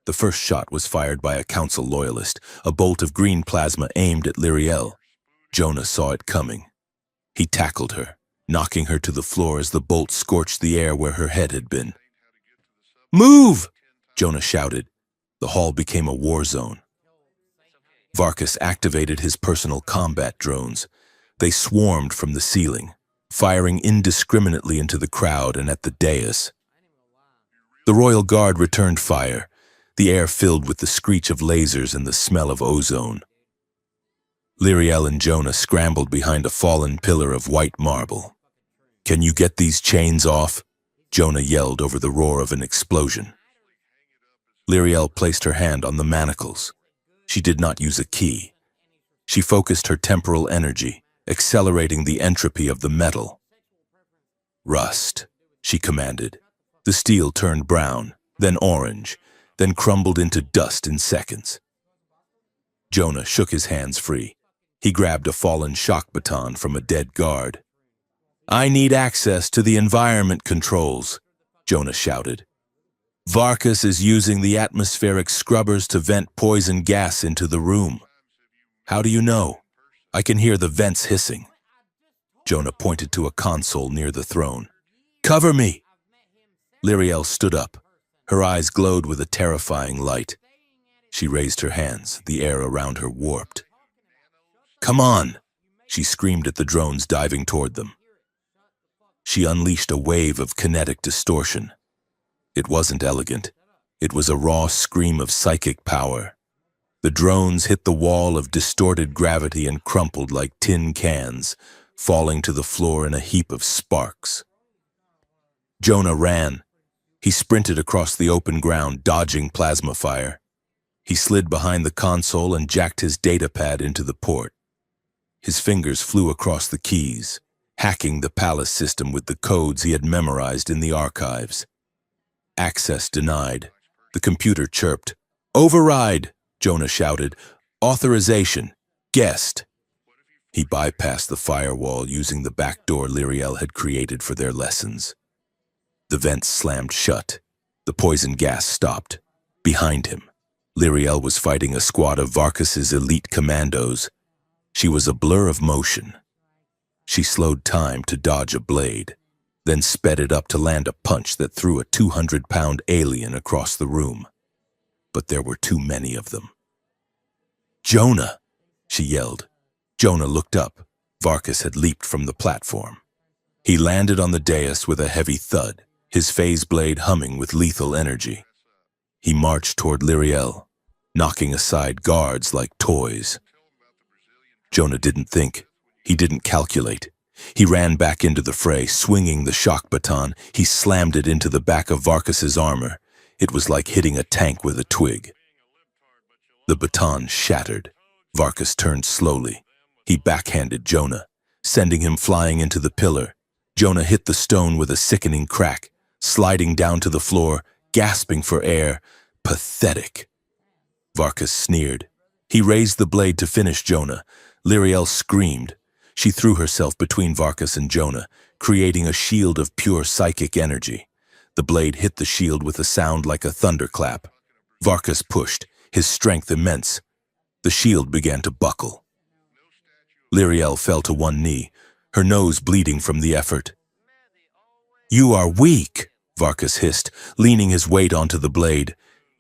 The first shot was fired by a council loyalist, a bolt of green plasma aimed at Lyriel. Jonah saw it coming. He tackled her, knocking her to the floor as the bolt scorched the air where her head had been. Move! Jonah shouted. The hall became a war zone. Varkus activated his personal combat drones. They swarmed from the ceiling, firing indiscriminately into the crowd and at the dais. The royal guard returned fire, the air filled with the screech of lasers and the smell of ozone. Lyriel and Jonah scrambled behind a fallen pillar of white marble. Can you get these chains off? Jonah yelled over the roar of an explosion. Lyriel placed her hand on the manacles. She did not use a key. She focused her temporal energy, accelerating the entropy of the metal. Rust, she commanded. The steel turned brown, then orange, then crumbled into dust in seconds. Jonah shook his hands free. He grabbed a fallen shock baton from a dead guard. I need access to the environment controls, Jonah shouted. Varkus is using the atmospheric scrubbers to vent poison gas into the room. How do you know? I can hear the vents hissing. Jonah pointed to a console near the throne. Cover me! Lyriel stood up. Her eyes glowed with a terrifying light. She raised her hands, the air around her warped. Come on! She screamed at the drones diving toward them. She unleashed a wave of kinetic distortion. It wasn't elegant. It was a raw scream of psychic power. The drones hit the wall of distorted gravity and crumpled like tin cans, falling to the floor in a heap of sparks. Jonah ran. He sprinted across the open ground, dodging plasma fire. He slid behind the console and jacked his datapad into the port. His fingers flew across the keys, hacking the palace system with the codes he had memorized in the archives. Access denied. The computer chirped. Override, Jonah shouted. Authorization. Guest. He bypassed the firewall using the back door Lyriel had created for their lessons. The vents slammed shut. The poison gas stopped. Behind him, Lyriel was fighting a squad of Varkus's elite commandos. She was a blur of motion. She slowed time to dodge a blade, then sped it up to land a punch that threw a 200-pound alien across the room. But there were too many of them. Jonah, she yelled. Jonah looked up. Varkus had leaped from the platform. He landed on the dais with a heavy thud, his phase blade humming with lethal energy. He marched toward Lyriel, knocking aside guards like toys. Jonah didn't think. He didn't calculate. He ran back into the fray, swinging the shock baton. He slammed it into the back of Varkus's armor. It was like hitting a tank with a twig. The baton shattered. Varkus turned slowly. He backhanded Jonah, sending him flying into the pillar. Jonah hit the stone with a sickening crack, sliding down to the floor, gasping for air. Pathetic. Varkus sneered. He raised the blade to finish Jonah. Lyriel screamed. She threw herself between Varkus and Jonah, creating a shield of pure psychic energy. The blade hit the shield with a sound like a thunderclap. Varkus pushed, his strength immense. The shield began to buckle. Lyriel fell to one knee, her nose bleeding from the effort. You are weak, Varkus hissed, leaning his weight onto the blade.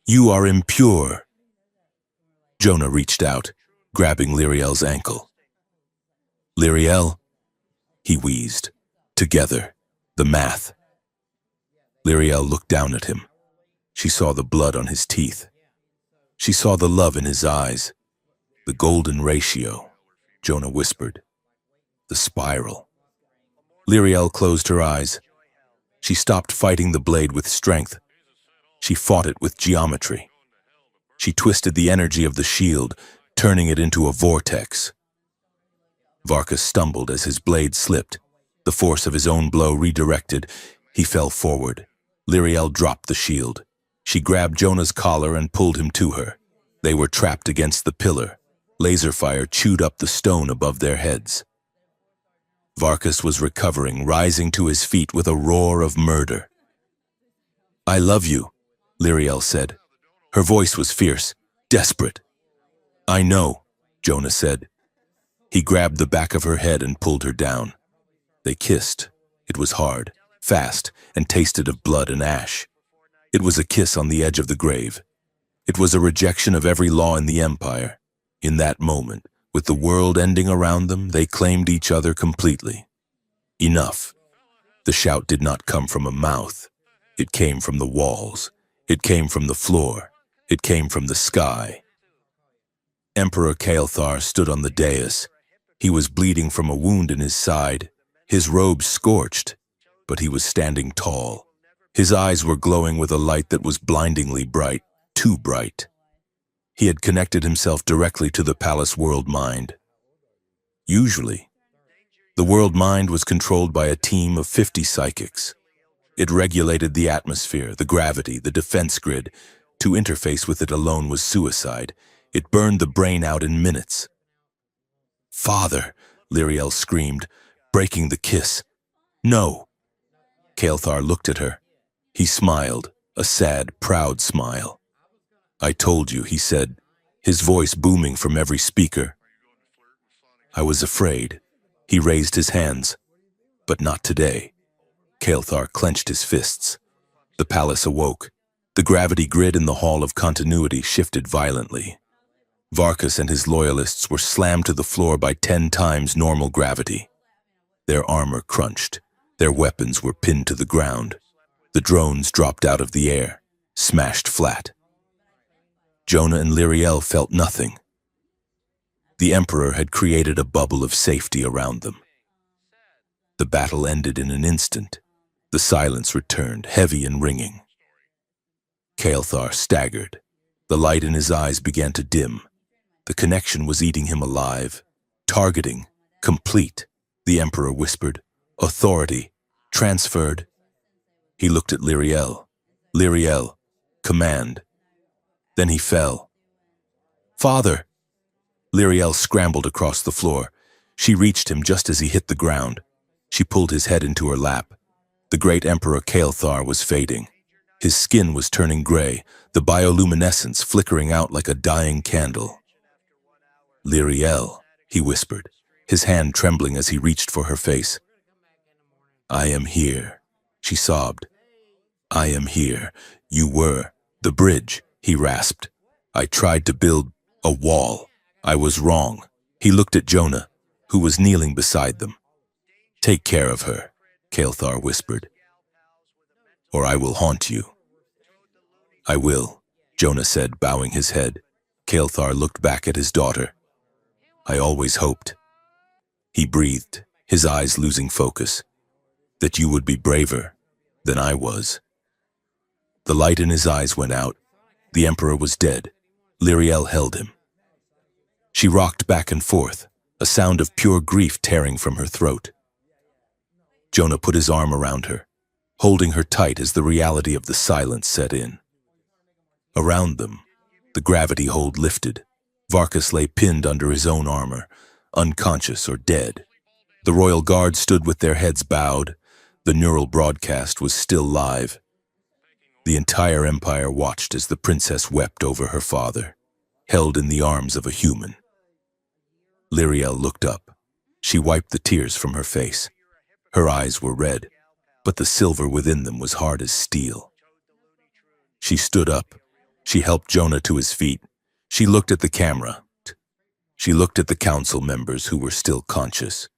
You are impure. Jonah reached out, grabbing Lyriel's ankle. Lyriel, he wheezed. Together, the math. Lyriel looked down at him. She saw the blood on his teeth. She saw the love in his eyes. The golden ratio, Jonah whispered. The spiral. Lyriel closed her eyes. She stopped fighting the blade with strength. She fought it with geometry. She twisted the energy of the shield, turning it into a vortex. Varkas stumbled as his blade slipped. The force of his own blow redirected. He fell forward. Lyriel dropped the shield. She grabbed Jonah's collar and pulled him to her. They were trapped against the pillar. Laser fire chewed up the stone above their heads. Varkas was recovering, rising to his feet with a roar of murder. "I love you," Lyriel said. Her voice was fierce, desperate. "I know," Jonah said. He grabbed the back of her head and pulled her down. They kissed. It was hard, fast, and tasted of blood and ash. It was a kiss on the edge of the grave. It was a rejection of every law in the Empire. In that moment, with the world ending around them, they claimed each other completely. Enough. The shout did not come from a mouth. It came from the walls. It came from the floor. It came from the sky. Emperor Kael'thar stood on the dais. He was bleeding from a wound in his side, his robe scorched, but he was standing tall. His eyes were glowing with a light that was blindingly bright, too bright. He had connected himself directly to the palace world mind. Usually, the world mind was controlled by a team of 50 psychics. It regulated the atmosphere, the gravity, the defense grid. To interface with it alone was suicide. It burned the brain out in minutes. "Father," Lyriel screamed, breaking the kiss. "No." Kael'thar looked at her. He smiled, a sad, proud smile. "I told you," he said, his voice booming from every speaker. "I was afraid." He raised his hands. "But not today." Kael'thar clenched his fists. The palace awoke. The gravity grid in the Hall of Continuity shifted violently. Varkas and his loyalists were slammed to the floor by 10 times normal gravity. Their armor crunched. Their weapons were pinned to the ground. The drones dropped out of the air, smashed flat. Jonah and Lyriel felt nothing. The Emperor had created a bubble of safety around them. The battle ended in an instant. The silence returned, heavy and ringing. Kael'thar staggered. The light in his eyes began to dim. The connection was eating him alive. Targeting, complete, the Emperor whispered. Authority, transferred. He looked at Lyriel. Lyriel, command. Then he fell. "Father!" Lyriel scrambled across the floor. She reached him just as he hit the ground. She pulled his head into her lap. The great Emperor Kael'thar was fading. His skin was turning gray, the bioluminescence flickering out like a dying candle. "Lyriel," he whispered, his hand trembling as he reached for her face. "I am here," she sobbed. "I am here. You were. The bridge," he rasped. "I tried to build a wall. I was wrong." He looked at Jonah, who was kneeling beside them. "Take care of her," Kael'thar whispered, "or I will haunt you." "I will," Jonah said, bowing his head. Kael'thar looked back at his daughter. "I always hoped," he breathed, his eyes losing focus, "that you would be braver than I was." The light in his eyes went out. The Emperor was dead. Lyriel held him. She rocked back and forth, a sound of pure grief tearing from her throat. Jonah put his arm around her, holding her tight as the reality of the silence set in. Around them, the gravity hold lifted. Varkas lay pinned under his own armor, unconscious or dead. The royal guard stood with their heads bowed. The neural broadcast was still live. The entire empire watched as the princess wept over her father, held in the arms of a human. Lyriel looked up. She wiped the tears from her face. Her eyes were red, but the silver within them was hard as steel. She stood up. She helped Jonah to his feet. She looked at the camera. She looked at the council members who were still conscious,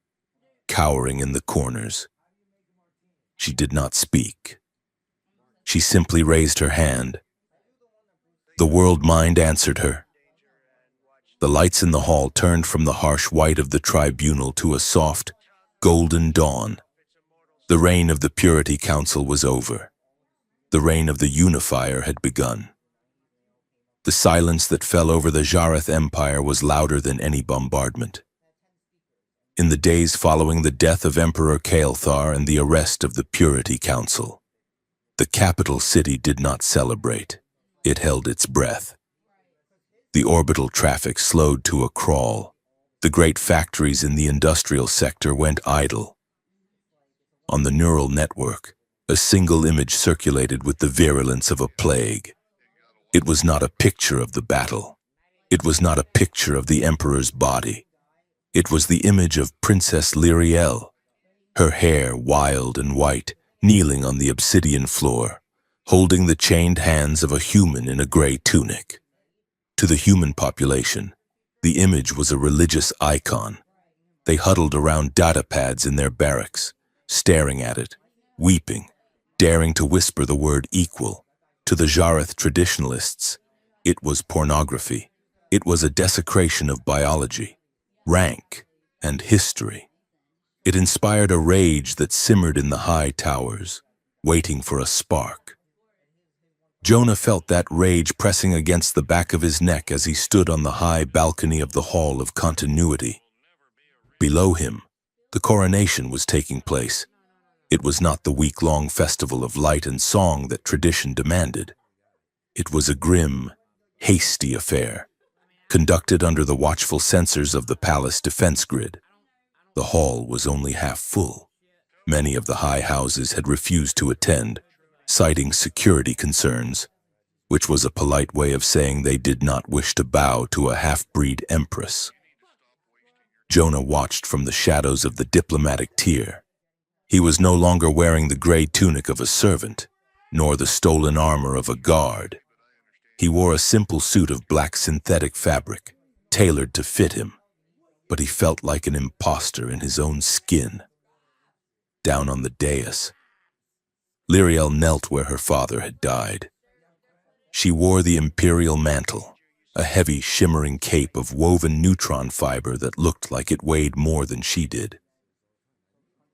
cowering in the corners. She did not speak. She simply raised her hand. The world mind answered her. The lights in the hall turned from the harsh white of the tribunal to a soft, golden dawn. The reign of the Purity Council was over. The reign of the Unifier had begun. The silence that fell over the Jareth Empire was louder than any bombardment. In the days following the death of Emperor Kael'thar and the arrest of the Purity Council, the capital city did not celebrate. It held its breath. The orbital traffic slowed to a crawl. The great factories in the industrial sector went idle. On the neural network, a single image circulated with the virulence of a plague. It was not a picture of the battle. It was not a picture of the Emperor's body. It was the image of Princess Lyriel, her hair wild and white, kneeling on the obsidian floor, holding the chained hands of a human in a gray tunic. To the human population, the image was a religious icon. They huddled around data pads in their barracks, staring at it, weeping, daring to whisper the word equal. To the Jareth traditionalists, it was pornography. It was a desecration of biology, rank, and history. It inspired a rage that simmered in the high towers, waiting for a spark. Jonah felt that rage pressing against the back of his neck as he stood on the high balcony of the Hall of Continuity. Below him, the coronation was taking place. It was not the week-long festival of light and song that tradition demanded. It was a grim, hasty affair, conducted under the watchful censors of the palace defense grid. The hall was only half full. Many of the high houses had refused to attend, citing security concerns, which was a polite way of saying they did not wish to bow to a half-breed empress. Jonah watched from the shadows of the diplomatic tier. He was no longer wearing the gray tunic of a servant, nor the stolen armor of a guard. He wore a simple suit of black synthetic fabric, tailored to fit him, but he felt like an imposter in his own skin. Down on the dais, Lyriel knelt where her father had died. She wore the imperial mantle, a heavy, shimmering cape of woven neutron fiber that looked like it weighed more than she did.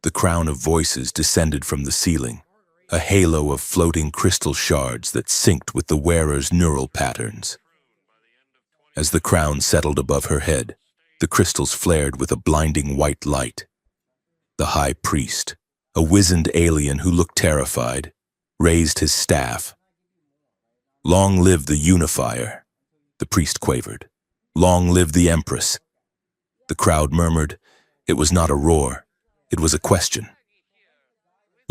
The crown of voices descended from the ceiling, a halo of floating crystal shards that synced with the wearer's neural patterns. As the crown settled above her head, the crystals flared with a blinding white light. The high priest, a wizened alien who looked terrified, raised his staff. "Long live the Unifier," the priest quavered. "Long live the Empress." The crowd murmured. It was not a roar. It was a question.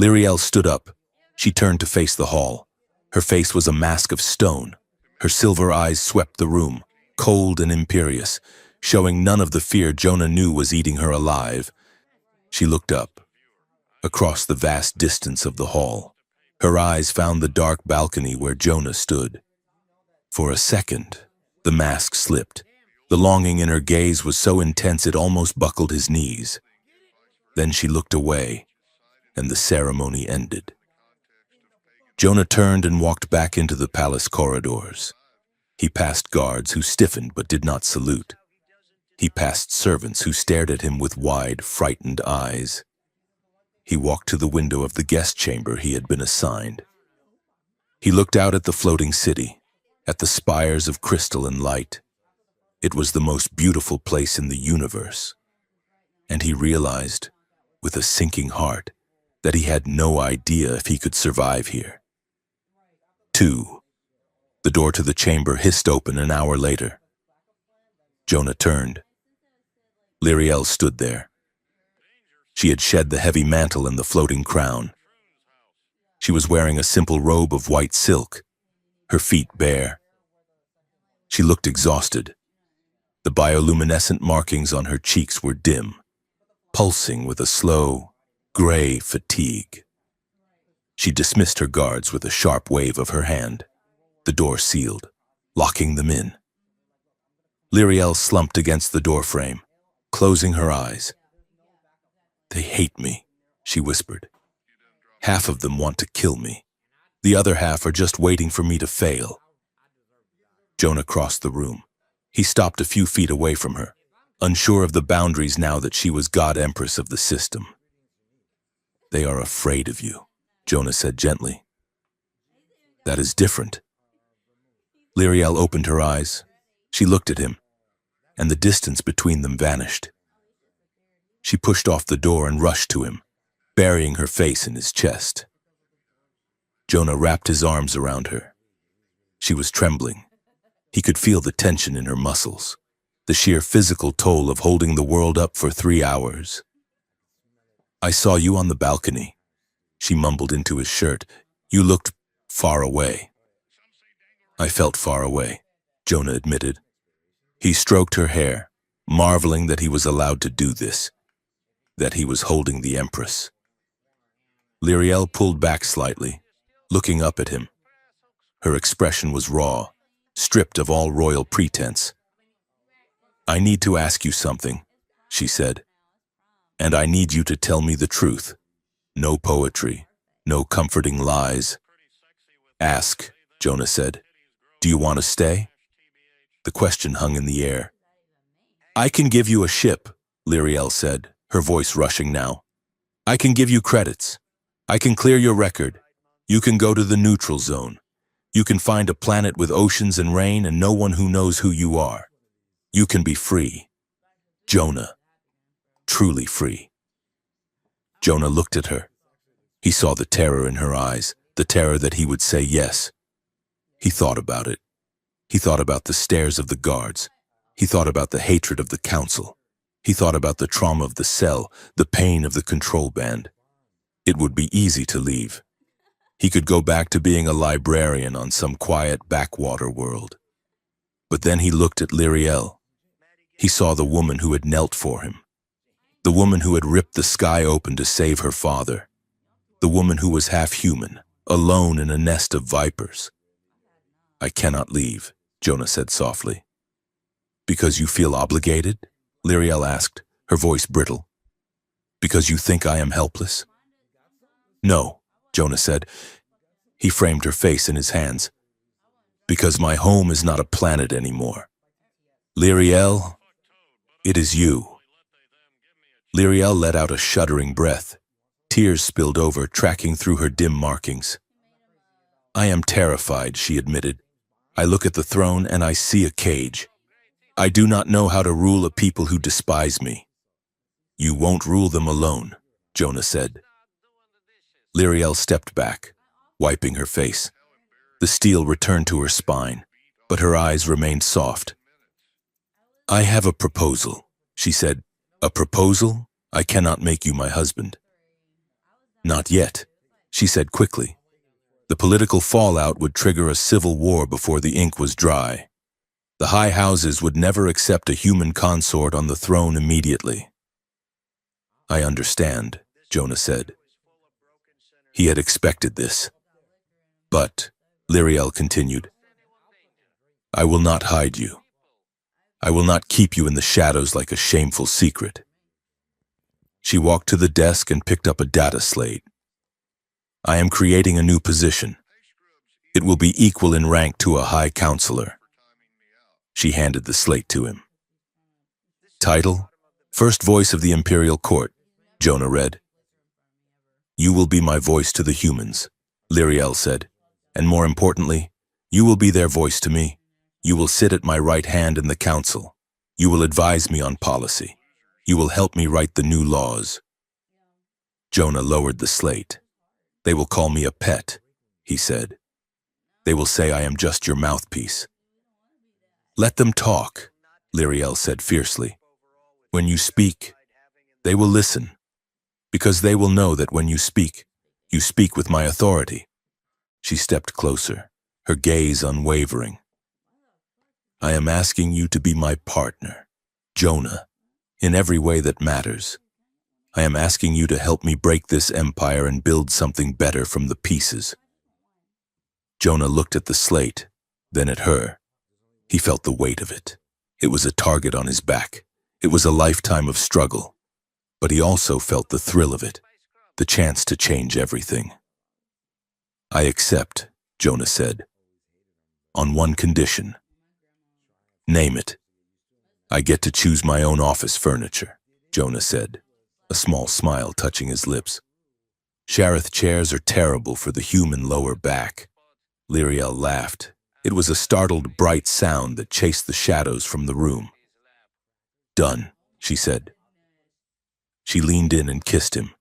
Lyriel stood up. She turned to face the hall. Her face was a mask of stone. Her silver eyes swept the room, cold and imperious, showing none of the fear Jonah knew was eating her alive. She looked up, across the vast distance of the hall. Her eyes found the dark balcony where Jonah stood. For a second, the mask slipped. The longing in her gaze was so intense it almost buckled his knees. Then she looked away, and the ceremony ended. Jonah turned and walked back into the palace corridors. He passed guards who stiffened but did not salute. He passed servants who stared at him with wide, frightened eyes. He walked to the window of the guest chamber he had been assigned. He looked out at the floating city, at the spires of crystal and light. It was the most beautiful place in the universe. And he realized, with a sinking heart, that he had no idea if he could survive here. 2. The door to the chamber hissed open an hour later. Jonah turned. Lyriel stood there. She had shed the heavy mantle and the floating crown. She was wearing a simple robe of white silk, her feet bare. She looked exhausted. The bioluminescent markings on her cheeks were dim, pulsing with a slow, gray fatigue. She dismissed her guards with a sharp wave of her hand. The door sealed, locking them in. Lyriel slumped against the doorframe, closing her eyes. "They hate me," she whispered. "Half of them want to kill me. The other half are just waiting for me to fail." Jonah crossed the room. He stopped a few feet away from her, unsure of the boundaries now that she was God Empress of the system. "They are afraid of you," Jonah said gently. "That is different." Lyriel opened her eyes. She looked at him, and the distance between them vanished. She pushed off the door and rushed to him, burying her face in his chest. Jonah wrapped his arms around her. She was trembling. He could feel the tension in her muscles, the sheer physical toll of holding the world up for 3 hours. "I saw you on the balcony," she mumbled into his shirt. "You looked far away." "I felt far away," Jonah admitted. He stroked her hair, marveling that he was allowed to do this, that he was holding the Empress. Lyriel pulled back slightly, looking up at him. Her expression was raw, stripped of all royal pretense. "I need to ask you something," she said. "And I need you to tell me the truth. No poetry, no comforting lies." "Ask," Jonah said. "Do you want to stay?" The question hung in the air. "I can give you a ship," Lyriel said, her voice rushing now. "I can give you credits. I can clear your record. You can go to the neutral zone. You can find a planet with oceans and rain and no one who knows who you are. You can be free. Jonah. Truly free." Jonah looked at her. He saw the terror in her eyes, the terror that he would say yes. He thought about it. He thought about the stares of the guards. He thought about the hatred of the council. He thought about the trauma of the cell, the pain of the control band. It would be easy to leave. He could go back to being a librarian on some quiet backwater world. But then he looked at Lyriel. He saw the woman who had knelt for him. The woman who had ripped the sky open to save her father. The woman who was half human, alone in a nest of vipers. "I cannot leave," Jonah said softly. "Because you feel obligated?" Lyriel asked, her voice brittle. "Because you think I am helpless?" "No," Jonah said. He framed her face in his hands. "Because my home is not a planet anymore. Lyriel, it is you." Lyriel let out a shuddering breath. Tears spilled over, tracking through her dim markings. "I am terrified," she admitted. "I look at the throne and I see a cage. I do not know how to rule a people who despise me." "You won't rule them alone," Jonah said. Lyriel stepped back, wiping her face. The steel returned to her spine, but her eyes remained soft. "I have a proposal," she said. "A proposal? I cannot make you my husband." "Not yet," she said quickly. The political fallout would trigger a civil war before the ink was dry. The high houses would never accept a human consort on the throne immediately. "I understand," Jonah said. He had expected this. "But," Lyriel continued, "I will not hide you. I will not keep you in the shadows like a shameful secret." She walked to the desk and picked up a data slate. "I am creating a new position. It will be equal in rank to a high counselor." She handed the slate to him. "Title, First Voice of the Imperial Court," Jonah read. "You will be my voice to the humans," Lyriel said. "And more importantly, you will be their voice to me. You will sit at my right hand in the council. You will advise me on policy. You will help me write the new laws." Jonah lowered the slate. "They will call me a pet," he said. "They will say I am just your mouthpiece." "Let them talk," Lyriel said fiercely. "When you speak, they will listen, because they will know that when you speak with my authority." She stepped closer, her gaze unwavering. "I am asking you to be my partner, Jonah, in every way that matters. I am asking you to help me break this empire and build something better from the pieces." Jonah looked at the slate, then at her. He felt the weight of it. It was a target on his back. It was a lifetime of struggle. But he also felt the thrill of it, the chance to change everything. "I accept," Jonah said, "on one condition." "Name it." "I get to choose my own office furniture," Jonah said, a small smile touching his lips. "Shareth chairs are terrible for the human lower back." Lyriel laughed. It was a startled, bright sound that chased the shadows from the room. "Done," she said. She leaned in and kissed him.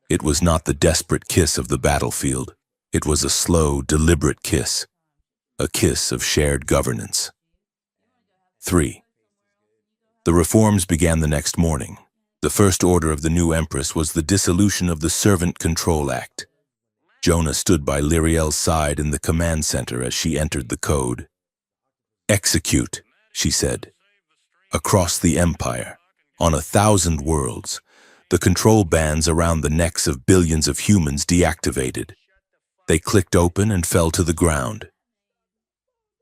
It was not the desperate kiss of the battlefield. It was a slow, deliberate kiss. A kiss of shared governance. 3. The reforms began the next morning. The first order of the new empress was the dissolution of the Servant Control Act. Jonah stood by Lyriel's side in the command center as she entered the code. "Execute," she said. Across the empire, on 1,000 worlds, the control bands around the necks of billions of humans deactivated. They clicked open and fell to the ground.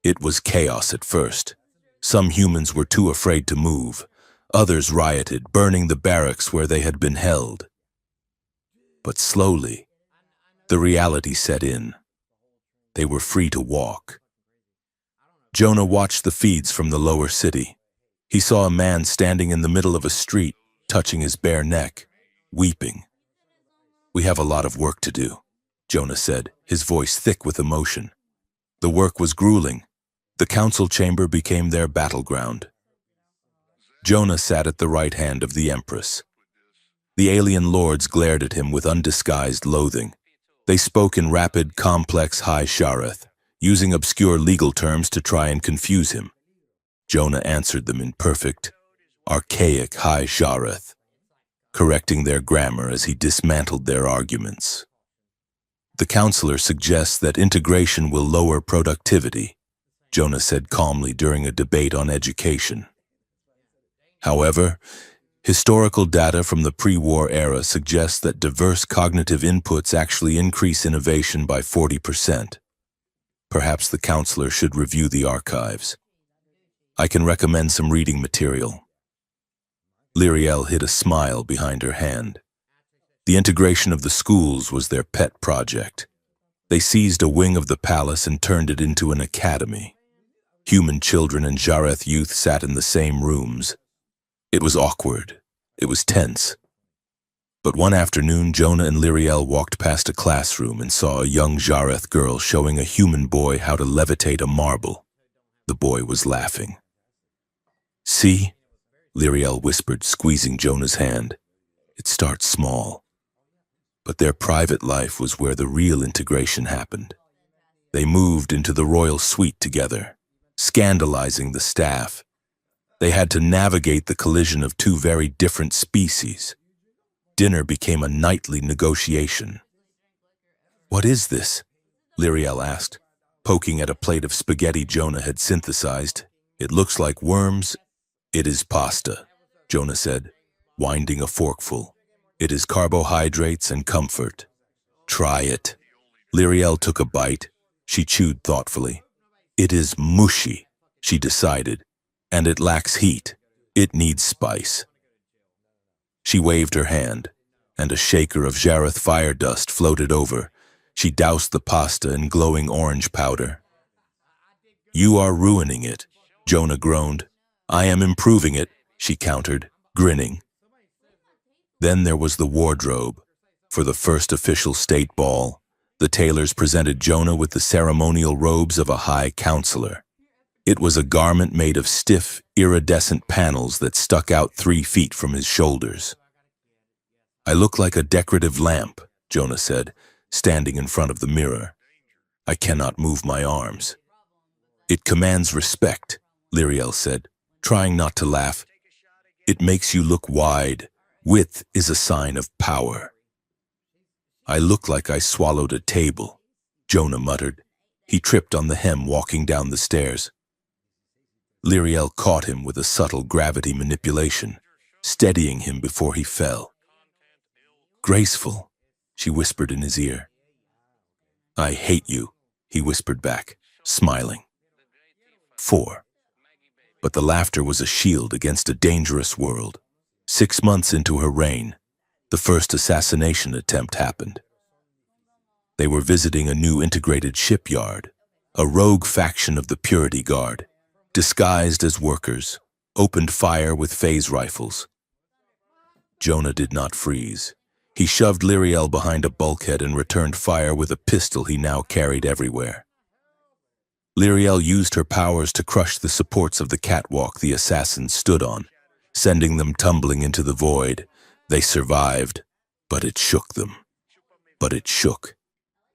It was chaos at first. Some humans were too afraid to move. Others rioted, burning the barracks where they had been held. But slowly, the reality set in. They were free to walk. Jonah watched the feeds from the lower city. He saw a man standing in the middle of a street, touching his bare neck, weeping. "We have a lot of work to do," Jonah said, his voice thick with emotion. The work was grueling. The council chamber became their battleground. Jonah sat at the right hand of the Empress. The alien lords glared at him with undisguised loathing. They spoke in rapid, complex High Shareth, using obscure legal terms to try and confuse him. Jonah answered them in perfect, archaic High Shareth, correcting their grammar as he dismantled their arguments. "The counselor suggests that integration will lower productivity," Jonah said calmly during a debate on education. However, historical data from the pre-war era suggests that diverse cognitive inputs actually increase innovation by 40%. Perhaps the counselor should review the archives. "I can recommend some reading material." Lyriel hid a smile behind her hand. The integration of the schools was their pet project. They seized a wing of the palace and turned it into an academy. Human children and Jareth youth sat in the same rooms. It was awkward. It was tense. But one afternoon, Jonah and Lyriel walked past a classroom and saw a young Jareth girl showing a human boy how to levitate a marble. The boy was laughing. "See?" Lyriel whispered, squeezing Jonah's hand. "It starts small." But their private life was where the real integration happened. They moved into the royal suite together, scandalizing the staff. They had to navigate the collision of two very different species. Dinner became a nightly negotiation. "What is this?" Lyriel asked, poking at a plate of spaghetti Jonah had synthesized. "It looks like worms." "It is pasta," Jonah said, winding a forkful. "It is carbohydrates and comfort. Try it." Lyriel took a bite. She chewed thoughtfully. "It is mushy," she decided, "and it lacks heat. It needs spice." She waved her hand, and a shaker of Jareth fire dust floated over. She doused the pasta in glowing orange powder. "You are ruining it," Jonah groaned. "I am improving it," she countered, grinning. Then there was the wardrobe. For the first official state ball, the tailors presented Jonah with the ceremonial robes of a high counselor. It was a garment made of stiff, iridescent panels that stuck out 3 feet from his shoulders. "I look like a decorative lamp," Jonah said, standing in front of the mirror. "I cannot move my arms." "It commands respect," Lyriel said, trying not to laugh. "It makes you look wide. Width is a sign of power." "I look like I swallowed a table," Jonah muttered. He tripped on the hem walking down the stairs. Lyriel caught him with a subtle gravity manipulation, steadying him before he fell. "Graceful," she whispered in his ear. "I hate you," he whispered back, smiling. 4. but the laughter was a shield against a dangerous world. 6 months into her reign, the first assassination attempt happened. They were visiting a new integrated shipyard. A rogue faction of the Purity Guard, disguised as workers, opened fire with phase rifles. Jonah did not freeze. He shoved Lyriel behind a bulkhead and returned fire with a pistol he now carried everywhere. Lyriel used her powers to crush the supports of the catwalk the assassins stood on, sending them tumbling into the void. They survived, but it shook them. But it shook.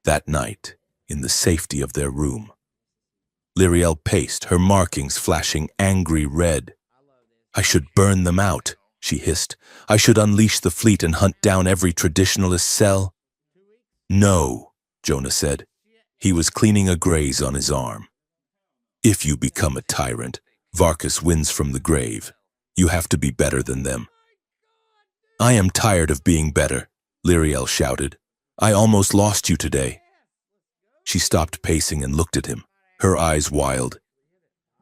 That night, in the safety of their room, Lyriel paced, her markings flashing angry red. "I should burn them out," she hissed. "I should unleash the fleet and hunt down every traditionalist cell." "No," Jonah said. He was cleaning a graze on his arm. "If you become a tyrant, Varkas wins from the grave. You have to be better than them." "I am tired of being better," Lyriel shouted. "I almost lost you today." She stopped pacing and looked at him, her eyes wild.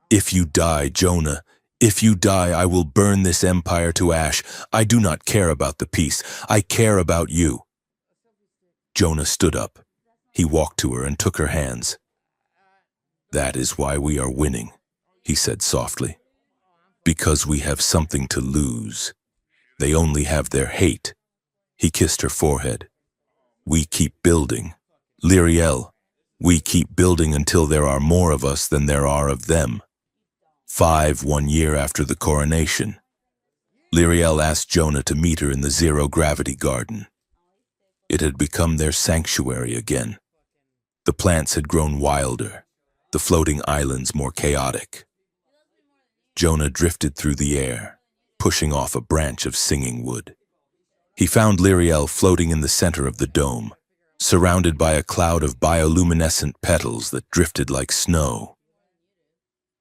"If you die, Jonah, if you die, I will burn this empire to ash. I do not care about the peace. I care about you." Jonah stood up. He walked to her and took her hands. "That is why we are winning," he said softly. "Because we have something to lose. They only have their hate." He kissed her forehead. "We keep building. Lyriel, we keep building until there are more of us than there are of them." 1 year after the coronation, Lyriel asked Jonah to meet her in the zero-gravity garden. It had become their sanctuary again. The plants had grown wilder, the floating islands more chaotic. Jonah drifted through the air, pushing off a branch of singing wood. He found Lyriel floating in the center of the dome, surrounded by a cloud of bioluminescent petals that drifted like snow.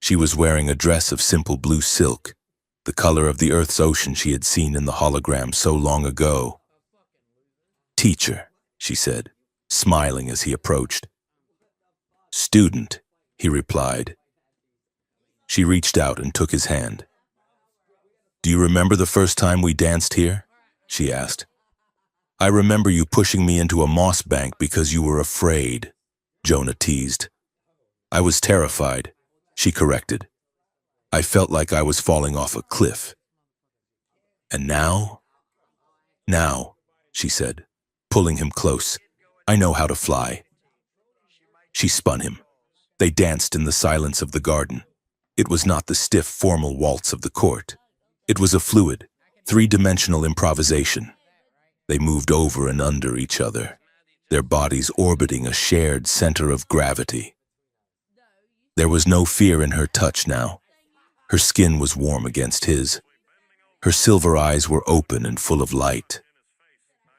She was wearing a dress of simple blue silk, the color of the Earth's ocean she had seen in the hologram so long ago. "Teacher," she said, smiling as he approached. "Student," he replied. She reached out and took his hand. "Do you remember the first time we danced here?" she asked. "I remember you pushing me into a moss bank because you were afraid," Jonah teased. "I was terrified," she corrected. "I felt like I was falling off a cliff." "And now?" "Now," she said, pulling him close. "I know how to fly." She spun him. They danced in the silence of the garden. It was not the stiff, formal waltz of the court. It was a fluid, three-dimensional improvisation. They moved over and under each other, their bodies orbiting a shared center of gravity. There was no fear in her touch now. Her skin was warm against his. Her silver eyes were open and full of light.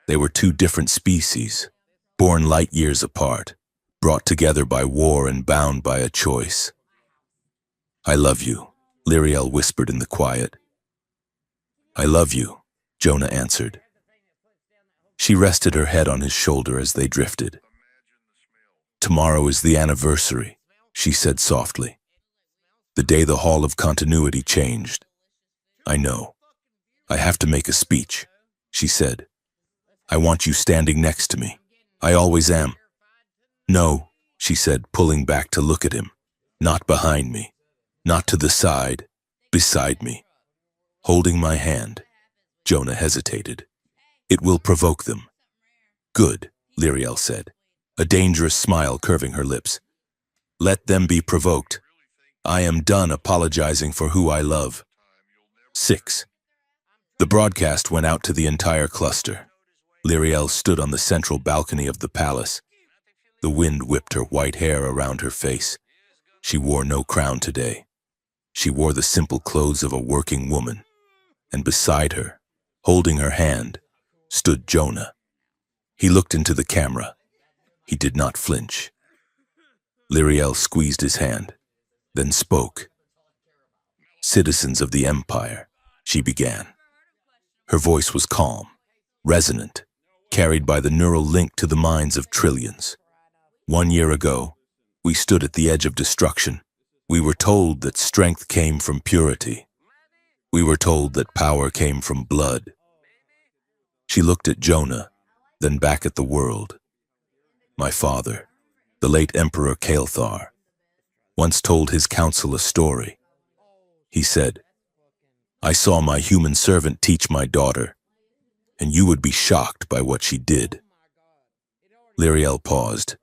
They were two different species, born light years apart, brought together by war and bound by a choice. "I love you," Lyriel whispered in the quiet. "I love you," Jonah answered. She rested her head on his shoulder as they drifted. "Tomorrow is the anniversary," she said softly. "The day the Hall of Continuity changed." "I know. I have to make a speech," she said. "I want you standing next to me. I always am." "No," she said, pulling back to look at him. "Not behind me. Not to the side. Beside me. Holding my hand." Jonah hesitated. "It will provoke them." "Good," Lyriel said, a dangerous smile curving her lips. "Let them be provoked. I am done apologizing for who I love." 6. The broadcast went out to the entire cluster. Lyriel stood on the central balcony of the palace. The wind whipped her white hair around her face. She wore no crown today. She wore the simple clothes of a working woman. And beside her, holding her hand, stood Jonah. He looked into the camera. He did not flinch. Lyriel squeezed his hand, then spoke. "Citizens of the Empire," she began. Her voice was calm, resonant, carried by the neural link to the minds of trillions. 1 year ago, we stood at the edge of destruction. We were told that strength came from purity. We were told that power came from blood. She looked at Jonah, then back at the world. My father, the late Emperor Kael'thar, once told his council a story. He said, "I saw my human servant teach my daughter, and you would be shocked by what she did." Lyriel paused.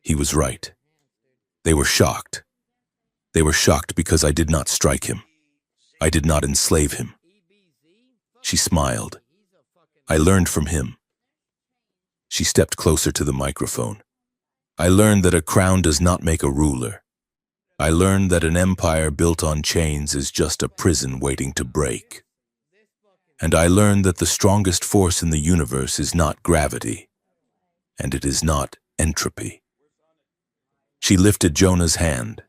He was right. They were shocked. They were shocked because I did not strike him. I did not enslave him. She smiled. I learned from him. She stepped closer to the microphone. I learned that a crown does not make a ruler. I learned that an empire built on chains is just a prison waiting to break. And I learned that the strongest force in the universe is not gravity, and it is not entropy. She lifted Jonah's hand,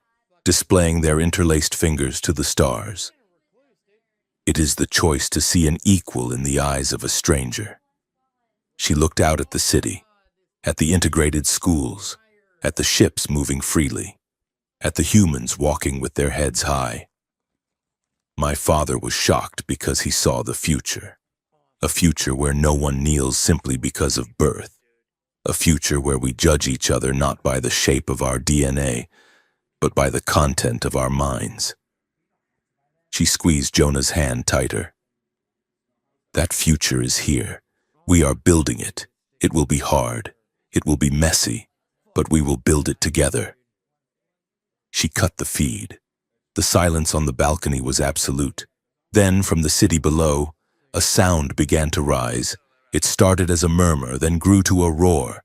displaying their interlaced fingers to the stars. It is the choice to see an equal in the eyes of a stranger. She looked out at the city, at the integrated schools, at the ships moving freely, at the humans walking with their heads high. My father was shocked because he saw the future. A future where no one kneels simply because of birth. A future where we judge each other not by the shape of our DNA, but by the content of our minds. She squeezed Jonah's hand tighter. That future is here. We are building it. It will be hard. It will be messy, but we will build it together. She cut the feed. The silence on the balcony was absolute. Then, from the city below, a sound began to rise. It started as a murmur, then grew to a roar.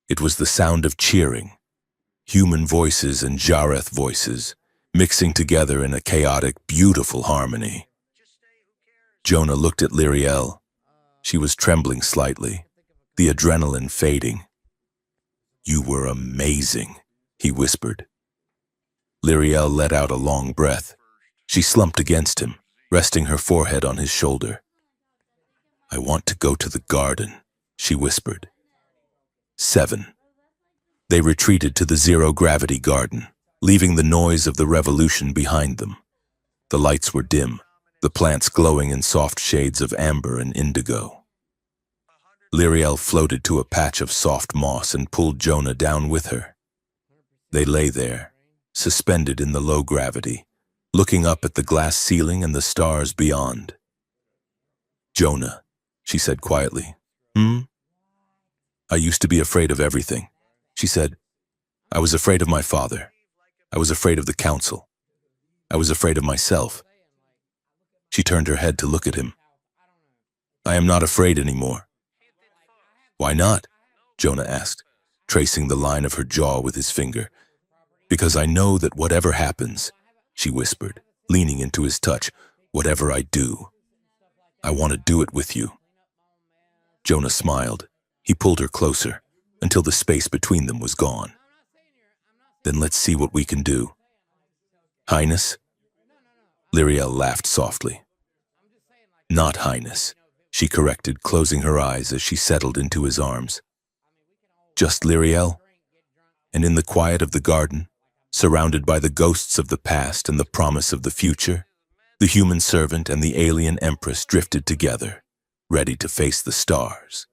It was the sound of cheering. Human voices and Jareth voices, mixing together in a chaotic, beautiful harmony. Jonah looked at Lyriel. She was trembling slightly, the adrenaline fading. "You were amazing," he whispered. Lyriel let out a long breath. She slumped against him, resting her forehead on his shoulder. "I want to go to the garden," she whispered. 7. They retreated to the zero-gravity garden, leaving the noise of the revolution behind them. The lights were dim, the plants glowing in soft shades of amber and indigo. Lyriel floated to a patch of soft moss and pulled Jonah down with her. They lay there, suspended in the low gravity, looking up at the glass ceiling and the stars beyond. "Jonah," she said quietly. "I used to be afraid of everything," she said. "I was afraid of my father. I was afraid of the council. I was afraid of myself." She turned her head to look at him. "I am not afraid anymore." "Why not?" Jonah asked, tracing the line of her jaw with his finger. "Because I know that whatever happens," she whispered, leaning into his touch, "whatever I do, I want to do it with you." Jonah smiled. He pulled her closer, until the space between them was gone. "Then let's see what we can do." "Highness?" Lyriel laughed softly. "Not Highness," she corrected, closing her eyes as she settled into his arms. "Just Lyriel?" And in the quiet of the garden, surrounded by the ghosts of the past and the promise of the future, the human servant and the alien empress drifted together, ready to face the stars.